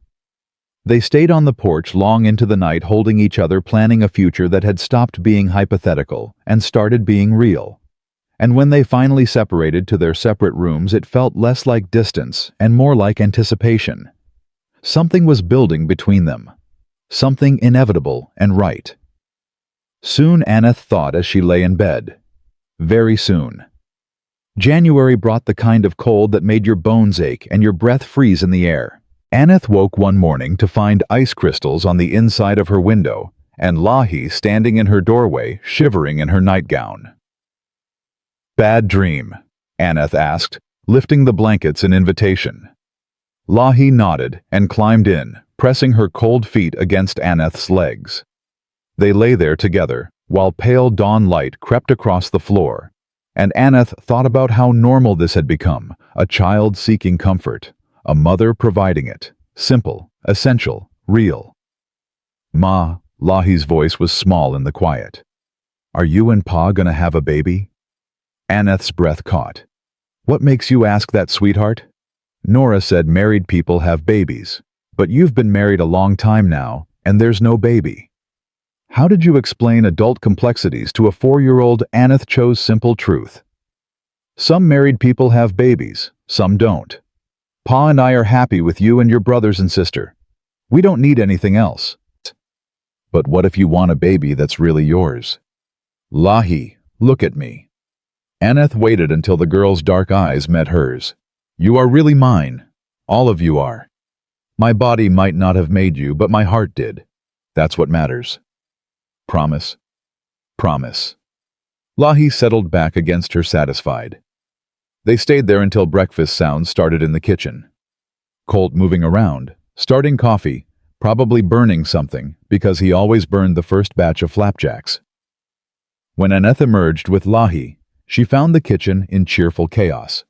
They stayed on the porch long into the night, holding each other, planning a future that had stopped being hypothetical and started being real. And when they finally separated to their separate rooms, it felt less like distance and more like anticipation. Something was building between them. Something inevitable and right. Soon, Anneth thought as she lay in bed. Very soon. January brought the kind of cold that made your bones ache and your breath freeze in the air. Anneth woke one morning to find ice crystals on the inside of her window and Lahi standing in her doorway, shivering in her nightgown. "Bad dream?" Anneth asked, lifting the blankets in invitation. Lahi nodded and climbed in, pressing her cold feet against Anneth's legs. They lay there together, while pale dawn light crept across the floor, and Anneth thought about how normal this had become, a child seeking comfort. A mother providing it. Simple, essential, real. "Ma," Lahi's voice was small in the quiet. "Are you and Pa gonna have a baby?" Anneth's breath caught. "What makes you ask that, sweetheart?" "Nora said married people have babies. But you've been married a long time now, and there's no baby." How did you explain adult complexities to a 4-year-old? Anneth chose simple truth. "Some married people have babies, some don't. Pa and I are happy with you and your brothers and sister. We don't need anything else." "But what if you want a baby that's really yours?" "Lahi, look at me." Anneth waited until the girl's dark eyes met hers. "You are really mine. All of you are. My body might not have made you, but my heart did. That's what matters. Promise?" "Promise." Lahi settled back against her, satisfied. They stayed there until breakfast sounds started in the kitchen. Colt moving around, starting coffee, probably burning something because he always burned the first batch of flapjacks. When Anneth emerged with Lahi, she found the kitchen in cheerful chaos.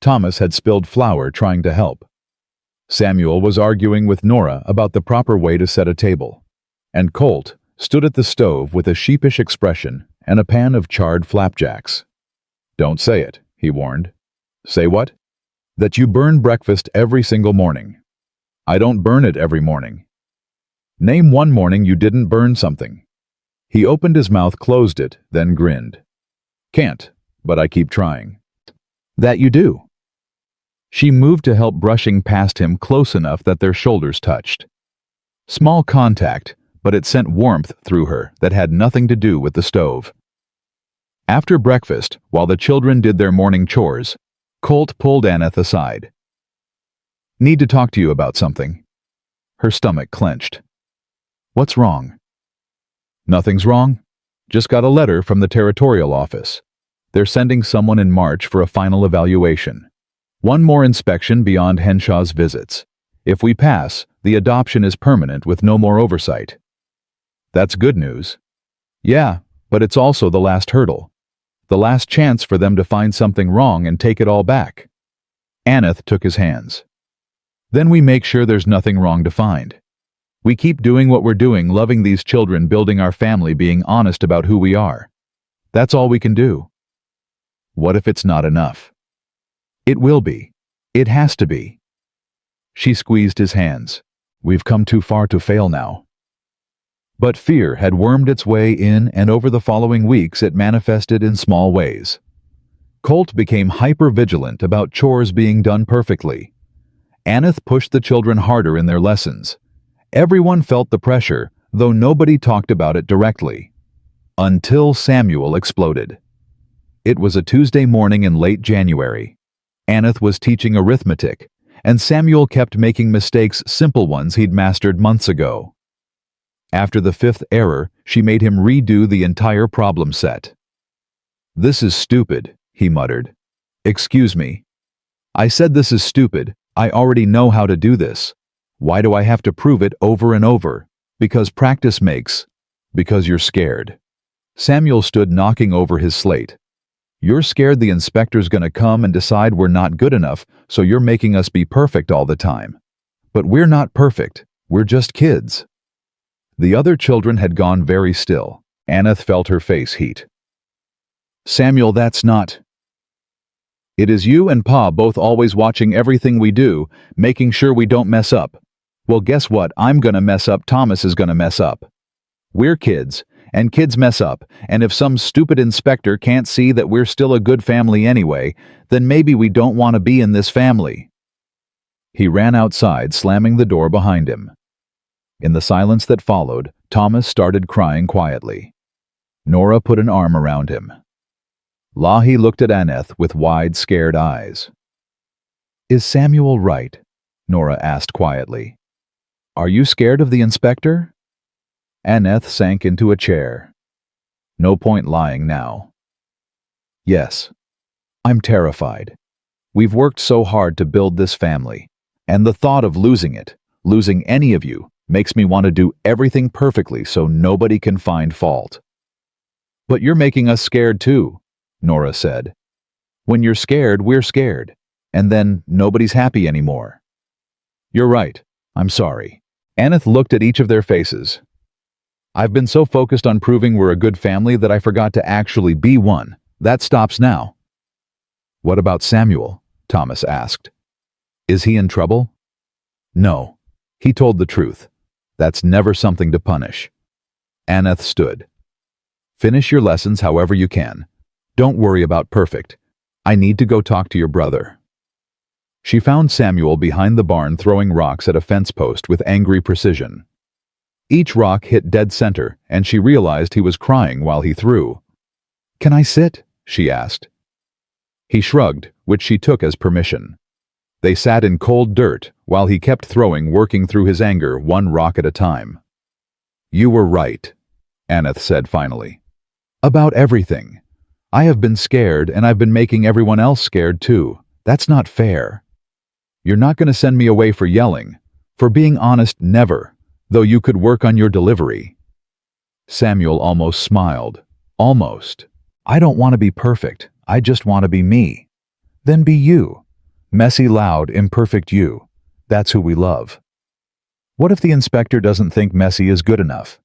Thomas had spilled flour trying to help. Samuel was arguing with Nora about the proper way to set a table. And Colt stood at the stove with a sheepish expression and a pan of charred flapjacks. "Don't say it," he warned. "Say what?" "That you burn breakfast every single morning." "I don't burn it every morning." "Name one morning you didn't burn something." He opened his mouth, closed it, then grinned. "Can't. but I keep trying. That you do. She moved to help, brushing past him close enough that their shoulders touched. Small contact, but it sent warmth through her that had nothing to do with the stove. After breakfast, while the children did their morning chores, Colt pulled Anneth aside. Need to talk to you about something. Her stomach clenched. What's wrong? Nothing's wrong. Just got a letter from the territorial office. They're sending someone in March for a final evaluation. One more inspection beyond Henshaw's visits. If we pass, the adoption is permanent with no more oversight. That's good news. Yeah, but it's also the last hurdle. The last chance for them to find something wrong and take it all back. Anneth took his hands. Then we make sure there's nothing wrong to find. We keep doing what we're doing, loving these children, building our family, being honest about who we are. That's all we can do. What if it's not enough? It will be. It has to be. She squeezed his hands. We've come too far to fail now. But fear had wormed its way in, and over the following weeks it manifested in small ways. Colt became hyper-vigilant about chores being done perfectly. Anneth pushed the children harder in their lessons. Everyone felt the pressure, though nobody talked about it directly. Until Samuel exploded. It was a Tuesday morning in late January. Anneth was teaching arithmetic, and Samuel kept making mistakes, simple ones he'd mastered months ago. After the fifth error, she made him redo the entire problem set. This is stupid, he muttered. Excuse me. I said this is stupid. I already know how to do this. Why do I have to prove it over and over? Because practice makes. Because you're scared. Samuel stood knocking over his slate. You're scared the inspector's gonna come and decide we're not good enough, so you're making us be perfect all the time. But we're not perfect. We're just kids. The other children had gone very still. Anneth felt her face heat. Samuel, that's not. It is you and Pa both always watching everything we do, making sure we don't mess up. Well, guess what? I'm gonna mess up. Thomas is gonna mess up. We're kids, and kids mess up, and if some stupid inspector can't see that we're still a good family anyway, then maybe we don't want to be in this family. He ran outside, slamming the door behind him. In the silence that followed, Thomas started crying quietly. Nora put an arm around him. Lahi looked at Anneth with wide, scared eyes. Is Samuel right? Nora asked quietly. Are you scared of the inspector? Anneth sank into a chair. No point lying now. Yes. I'm terrified. We've worked so hard to build this family, and the thought of losing it, losing any of you, makes me want to do everything perfectly so nobody can find fault. But you're making us scared too, Nora said. When you're scared, we're scared, and then nobody's happy anymore. You're right. I'm sorry. Anneth looked at each of their faces. I've been so focused on proving we're a good family that I forgot to actually be one. That stops now. What about Samuel? Thomas asked. Is he in trouble? No. He told the truth. That's never something to punish. Anneth stood. Finish your lessons however you can. Don't worry about perfect. I need to go talk to your brother. She found Samuel behind the barn throwing rocks at a fence post with angry precision. Each rock hit dead center, and she realized he was crying while he threw. Can I sit? She asked. He shrugged, which she took as permission. They sat in cold dirt while he kept throwing, working through his anger one rock at a time. You were right, Anneth said finally. About everything. I have been scared, and I've been making everyone else scared too. That's not fair. You're not going to send me away for yelling. For being honest, never, though you could work on your delivery. Samuel almost smiled. Almost. I don't want to be perfect. I just want to be me. Then be you. Messy, loud, imperfect you. That's who we love. What if the inspector doesn't think messy is good enough?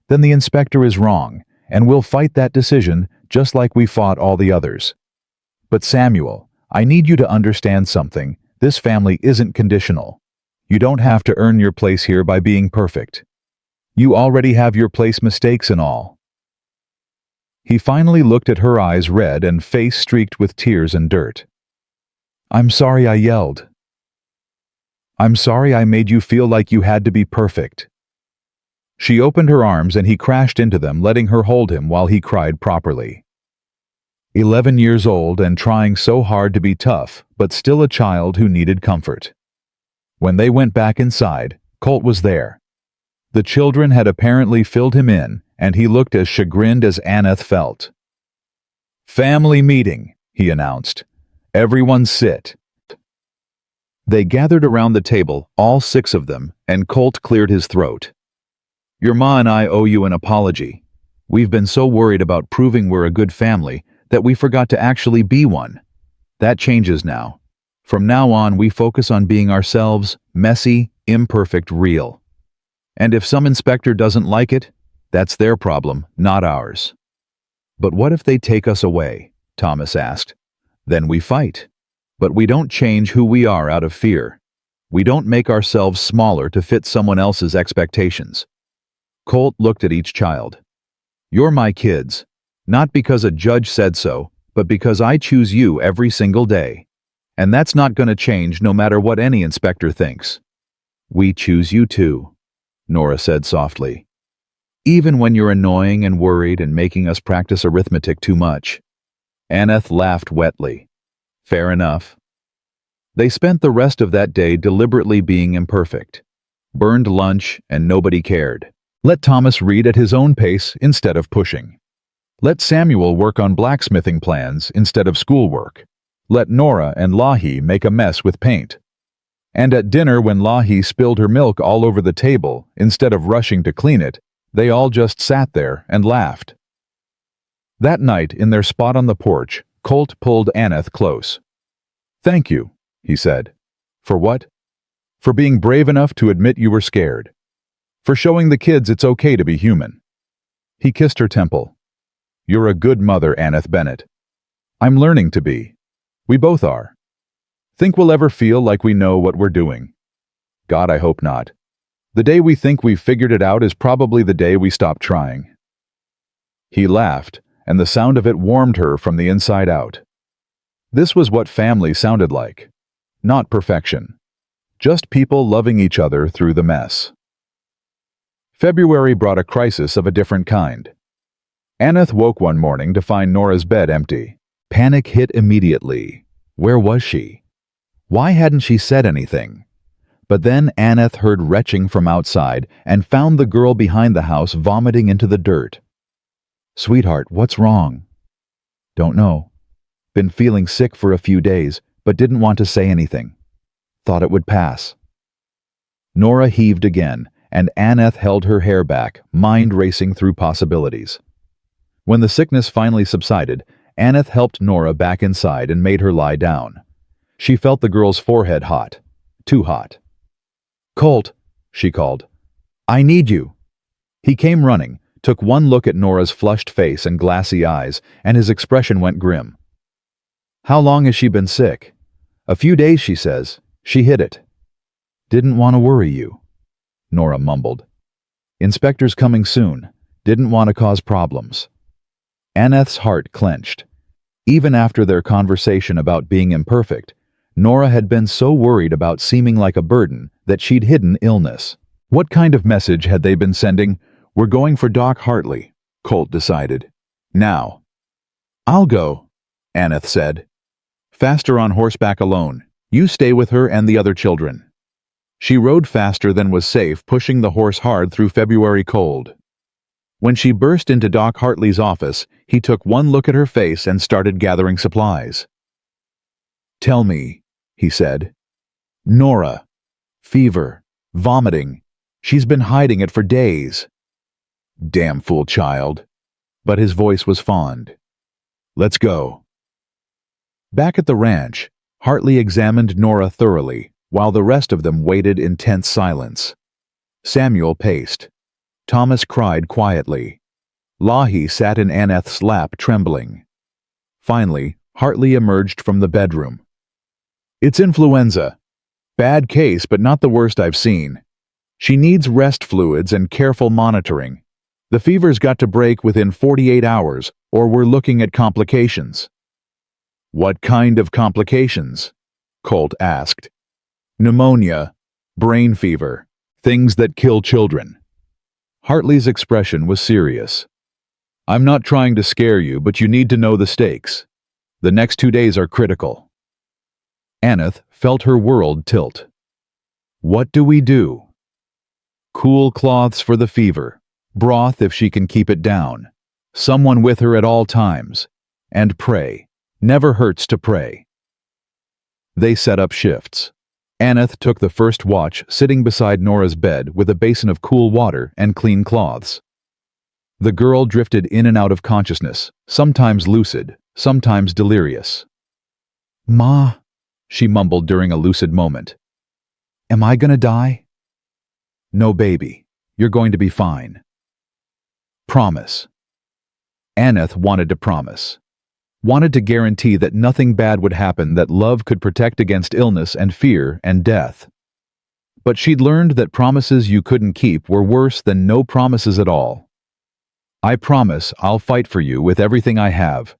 Then the inspector is wrong, and we'll fight that decision just like we fought all the others. But Samuel, I need you to understand something. This family isn't conditional. You don't have to earn your place here by being perfect. You already have your place, mistakes and all. He finally looked at her, eyes red and face streaked with tears and dirt. "I'm sorry I yelled. I'm sorry I made you feel like you had to be perfect." She opened her arms and he crashed into them, letting her hold him while he cried properly. 11 years old and trying so hard to be tough, but still a child who needed comfort. When they went back inside, Colt was there. The children had apparently filled him in, and he looked as chagrined as Anneth felt. "Family meeting," he announced. "Everyone sit." They gathered around the table, all 6 of them, and Colt cleared his throat. "Your ma and I owe you an apology. We've been so worried about proving we're a good family that we forgot to actually be one. That changes now. From now on, we focus on being ourselves, messy, imperfect, real. And if some inspector doesn't like it, that's their problem, not ours." "But what if they take us away?" Thomas asked. "Then we fight. But we don't change who we are out of fear. We don't make ourselves smaller to fit someone else's expectations." Colt looked at each child. "You're my kids, not because a judge said so, but because I choose you every single day. And that's not going to change no matter what any inspector thinks." "We choose you too," Nora said softly. "Even when you're annoying and worried and making us practice arithmetic too much." Anneth laughed wetly. "Fair enough." They spent the rest of that day deliberately being imperfect. Burned lunch and nobody cared. Let Thomas read at his own pace instead of pushing. Let Samuel work on blacksmithing plans instead of schoolwork. Let Nora and Lahi make a mess with paint. And at dinner, when Lahi spilled her milk all over the table, instead of rushing to clean it, they all just sat there and laughed. That night, in their spot on the porch, Colt pulled Anneth close. "Thank you," he said. "For what?" "For being brave enough to admit you were scared. For showing the kids it's okay to be human." He kissed her temple. "You're a good mother, Anneth Bennett. I'm learning to be. We both are. Think we'll ever feel like we know what we're doing? God, I hope not. The day we think we've figured it out is probably the day we stop trying." He laughed, and the sound of it warmed her from the inside out. This was what family sounded like. Not perfection. Just people loving each other through the mess. February brought a crisis of a different kind. Anneth woke one morning to find Nora's bed empty. Panic hit immediately. Where was she? Why hadn't she said anything? But then Anneth heard retching from outside and found the girl behind the house vomiting into the dirt. "Sweetheart, what's wrong?" "Don't know. Been feeling sick for a few days, but didn't want to say anything. Thought it would pass." Nora heaved again, and Anneth held her hair back, mind racing through possibilities. When the sickness finally subsided, Anneth helped Nora back inside and made her lie down. She felt the girl's forehead hot. Too hot. "Colt," she called. "I need you." He came running, took one look at Nora's flushed face and glassy eyes, and his expression went grim. "How long has she been sick?" "A few days, she says. She hid it." "Didn't want to worry you," Nora mumbled. "Inspector's coming soon. Didn't want to cause problems." Anneth's heart clenched. Even after their conversation about being imperfect, Nora had been so worried about seeming like a burden that she'd hidden illness. What kind of message had they been sending? "We're going for Doc Hartley," Colt decided. "Now." "I'll go," Anneth said. "Faster on horseback alone. You stay with her and the other children." She rode faster than was safe, pushing the horse hard through February cold. When she burst into Doc Hartley's office, he took one look at her face and started gathering supplies. "Tell me," he said. "Nora. Fever. Vomiting. She's been hiding it for days." "Damn fool child." But his voice was fond. "Let's go." Back at the ranch, Hartley examined Nora thoroughly, while the rest of them waited in tense silence. Samuel paced. Thomas cried quietly. Lahi sat in Anneth's lap, trembling. Finally, Hartley emerged from the bedroom. "It's influenza. Bad case, but not the worst I've seen. She needs rest fluids and careful monitoring. The fever's got to break within 48 hours, or we're looking at complications." "What kind of complications?" Colt asked. "Pneumonia, brain fever, things that kill children." Hartley's expression was serious. "I'm not trying to scare you, but you need to know the stakes. The next 2 days are critical." Anneth felt her world tilt. "What do we do?" "Cool cloths for the fever, broth if she can keep it down, someone with her at all times, and pray. Never hurts to pray." They set up shifts. Anneth took the first watch, sitting beside Nora's bed with a basin of cool water and clean cloths. The girl drifted in and out of consciousness, sometimes lucid, sometimes delirious. "Ma," she mumbled during a lucid moment. "Am I gonna die?" "No, baby. You're going to be fine." "Promise." Anneth wanted to promise. Wanted to guarantee that nothing bad would happen, that love could protect against illness and fear and death. But she'd learned that promises you couldn't keep were worse than no promises at all. "I promise I'll fight for you with everything I have.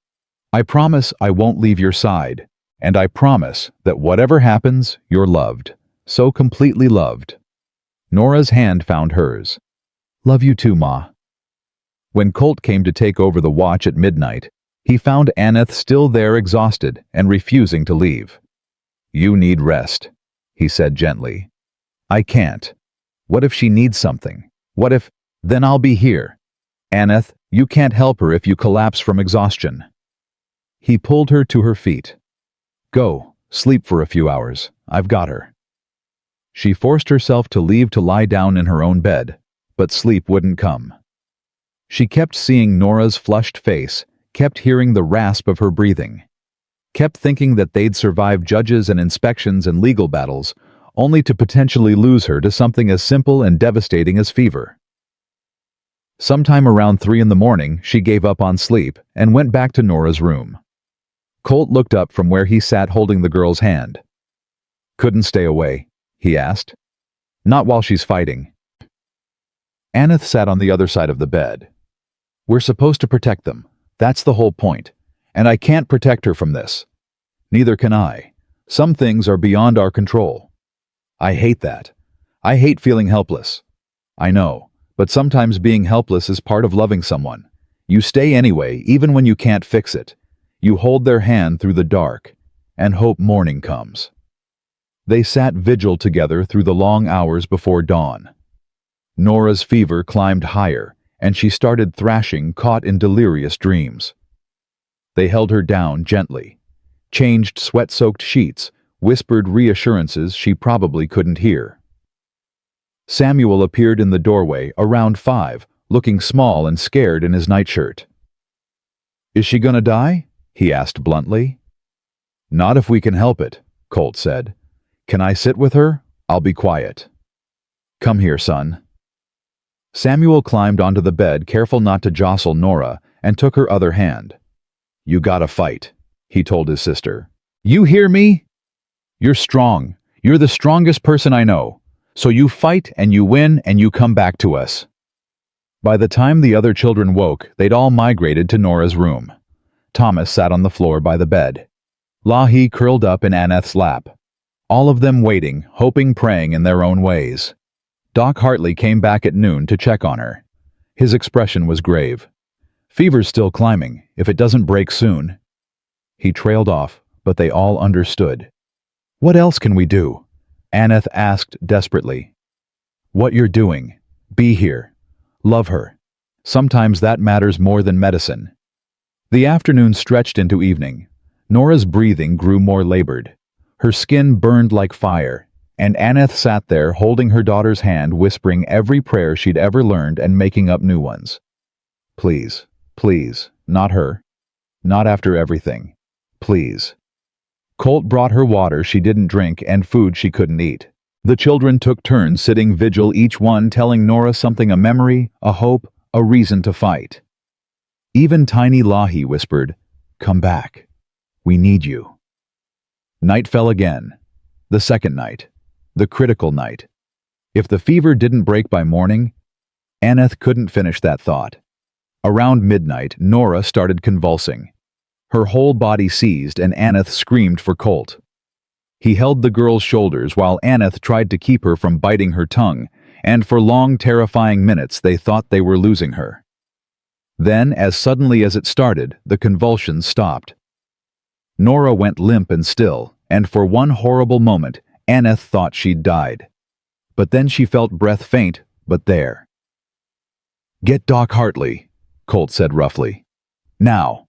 I promise I won't leave your side. And I promise that whatever happens, you're loved. So completely loved." Nora's hand found hers. "Love you too, Ma." When Colt came to take over the watch at midnight, he found Anneth still there, exhausted and refusing to leave. "You need rest," he said gently. "I can't. What if she needs something? What if— Then I'll be here. Anneth, you can't help her if you collapse from exhaustion." He pulled her to her feet. "Go, sleep for a few hours. I've got her." She forced herself to leave to lie down in her own bed, but sleep wouldn't come. She kept seeing Nora's flushed face, kept hearing the rasp of her breathing, kept thinking that they'd survive judges and inspections and legal battles, only to potentially lose her to something as simple and devastating as fever. Sometime around 3 in the morning, she gave up on sleep and went back to Nora's room. Colt looked up from where he sat holding the girl's hand. "Couldn't stay away?" he asked. "Not while she's fighting." Anneth sat on the other side of the bed. "We're supposed to protect them. That's the whole point. And I can't protect her from this. Neither can I. Some things are beyond our control. I hate that. I hate feeling helpless. I know, but sometimes being helpless is part of loving someone. You stay anyway, even when you can't fix it. You hold their hand through the dark, and hope morning comes." They sat vigil together through the long hours before dawn. Nora's fever climbed higher, and she started thrashing, caught in delirious dreams. They held her down gently, changed sweat-soaked sheets, whispered reassurances she probably couldn't hear. Samuel appeared in the doorway around 5, looking small and scared in his nightshirt. "Is she gonna die?" he asked bluntly. "Not if we can help it," Colt said. "Can I sit with her? I'll be quiet." "Come here, son." Samuel climbed onto the bed, careful not to jostle Nora, and took her other hand. "You gotta fight," he told his sister. "You hear me? You're strong. You're the strongest person I know. So you fight and you win and you come back to us." By the time the other children woke, they'd all migrated to Nora's room. Thomas sat on the floor by the bed. Lahi curled up in Anneth's lap. All of them waiting, hoping, praying in their own ways. Doc Hartley came back at noon to check on her. His expression was grave. "Fever's still climbing, if it doesn't break soon." He trailed off, but they all understood. "What else can we do?" Anneth asked desperately. "What you're doing. Be here. Love her. Sometimes that matters more than medicine." The afternoon stretched into evening. Nora's breathing grew more labored. Her skin burned like fire, and Anneth sat there holding her daughter's hand, whispering every prayer she'd ever learned and making up new ones. "Please, please, not her. Not after everything. Please." Colt brought her water she didn't drink and food she couldn't eat. The children took turns sitting vigil, each one telling Nora something, a memory, a hope, a reason to fight. Even tiny Lahi whispered, "Come back. We need you." Night fell again. The second night. The critical night. If the fever didn't break by morning, Anneth couldn't finish that thought. Around midnight, Nora started convulsing. Her whole body seized and Anneth screamed for Colt. He held the girl's shoulders while Anneth tried to keep her from biting her tongue, and for long, terrifying minutes they thought they were losing her. Then, as suddenly as it started, the convulsions stopped. Nora went limp and still, and for one horrible moment, Anneth thought she'd died. But then she felt breath faint, but there. "Get Doc Hartley," Colt said roughly. "Now."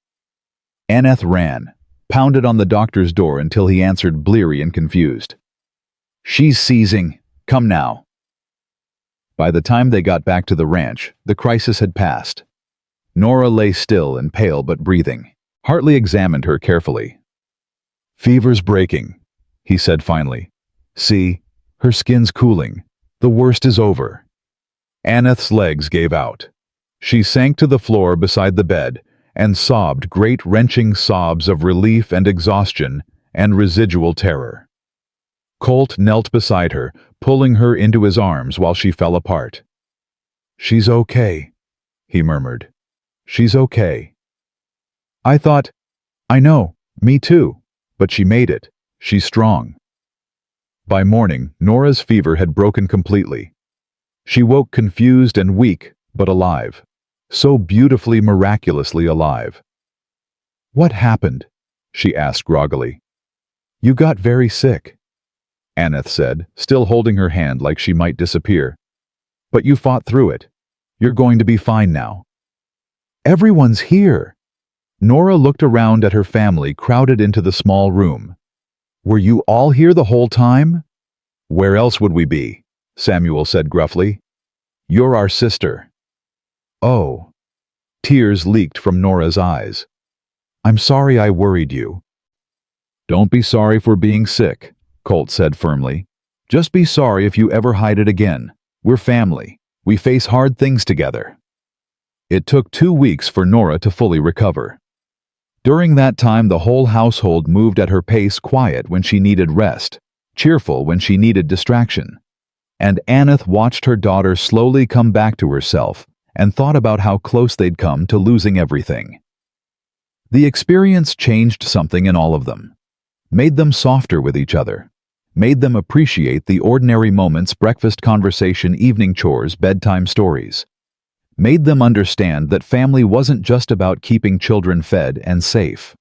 Anneth ran, pounded on the doctor's door until he answered bleary and confused. "She's seizing. Come now." By the time they got back to the ranch, the crisis had passed. Nora lay still and pale but breathing. Hartley examined her carefully. "Fever's breaking," he said finally. "See, her skin's cooling. The worst is over." Anneth's legs gave out. She sank to the floor beside the bed and sobbed great wrenching sobs of relief and exhaustion and residual terror. Colt knelt beside her, pulling her into his arms while she fell apart. "She's okay," he murmured. "She's okay." "I thought, I know, me too, but she made it. She's strong." By morning, Nora's fever had broken completely. She woke confused and weak, but alive. So beautifully, miraculously alive. "What happened?" she asked groggily. "You got very sick," Anneth said, still holding her hand like she might disappear. "But you fought through it. You're going to be fine now." "Everyone's here." Nora looked around at her family crowded into the small room. "Were you all here the whole time?" "Where else would we be?" Samuel said gruffly. "You're our sister." "Oh." Tears leaked from Nora's eyes. "I'm sorry I worried you." "Don't be sorry for being sick," Colt said firmly. "Just be sorry if you ever hide it again. We're family. We face hard things together." It took 2 weeks for Nora to fully recover. During that time, the whole household moved at her pace, quiet when she needed rest, cheerful when she needed distraction. And Anneth watched her daughter slowly come back to herself and thought about how close they'd come to losing everything. The experience changed something in all of them, made them softer with each other, made them appreciate the ordinary moments: breakfast conversation, evening chores, bedtime stories. Made them understand that family wasn't just about keeping children fed and safe.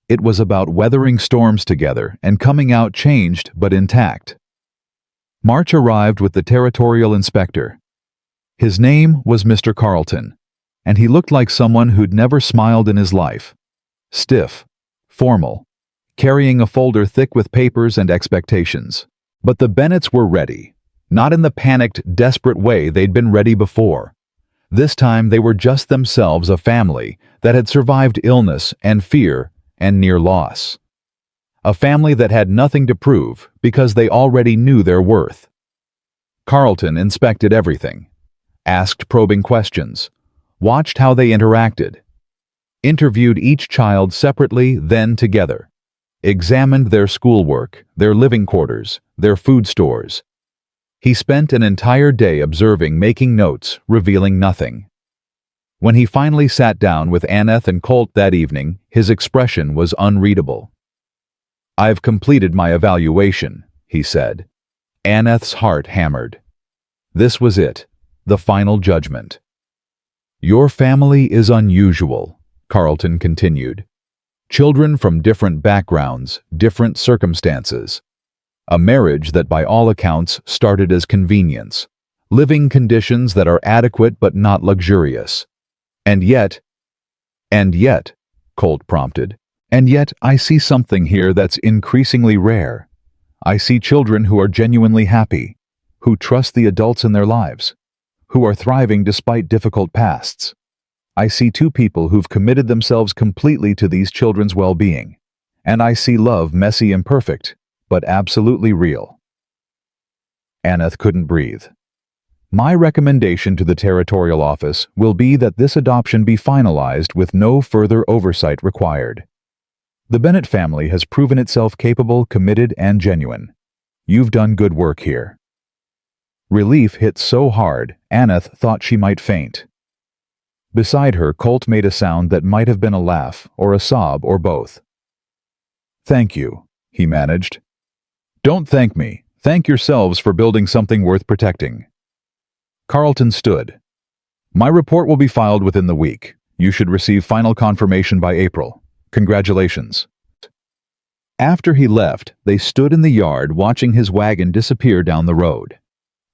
It was about weathering storms together and coming out changed but intact. March arrived with the territorial inspector. His name was Mr. Carlton, and he looked like someone who'd never smiled in his life. Stiff, formal, carrying a folder thick with papers and expectations. But the Bennetts were ready, not in the panicked, desperate way they'd been ready before. This time they were just themselves, a family that had survived illness and fear and near loss. A family that had nothing to prove because they already knew their worth. Carlton inspected everything, asked probing questions, watched how they interacted, interviewed each child separately, then together, examined their schoolwork, their living quarters, their food stores. He spent an entire day observing, making notes, revealing nothing. When he finally sat down with Anneth and Colt that evening, his expression was unreadable. "I've completed my evaluation," he said. Anneth's heart hammered. This was it, the final judgment. "Your family is unusual," Carlton continued. "Children from different backgrounds, different circumstances. A marriage that by all accounts started as convenience. Living conditions that are adequate but not luxurious. And yet," Colt prompted, "and yet I see something here that's increasingly rare. I see children who are genuinely happy, who trust the adults in their lives, who are thriving despite difficult pasts. I see two people who've committed themselves completely to these children's well-being. And I see love, messy, imperfect, but absolutely real." Anneth couldn't breathe. "My recommendation to the territorial office will be that this adoption be finalized with no further oversight required. The Bennett family has proven itself capable, committed, and genuine. You've done good work here." Relief hit so hard, Anneth thought she might faint. Beside her, Colt made a sound that might have been a laugh, or a sob, or both. "Thank you," he managed. "Don't thank me. Thank yourselves for building something worth protecting." Carlton stood. "My report will be filed within the week. You should receive final confirmation by April. Congratulations." After he left, they stood in the yard watching his wagon disappear down the road.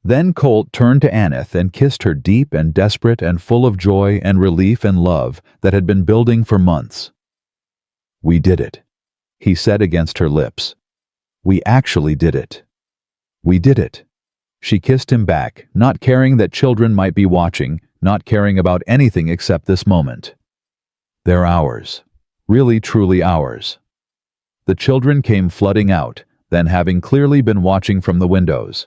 Then Colt turned to Anneth and kissed her deep and desperate and full of joy and relief and love that had been building for months. "We did it," he said against her lips. "We actually did it. We did it." She kissed him back, not caring that children might be watching, not caring about anything except this moment. "They're ours. Really, truly ours." The children came flooding out, then having clearly been watching from the windows.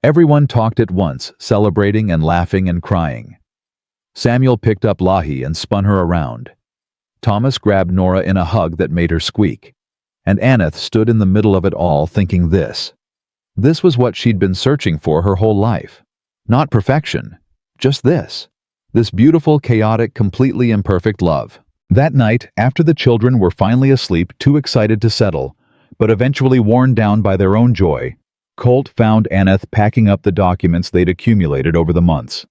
Everyone talked at once, celebrating and laughing and crying. Samuel picked up Lahi and spun her around. Thomas grabbed Nora in a hug that made her squeak. And Anneth stood in the middle of it all thinking this. This was what she'd been searching for her whole life. Not perfection, just this. This beautiful, chaotic, completely imperfect love. That night, after the children were finally asleep, too excited to settle, but eventually worn down by their own joy, Colt found Anneth packing up the documents they'd accumulated over the months.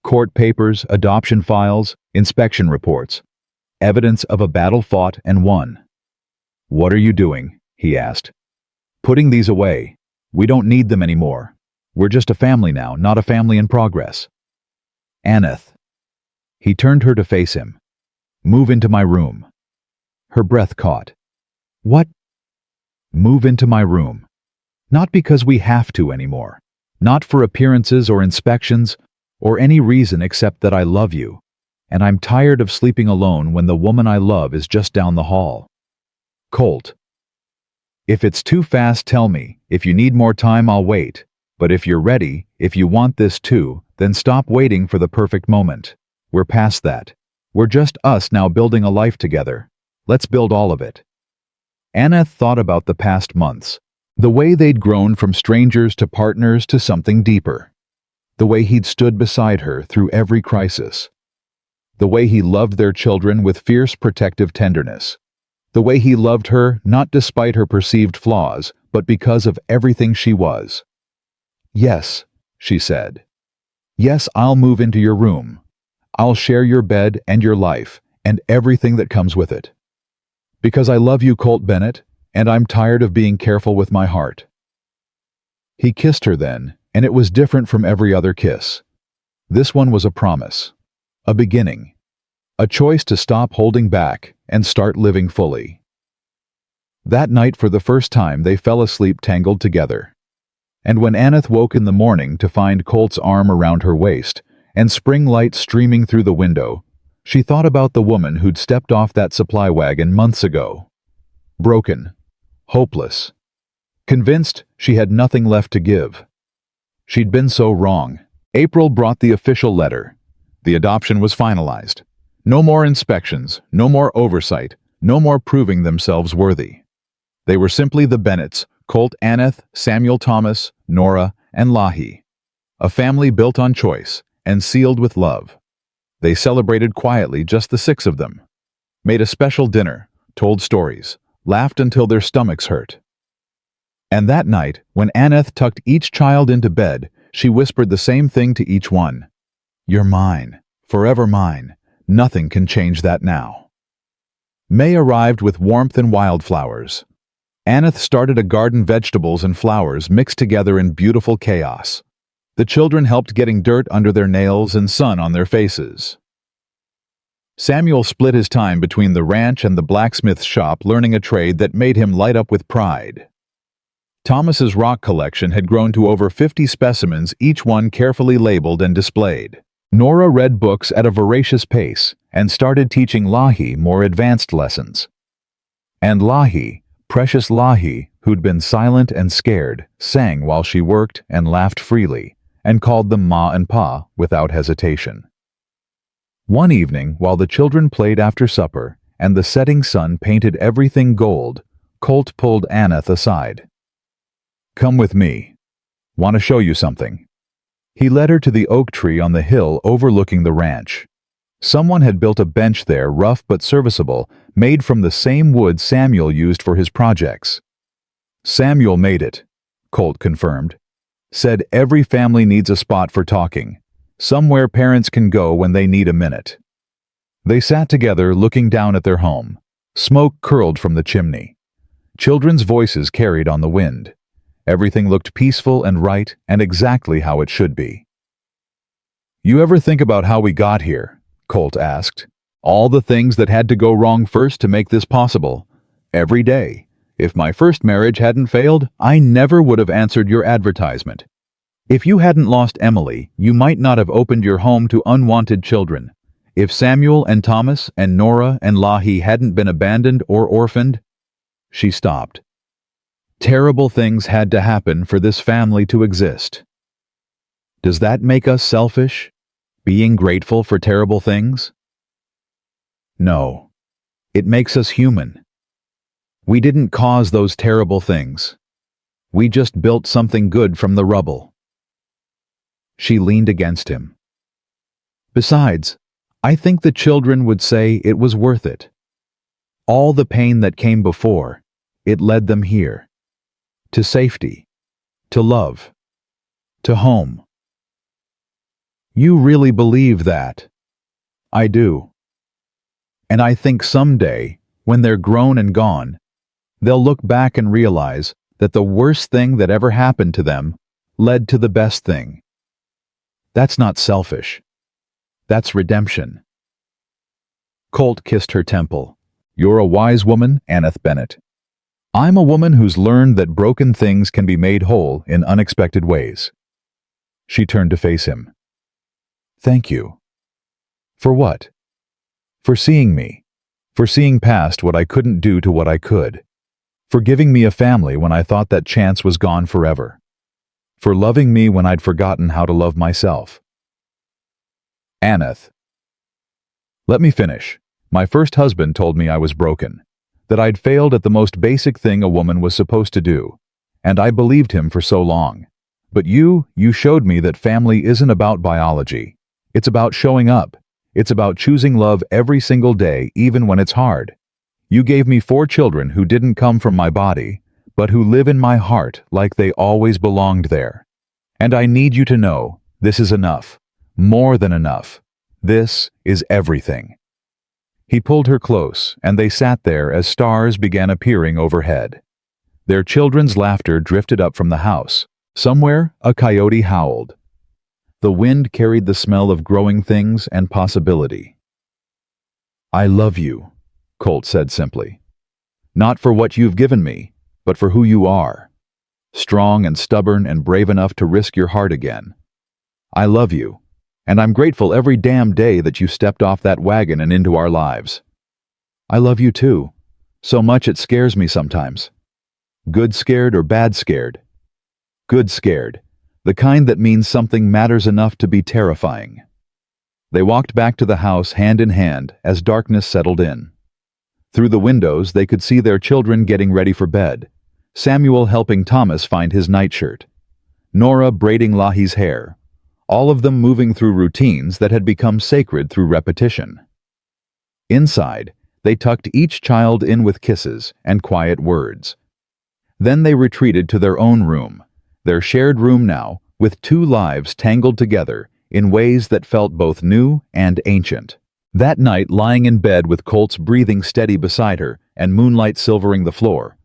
Court papers, adoption files, inspection reports. Evidence of a battle fought and won. "What are you doing?" he asked. "Putting these away. We don't need them anymore. We're just a family now, not a family in progress." "Anneth." He turned her to face him. "Move into my room." Her breath caught. "What?" "Move into my room. Not because we have to anymore. Not for appearances or inspections or any reason except that I love you, and I'm tired of sleeping alone when the woman I love is just down the hall." "Colt. If it's too fast, tell me. If you need more time, I'll wait. But if you're ready, if you want this too, then stop waiting for the perfect moment. We're past that. We're just us now building a life together. Let's build all of it." Anneth thought about the past months. The way they'd grown from strangers to partners to something deeper. The way he'd stood beside her through every crisis. The way he loved their children with fierce protective tenderness. The way he loved her not despite her perceived flaws, but because of everything she was. "Yes," she said. "Yes, I'll move into your room. I'll share your bed and your life and everything that comes with it. Because I love you, Colt Bennett, and I'm tired of being careful with my heart." He kissed her then, and it was different from every other kiss. This one was a promise. A beginning. A choice to stop holding back and start living fully. That night, for the first time, they fell asleep tangled together. And when Anneth woke in the morning to find Colt's arm around her waist and spring light streaming through the window, she thought about the woman who'd stepped off that supply wagon months ago. Broken. Hopeless. Convinced she had nothing left to give. She'd been so wrong. April brought the official letter. The adoption was finalized. No more inspections, no more oversight, no more proving themselves worthy. They were simply the Bennetts, Colt, Anneth, Samuel Thomas, Nora, and Lahi. A family built on choice and sealed with love. They celebrated quietly, just the six of them. Made a special dinner, told stories, laughed until their stomachs hurt. And that night, when Anneth tucked each child into bed, she whispered the same thing to each one. "You're mine, forever mine. Nothing can change that now." May arrived with warmth and wildflowers. Anneth started a garden, vegetables and flowers mixed together in beautiful chaos. The children helped, getting dirt under their nails and sun on their faces. Samuel split his time between the ranch and the blacksmith's shop, learning a trade that made him light up with pride. Thomas's rock collection had grown to over 50 specimens, each one carefully labeled and displayed. Nora read books at a voracious pace and started teaching Lahi more advanced lessons. And Lahi, precious Lahi, who'd been silent and scared, sang while she worked and laughed freely, and called them Ma and Pa without hesitation. One evening, while the children played after supper and the setting sun painted everything gold, Colt pulled Anneth aside. "Come with me. Want to show you something." He led her to the oak tree on the hill overlooking the ranch. Someone had built a bench there, rough but serviceable, made from the same wood Samuel used for his projects. "Samuel made it," Colt confirmed. "Said every family needs a spot for talking, somewhere parents can go when they need a minute." They sat together looking down at their home. Smoke curled from the chimney. Children's voices carried on the wind. Everything looked peaceful and right and exactly how it should be. "You ever think about how we got here?" Colt asked. "All the things that had to go wrong first to make this possible. Every day. If my first marriage hadn't failed, I never would have answered your advertisement. If you hadn't lost Emily, you might not have opened your home to unwanted children. If Samuel and Thomas and Nora and Lahi hadn't been abandoned or orphaned..." She stopped. Terrible things had to happen for this family to exist. Does that make us selfish? Being grateful for terrible things? No. It makes us human. We didn't cause those terrible things. We just built something good from the rubble. She leaned against him. "Besides, I think the children would say it was worth it. All the pain that came before, it led them here. To safety. To love. To home." "You really believe that?" "I do. And I think someday, when they're grown and gone, they'll look back and realize that the worst thing that ever happened to them led to the best thing. That's not selfish. That's redemption." Colt kissed her temple. "You're a wise woman, Anneth Bennett. I'm a woman who's learned that broken things can be made whole in unexpected ways." She turned to face him. "Thank you." "For what?" "For seeing me. For seeing past what I couldn't do to what I could. For giving me a family when I thought that chance was gone forever. For loving me when I'd forgotten how to love myself." "Anneth." "Let me finish. My first husband told me I was broken, that I'd failed at the most basic thing a woman was supposed to do, and I believed him for so long. But you showed me that family isn't about biology. It's about showing up. It's about choosing love every single day, even when it's hard. You gave me 4 children who didn't come from my body, but who live in my heart like they always belonged there. And I need you to know, this is enough. More than enough. This is everything." He pulled her close, and they sat there as stars began appearing overhead. Their children's laughter drifted up from the house. Somewhere, a coyote howled. The wind carried the smell of growing things and possibility. "I love you," Colt said simply. "Not for what you've given me, but for who you are. Strong and stubborn and brave enough to risk your heart again. I love you, and I'm grateful every damn day that you stepped off that wagon and into our lives. I love you too, so much it scares me sometimes. Good scared or bad scared? Good scared, the kind that means something matters enough to be terrifying." They walked back to the house hand in hand as darkness settled in. Through the windows they could see their children getting ready for bed, Samuel helping Thomas find his nightshirt, Nora braiding Lahi's hair, all of them moving through routines that had become sacred through repetition. Inside, they tucked each child in with kisses and quiet words. Then they retreated to their own room, their shared room now, with 2 lives tangled together in ways that felt both new and ancient. That night, lying in bed with Colt's breathing steady beside her and moonlight silvering the floor,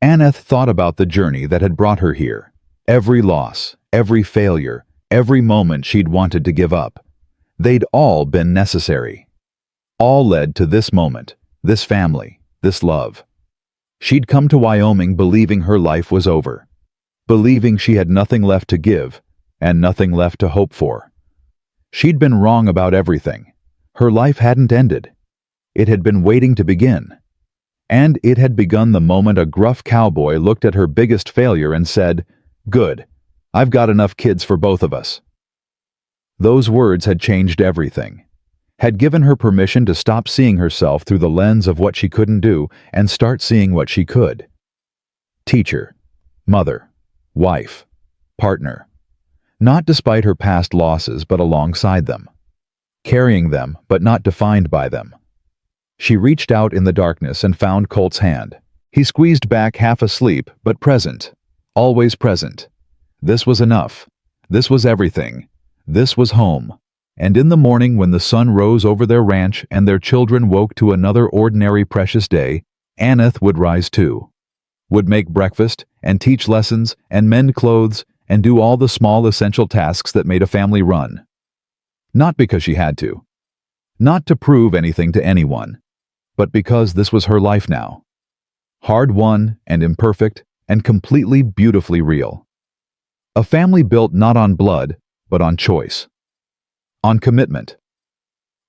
Anneth thought about the journey that had brought her here. Every loss, every failure, every moment she'd wanted to give up. They'd all been necessary. All led to this moment, this family, this love. She'd come to Wyoming believing her life was over, believing she had nothing left to give and nothing left to hope for. She'd been wrong about everything. Her life hadn't ended. It had been waiting to begin. And it had begun the moment a gruff cowboy looked at her biggest failure and said, "Good, I've got enough kids for both of us." Those words had changed everything, had given her permission to stop seeing herself through the lens of what she couldn't do and start seeing what she could. Teacher, mother, wife, partner. Not despite her past losses, but alongside them. Carrying them, but not defined by them. She reached out in the darkness and found Colt's hand. He squeezed back, half asleep, but present. Always present. This was enough. This was everything. This was home. And in the morning, when the sun rose over their ranch and their children woke to another ordinary precious day, Anneth would rise too. Would make breakfast, and teach lessons, and mend clothes, and do all the small essential tasks that made a family run. Not because she had to. Not to prove anything to anyone. But because this was her life now. Hard-won and imperfect and completely beautifully real. A family built not on blood, but on choice. On commitment.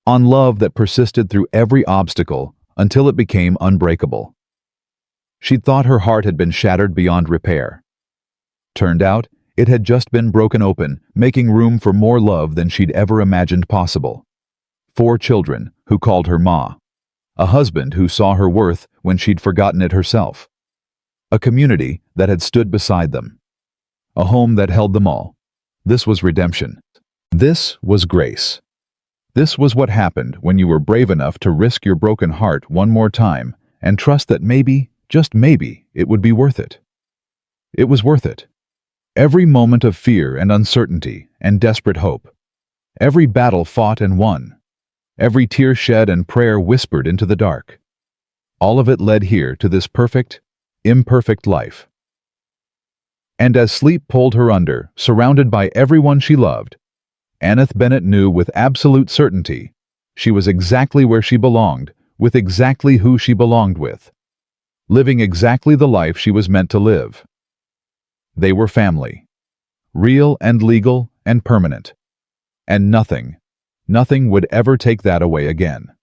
On love that persisted through every obstacle until it became unbreakable. She'd thought her heart had been shattered beyond repair. Turned out, it had just been broken open, making room for more love than she'd ever imagined possible. 4 children who called her Ma. A husband who saw her worth when she'd forgotten it herself. A community that had stood beside them. A home that held them all. This was redemption. This was grace. This was what happened when you were brave enough to risk your broken heart one more time and trust that maybe, just maybe, it would be worth it. It was worth it. Every moment of fear and uncertainty and desperate hope. Every battle fought and won. Every tear shed and prayer whispered into the dark. All of it led here to this perfect, imperfect life. And as sleep pulled her under, surrounded by everyone she loved, Anneth Bennett knew with absolute certainty she was exactly where she belonged, with exactly who she belonged with. Living exactly the life she was meant to live. They were family. Real and legal and permanent. And nothing would ever take that away again.